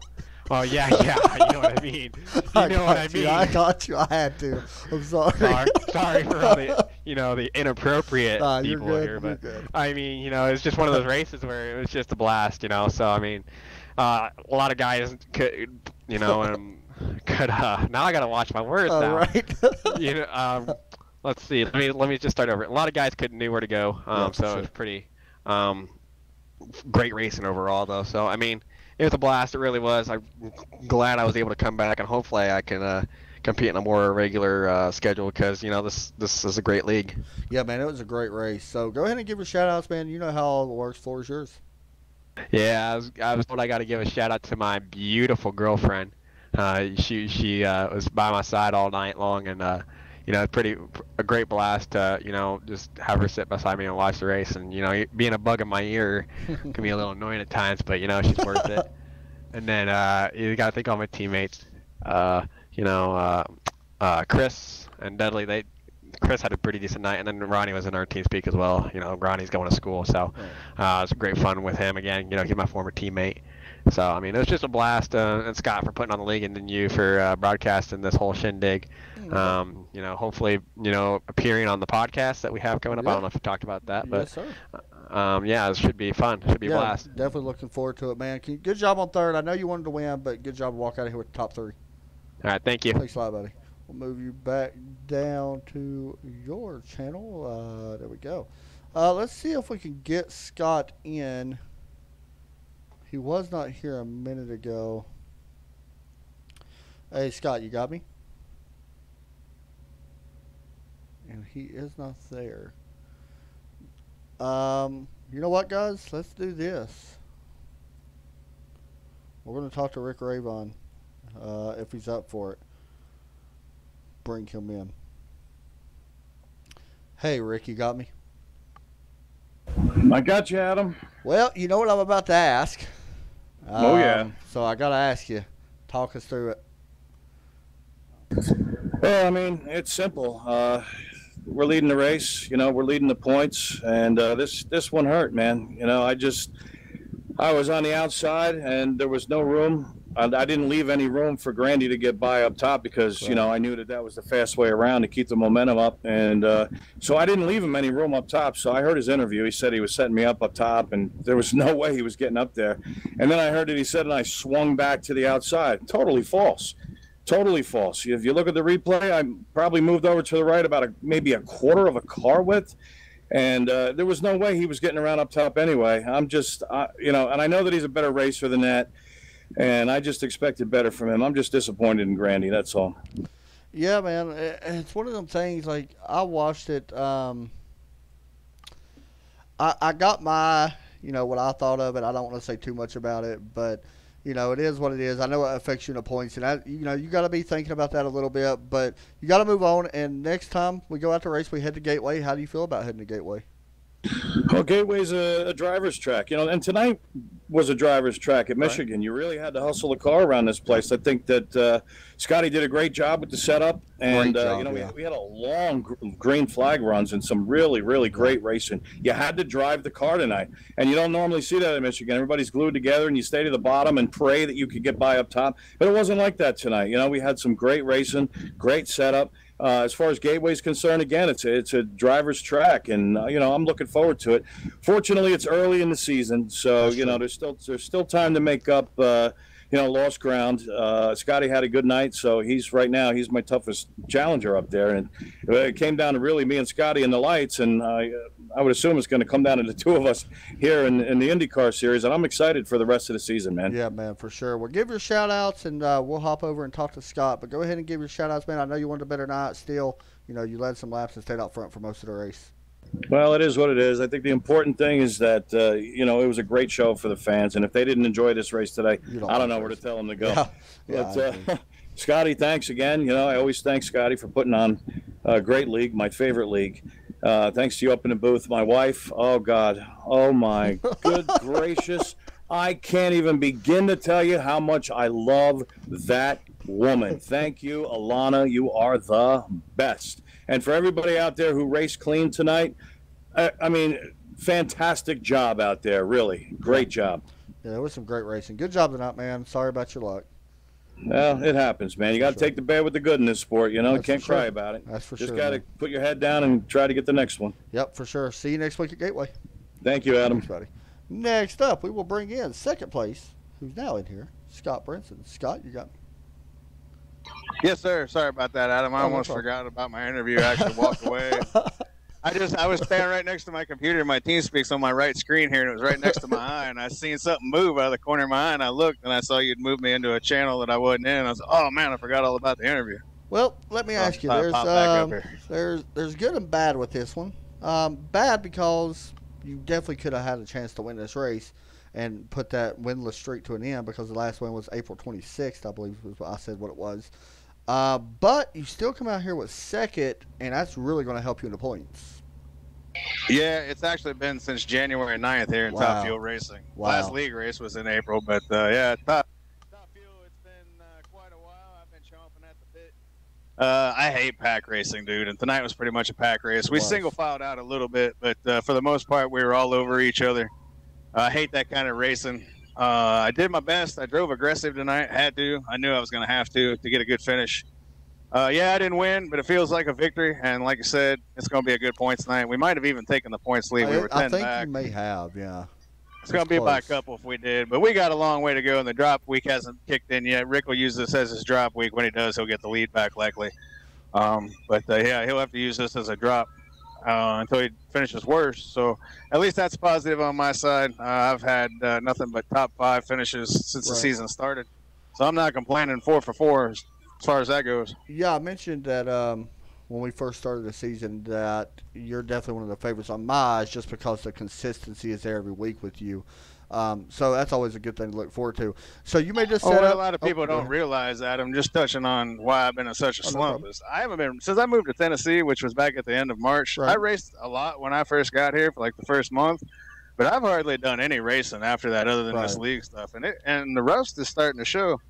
Oh yeah, you know what I mean. You know what I mean. I got you. I had to. I'm sorry. Sorry for all the the inappropriate people here, but I mean, it's just one of those races where it was just a blast, So I mean, a lot of guys could, could. Now I gotta watch my words now. Right. Let's see. Let me just start over. A lot of guys knew where to go. So it was pretty great racing overall, though. So I mean, it was a blast. It really was. I'm glad I was able to come back, and hopefully I can compete in a more regular schedule because this is a great league. Yeah, man, it was a great race. So go ahead and give your shout outs, man. You know how all it works. Floor is yours. Yeah, I was told I got to give a shout out to my beautiful girlfriend. She was by my side all night long, and a great blast to just have her sit beside me and watch the race. And being a bug in my ear can be a little annoying at times, but she's worth it. And then you got to think all my teammates, Chris and Dudley. Chris had a pretty decent night, and then Ronnie was in our team speak as well. Ronnie's going to school, so it was great fun with him again. He's my former teammate. So I mean, it was just a blast, and Scott for putting on the league, and then you for broadcasting this whole shindig. Hopefully, appearing on the podcast that we have coming up. Yeah. I don't know if you talked about that, but Yes, sir. it should be fun. It should be a blast. Definitely looking forward to it, man. Good job on third. I know you wanted to win, but good job to walk out of here with the top three. All right, thank you. Thanks a lot, buddy. We'll move you back down to your channel. There we go. Let's see if we can get Scott in. He was not here a minute ago. Hey, Scott, you got me? And he is not there. You know what, guys? Let's do this. We're going to talk to Rick Ravon if he's up for it. Bring him in. Hey, Rick, you got me? I got you, Adam. Well, you know what I'm about to ask. Oh, yeah. So I got to ask you. Talk us through it. Well, I mean, it's simple. We're leading the race. We're leading the points. And this one hurt, man. I was on the outside, and there was no room. I didn't leave any room for Grandy to get by up top because, I knew that was the fast way around to keep the momentum up. And so I didn't leave him any room up top. So I heard his interview. He said he was setting me up top, and there was no way he was getting up there. And then I heard that he said, and I swung back to the outside. Totally false. Totally false. If you look at the replay, I probably moved over to the right about maybe a quarter of a car width. And there was no way he was getting around up top anyway. I'm just, and I know that he's a better racer than that. And I just expected better from him. I'm just disappointed in Grandy, that's all. Yeah, man. It's one of them things, like, I watched it. I got my, what I thought of it. I don't want to say too much about it, but, it is what it is. I know it affects you in the points, and, you got to be thinking about that a little bit, but you got to move on. And next time we go out to race, we head to Gateway. How do you feel about heading to Gateway? Well, Gateway's a driver's track, and tonight was a driver's track at Michigan. Right. You really had to hustle the car around this place. I think that Scotty did a great job with the setup, and we had a long green flag runs and some really, really great racing. You had to drive the car tonight, and you don't normally see that at Michigan. Everybody's glued together, and you stay to the bottom and pray that you could get by up top. But it wasn't like that tonight. We had some great racing, great setup. As far as Gateway's concerned, again, it's a driver's track, and I'm looking forward to it. Fortunately, it's early in the season, so there's still time to make up lost ground. Scotty had a good night, so he's my toughest challenger up there, and it came down to really me and Scotty in the lights, and I would assume it's going to come down to the two of us here in the IndyCar series, and I'm excited for the rest of the season, man. Yeah, man, for sure. Well, give your shout-outs, and we'll hop over and talk to Scott, but go ahead and give your shout-outs, man. I know you wanted a better night still. You led some laps and stayed out front for most of the race. Well, it is what it is. I think the important thing is that, it was a great show for the fans, and if they didn't enjoy this race today, I don't know where to tell them to go. Yeah. But, Scotty, thanks again. I always thank Scotty for putting on a great league, my favorite league. Thanks to you up in the booth. My wife, oh, God, oh, my good gracious. I can't even begin to tell you how much I love that woman. Thank you, Alana. You are the best. And for everybody out there who raced clean tonight, I mean, fantastic job out there, really. Great job. Yeah, there was some great racing. Good job tonight, man. Sorry about your luck. Well, it happens, man. You got to take the bad with the good in this sport, you know. You can't cry about it. That's for sure. sure. Just got to put your head down and try to get the next one. Yep, for sure. See you next week at Gateway. Thank you, Adam. Thanks, buddy. Next up, we will bring in second place, who's now in here, Scott Brinson. Scott, you got me. Yes, sir. Sorry about that, Adam. I almost forgot about my interview. I actually walked away. I was standing right next to my computer. My TeamSpeak's on my right screen here, and it was right next to my eye. And I seen something move out of the corner of my eye, and I looked, and I saw you'd moved me into a channel that I wasn't in. And I was, oh man, I forgot all about the interview. Well, let me ask you. There's good and bad with this one. Bad because you definitely could have had a chance to win this race and put that winless streak to an end, because the last one was April 26th, I believe was what I said what it was. But you still come out here with second, and that's really going to help you in the points. Yeah, it's actually been since January 9th here in Top Fuel Racing. Wow. Last league race was in April, but yeah, Top Fuel, it's been quite a while. I've been chomping at the bit. I hate pack racing, dude, and tonight was pretty much a pack race. We single filed out a little bit, but for the most part, we were all over each other. I hate that kind of racing. I did my best. I drove aggressive tonight. Had to. I knew I was going to have to get a good finish. Yeah, I didn't win, but it feels like a victory. And like I said, it's going to be a good points night. We might have even taken the points lead. We were 10 back. I think you may have, yeah. It's going to be by a couple if we did. But we got a long way to go, and the drop week hasn't kicked in yet. Rick will use this as his drop week. When he does, he'll get the lead back likely. Yeah, he'll have to use this as a drop until he finishes worse. So at least that's positive on my side. I've had nothing but top 5 finishes since the season started. So I'm not complaining 4 for 4 as far as that goes. Yeah, I mentioned that when we first started the season that you're definitely one of the favorites on my eyes, just because the consistency is there every week with you. So that's always a good thing to look forward to. So you may just set up. A lot of people don't realize that. I'm just touching on why I've been in such a slump. I haven't been since I moved to Tennessee, which was back at the end of March. I raced a lot when I first got here for like the first month, but I've hardly done any racing after that other than this league stuff. And the rust is starting to show.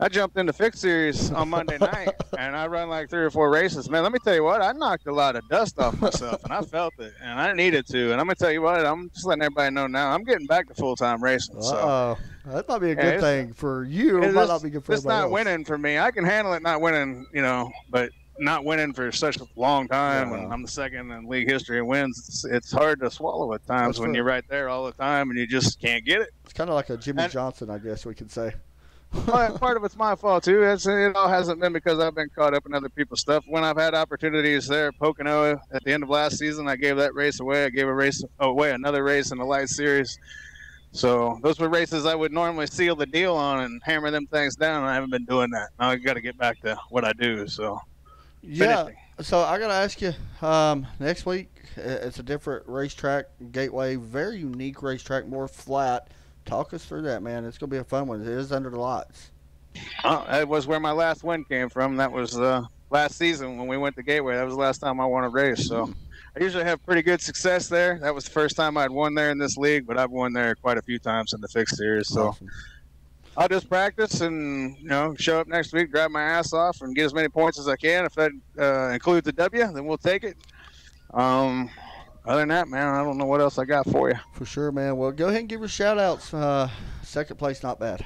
I jumped into Fixed Series on Monday night, and I run like 3 or 4 races. Man, let me tell you what, I knocked a lot of dust off myself, and I felt it, and I needed to. And I'm going to tell you what, I'm just letting everybody know now, I'm getting back to full-time racing. So that might be a good thing for you. It might not be good for everybody else. It's not winning for me. I can handle it not winning, but not winning for such a long time when I'm the second in league history in wins. It's hard to swallow at times when you're right there all the time, and you just can't get it. It's kind of like a Jimmy Johnson, I guess we could say. Part of it's my fault too. It all hasn't been because I've been caught up in other people's stuff. When I've had opportunities there, Pocono at the end of last season, I gave that race away. I gave another race in the light series. So those were races I would normally seal the deal on and hammer them things down. I haven't been doing that. Now I got to get back to what I do. So finishing. So I got to ask you, next week it's a different racetrack, Gateway, very unique racetrack, more flat. Talk us through that, man. It's going to be a fun one. It is under the lights. It was where my last win came from. That was last season when we went to Gateway. That was the last time I won a race. So I usually have pretty good success there. That was the first time I'd won there in this league, but I've won there quite a few times in the Fixed Series. So I'll just practice and show up next week, drive my ass off, and get as many points as I can. If that includes a W, then we'll take it. Other than that, man, I don't know what else I got for you. For sure, man. Well, go ahead and give your shout-outs. Second place, not bad.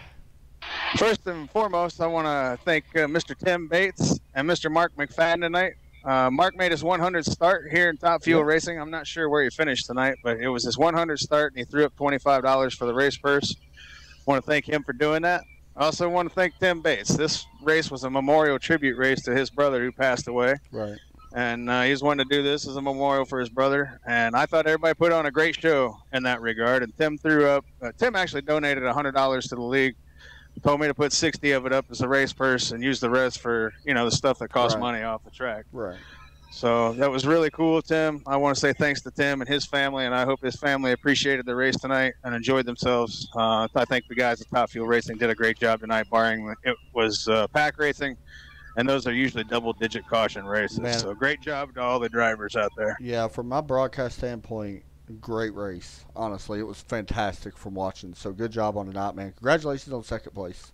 First and foremost, I want to thank Mr. Tim Bates and Mr. Mark McFadden tonight. Mark made his 100th start here in Top Fuel Racing. I'm not sure where he finished tonight, but it was his 100th start, and he threw up $25 for the race purse. I want to thank him for doing that. I also want to thank Tim Bates. This race was a memorial tribute race to his brother who passed away. Right. And he's wanting to do this as a memorial for his brother. And I thought everybody put on a great show in that regard. And Tim threw up Tim actually donated $100 to the league. Told me to put 60 of it up as a race purse and use the rest for, the stuff that costs money off the track. Right. So that was really cool, Tim. I want to say thanks to Tim and his family, and I hope his family appreciated the race tonight and enjoyed themselves. I think the guys at Top Fuel Racing did a great job tonight, barring it was pack racing. And those are usually double-digit caution races. Man. So great job to all the drivers out there. Yeah, from my broadcast standpoint, great race. Honestly, it was fantastic from watching. So good job on the night, man. Congratulations on second place.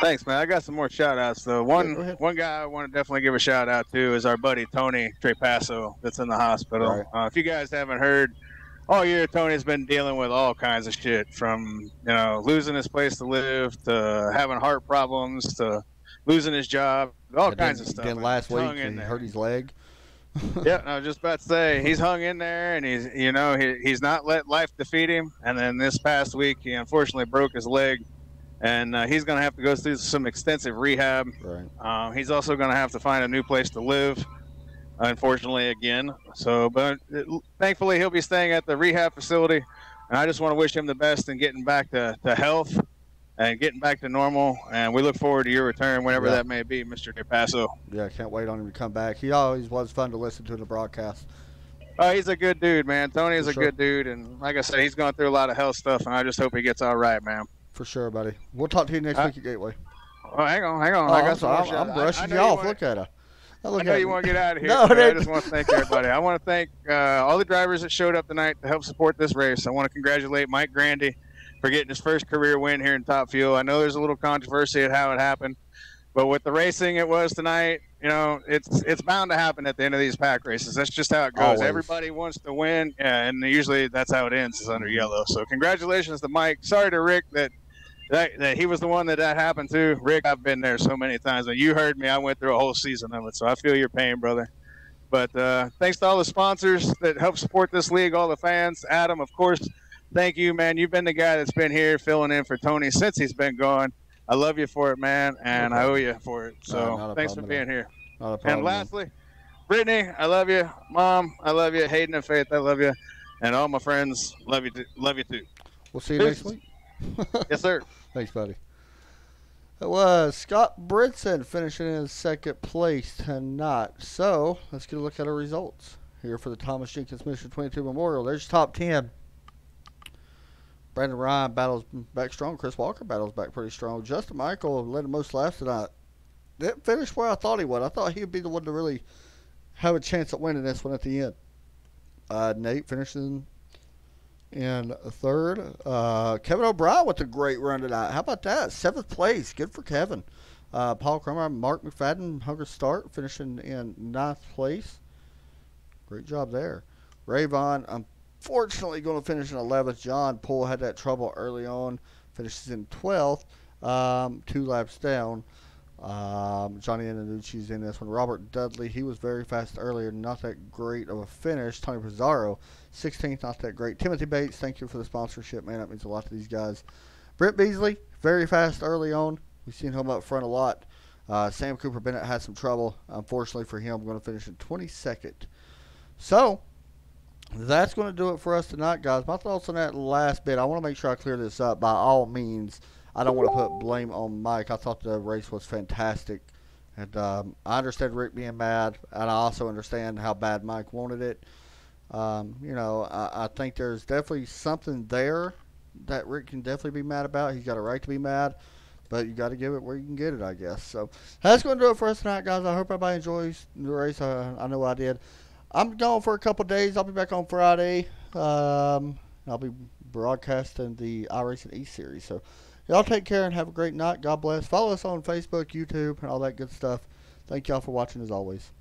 Thanks, man. I got some more shout-outs, though. One guy I want to definitely give a shout-out to is our buddy Tony Trepasso that's in the hospital. Right. If you guys haven't heard, all year Tony's been dealing with all kinds of shit, from losing his place to live to having heart problems to losing his job, all kinds of stuff. Then last week he hurt his leg. Yeah, I was just about to say he's hung in there, and he's not let life defeat him. And then this past week, he unfortunately broke his leg, and he's going to have to go through some extensive rehab. Right. He's also going to have to find a new place to live, unfortunately, again. So, but thankfully, he'll be staying at the rehab facility, and I just want to wish him the best in getting back to health and getting back to normal. And we look forward to your return whenever that may be, Mr. DePasso. Yeah, can't wait on him to come back. He always was fun to listen to in the broadcast. Oh, he's a good dude, man. Tony is a good dude, and like I said, he's going through a lot of health stuff, and I just hope he gets all right, man. For sure, buddy. We'll talk to you next week at Gateway. Oh, hang on. Oh, I got some more I'm brushing you off. Look at her. I know you want to get out of here. No, I just want to thank everybody. I want to thank all the drivers that showed up tonight to help support this race. I want to congratulate Mike Grandy for getting his first career win here in Top Fuel. I know there's a little controversy at how it happened, but with the racing it was tonight, it's bound to happen at the end of these pack races. That's just how it goes. Always. Everybody wants to win, and usually that's how it ends, is under yellow. So congratulations to Mike. Sorry to Rick that he was the one that happened to. Rick, I've been there so many times. And you heard me. I went through a whole season of it, so I feel your pain, brother. But thanks to all the sponsors that help support this league, all the fans. Adam, of course, thank you, man. You've been the guy that's been here filling in for Tony since he's been gone. I love you for it, man, and I owe you for it. So thanks for being here. Not a problem, and lastly, Brittany, I love you. Mom, I love you. Hayden and Faith, I love you. And all my friends, love you too. We'll see you next week. Yes, sir. Thanks, buddy. It was Scott Brinson finishing in second place tonight. So let's get a look at our results here for the Thomas Jenkins Mission 22 Memorial. There's your top 10. Brandon Ryan battles back strong. Chris Walker battles back pretty strong. Justin Michael led the most laps tonight. Didn't finish where I thought he would. I thought he would be the one to really have a chance at winning this one at the end. Nate finishing in third. Kevin O'Brien with a great run tonight. How about that? 7th place. Good for Kevin. Paul Cromer, Mark McFadden, Hunger Start, finishing in 9th place. Great job there. Ray Vaughn, unfortunately, going to finish in 11th. John Poole had that trouble early on. Finishes in 12th. 2 laps down. Johnny Antonucci's in this one. Robert Dudley, he was very fast earlier, not that great of a finish. Tony Pizarro, 16th, not that great. Timothy Bates, thank you for the sponsorship, man. That means a lot to these guys. Brent Beasley, very fast early on. We've seen him up front a lot. Sam Cooper Bennett had some trouble. Unfortunately for him, going to finish in 22nd. So, that's going to do it for us tonight, guys. My thoughts on that last bit, I want to make sure I clear this up. By all means, I don't want to put blame on Mike. I thought the race was fantastic. And I understand Rick being mad, and I also understand how bad Mike wanted it. I think there's definitely something there that Rick can definitely be mad about. He's got a right to be mad, but you got to give it where you can get it, I guess. So that's going to do it for us tonight, guys. I hope everybody enjoys the race. I know I did. I'm gone for a couple days. I'll be back on Friday. I'll be broadcasting the iRacing East Series. So y'all take care and have a great night. God bless. Follow us on Facebook, YouTube, and all that good stuff. Thank y'all for watching as always.